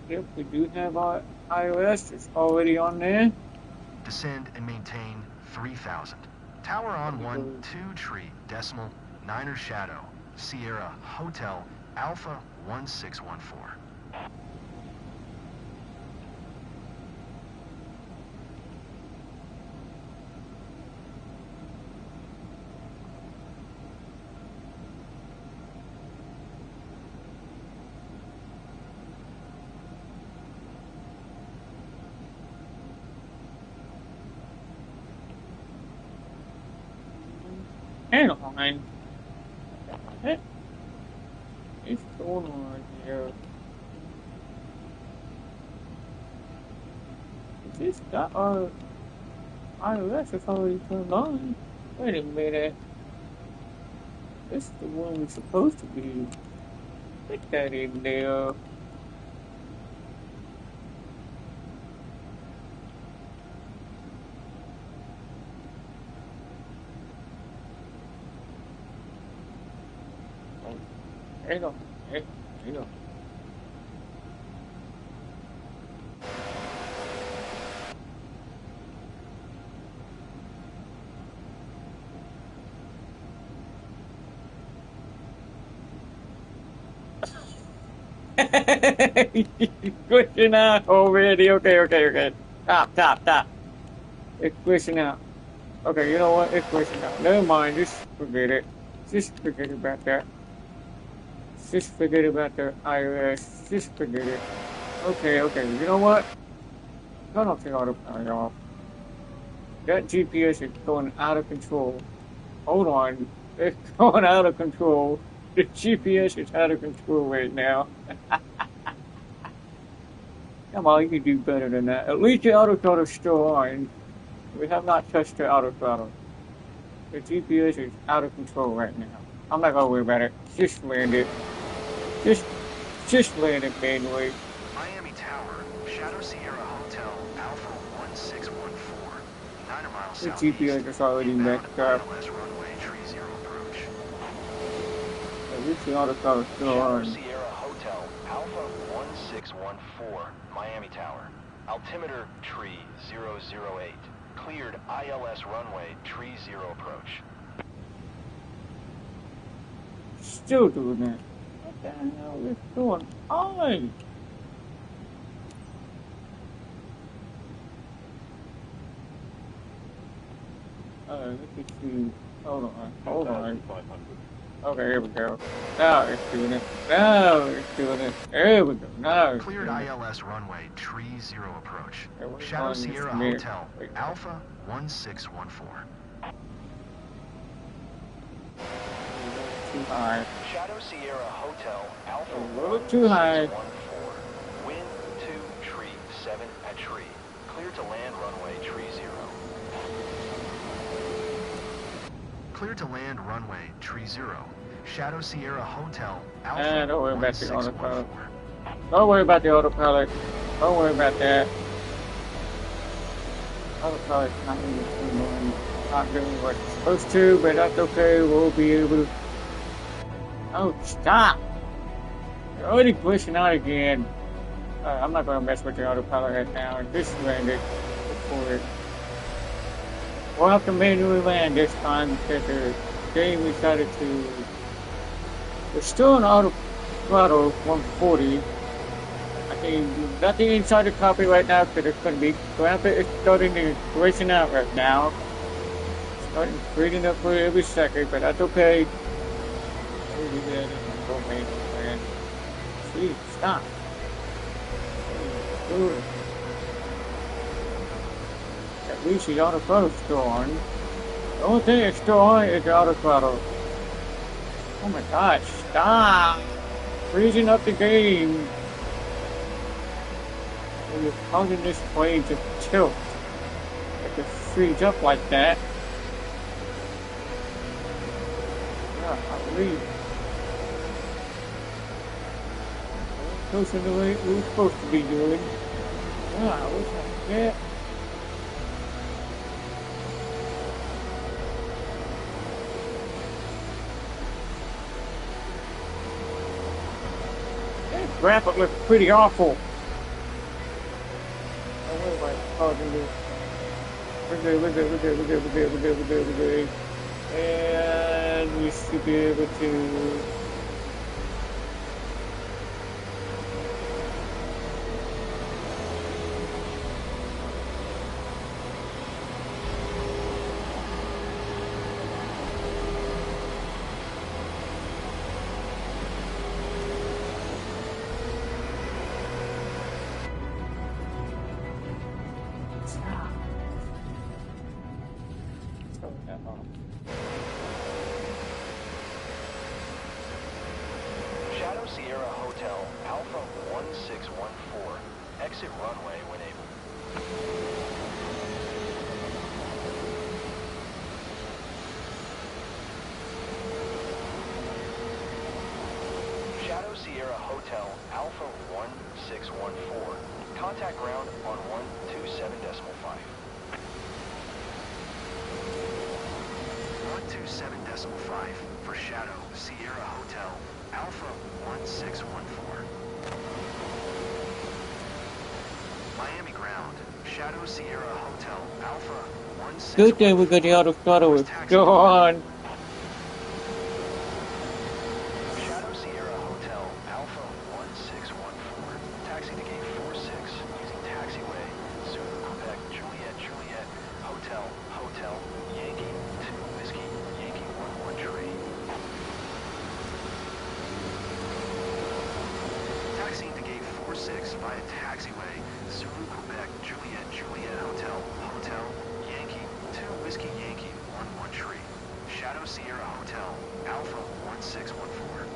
Yep, we do have our iOS. It's already on there. Descend and maintain 3,000. Tower on 123.9er Shadow, Sierra Hotel Alpha 1614. Anaheim. What is going on here? Is this got our iOS is already turned on? Wait a minute. This is the one we're supposed to be. Put that in there. hang on. Hang on. Glitching out already. Okay. Stop. It's glitching out. Okay, you know what? It's glitching out. Never mind. Just forget it. Just forget about that. Just forget about the iOS. Just forget it. Okay. You know what? Turn off the autopilot off. That GPS is going out of control. Hold on. It's going out of control. The GPS is out of control right now. Come on, you can do better than that. At least the autothrottle is still on. We have not touched the autothrottle. The GPS is out of control right now. I'm not gonna worry about it. Just land it. Just land it manually. Miami Tower, Shadow Sierra Hotel, Alpha 1614, 9 miles The southeast. GPS is already messed up. ILS runway 30 approach. At least the autothrottle is still Shadow on. Sierra Hotel, Alpha 1614, Miami Tower. Altimeter tree 008. Cleared ILS runway tree 0 approach. Still doing that. What the hell is going on? Let me see. Hold on. Okay, here we go. Now it's doing it. There we go. Now it's Cleared doing it. ILS runway tree 0 approach. Okay, we're Shadow on this Sierra mirror. Hotel, Wait. Alpha 1614. Too high. Shadow Sierra Hotel, Alpha A little too high. 1614. Wind 2 tree 7 at tree. Clear to land runway tree 0. Clear to land runway tree 0. Shadow Sierra Hotel, Alpha Don't worry about the autopilot. 1614. Don't worry about the autopilot. Don't worry about that. Autopilot's not doing what it's supposed to, but that's okay. We'll be able to. Oh, stop! You're already glitching out again. I'm not gonna mess with the autopilot right now. Just land it before it. We'll have to manually land this time because the game decided to. We're still in auto throttle 140. I think nothing inside the cockpit right now because it's going to be graphic. It's starting to glitching out right now. Starting freezing up for every second, but that's okay. We'll do that and go manually land. Please stop. Good. At least the auto throttle's still on. The only thing that's still on is the auto throttle. Oh my gosh, stop! Freezing up the game. When you're causing this plane to tilt. It could freeze up like that. Yeah, I believe. Closer to what we were supposed to be doing. Yeah, I wish I could get. Graphic looks pretty awful. Oh, what am I causing this? We're good. And we should be able to. Shadow Sierra Hotel, Alpha 1614. Exit runway when able. Shadow Sierra Hotel, Alpha 1614. Contact ground on 127.5. 127.5 for Shadow Sierra Hotel, Alpha Shadow Sierra Hotel Alpha 1614. Good thing we got the auto throttle was gone. Shadow Sierra Hotel Alpha 1614. Taxi to gate 46 using taxiway Zulu Quebec Juliet Juliet Hotel Hotel Yankee 2 Whiskey Yankee 11 Tree. Taxiing to gate 46 via taxiway Zulu Quebec Juliet Juliet Hotel Hotel Yankee 2 Whiskey Yankee 11 Tree. Shadow Sierra Hotel Alpha 1614.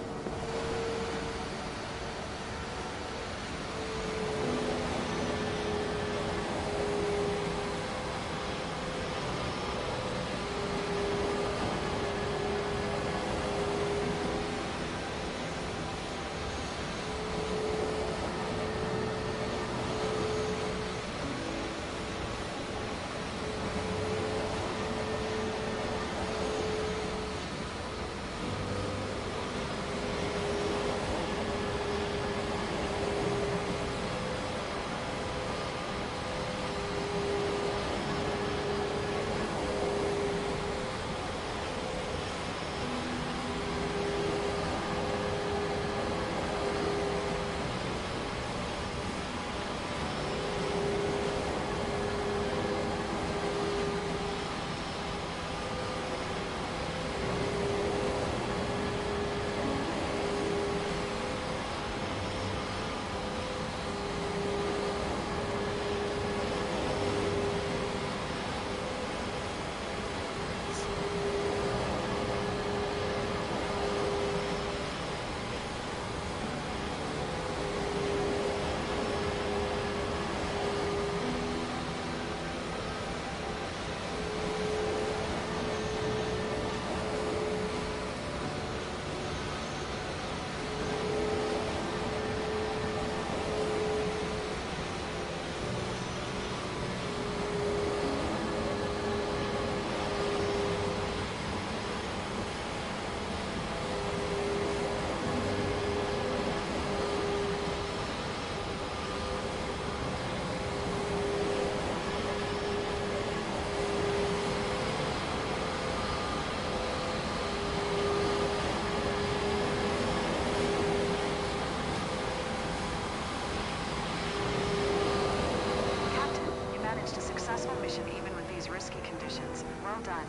Mission even with these risky conditions. Well done.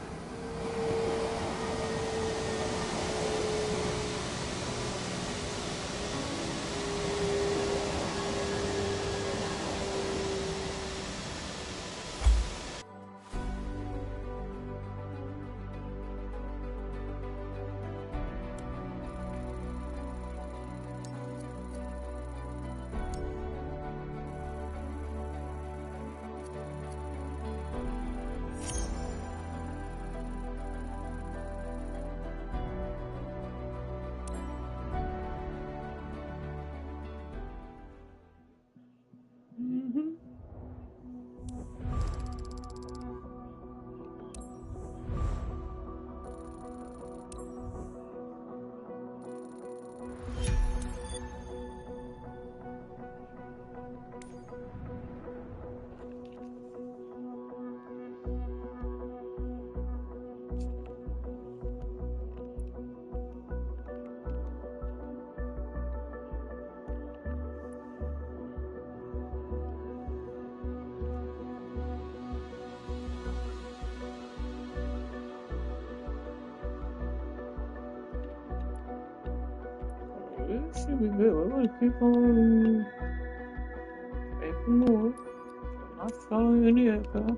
This should be good. We're gonna keep on making more. I'm not following any echo.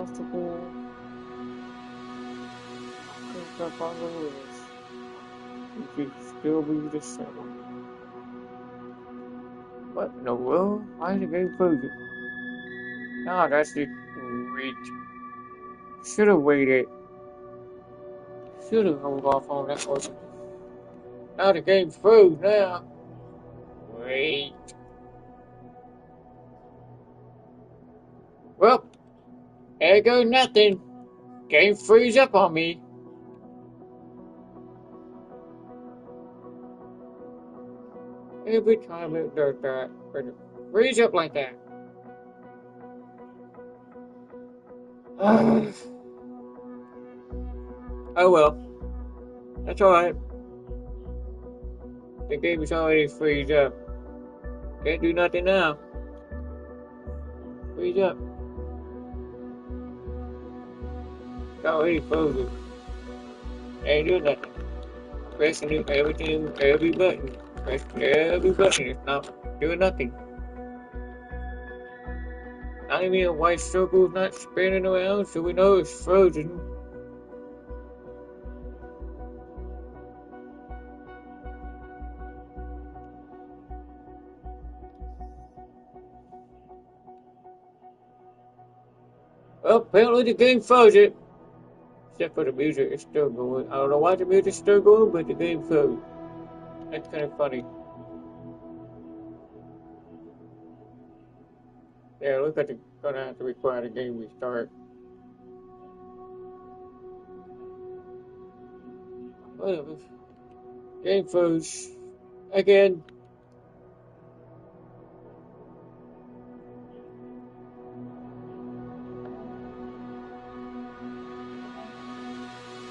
possible. Pick up on the list. You should still be the same. What in the world? Why is the game frozen? Ah, that's the great. Should have waited. Should have held off on that one. Now the game's froze now. Wait. Well, there goes nothing. Game freeze up on me. Every time it does that, it freeze up like that. Oh well. That's alright. The game is already freeze up. Can't do nothing now. Freeze up. It's already frozen. Ain't doing nothing. Pressing it, everything, every button. Pressing every button. It's not doing nothing. Not even a white circle is not spinning around, so we know it's frozen. Well, apparently the game froze it. Except for the music, it's still going. I don't know why the music's still going, but the game froze. That's kind of funny. Yeah, looks like they're gonna have to require the game restart. Whatever. Game froze. Again.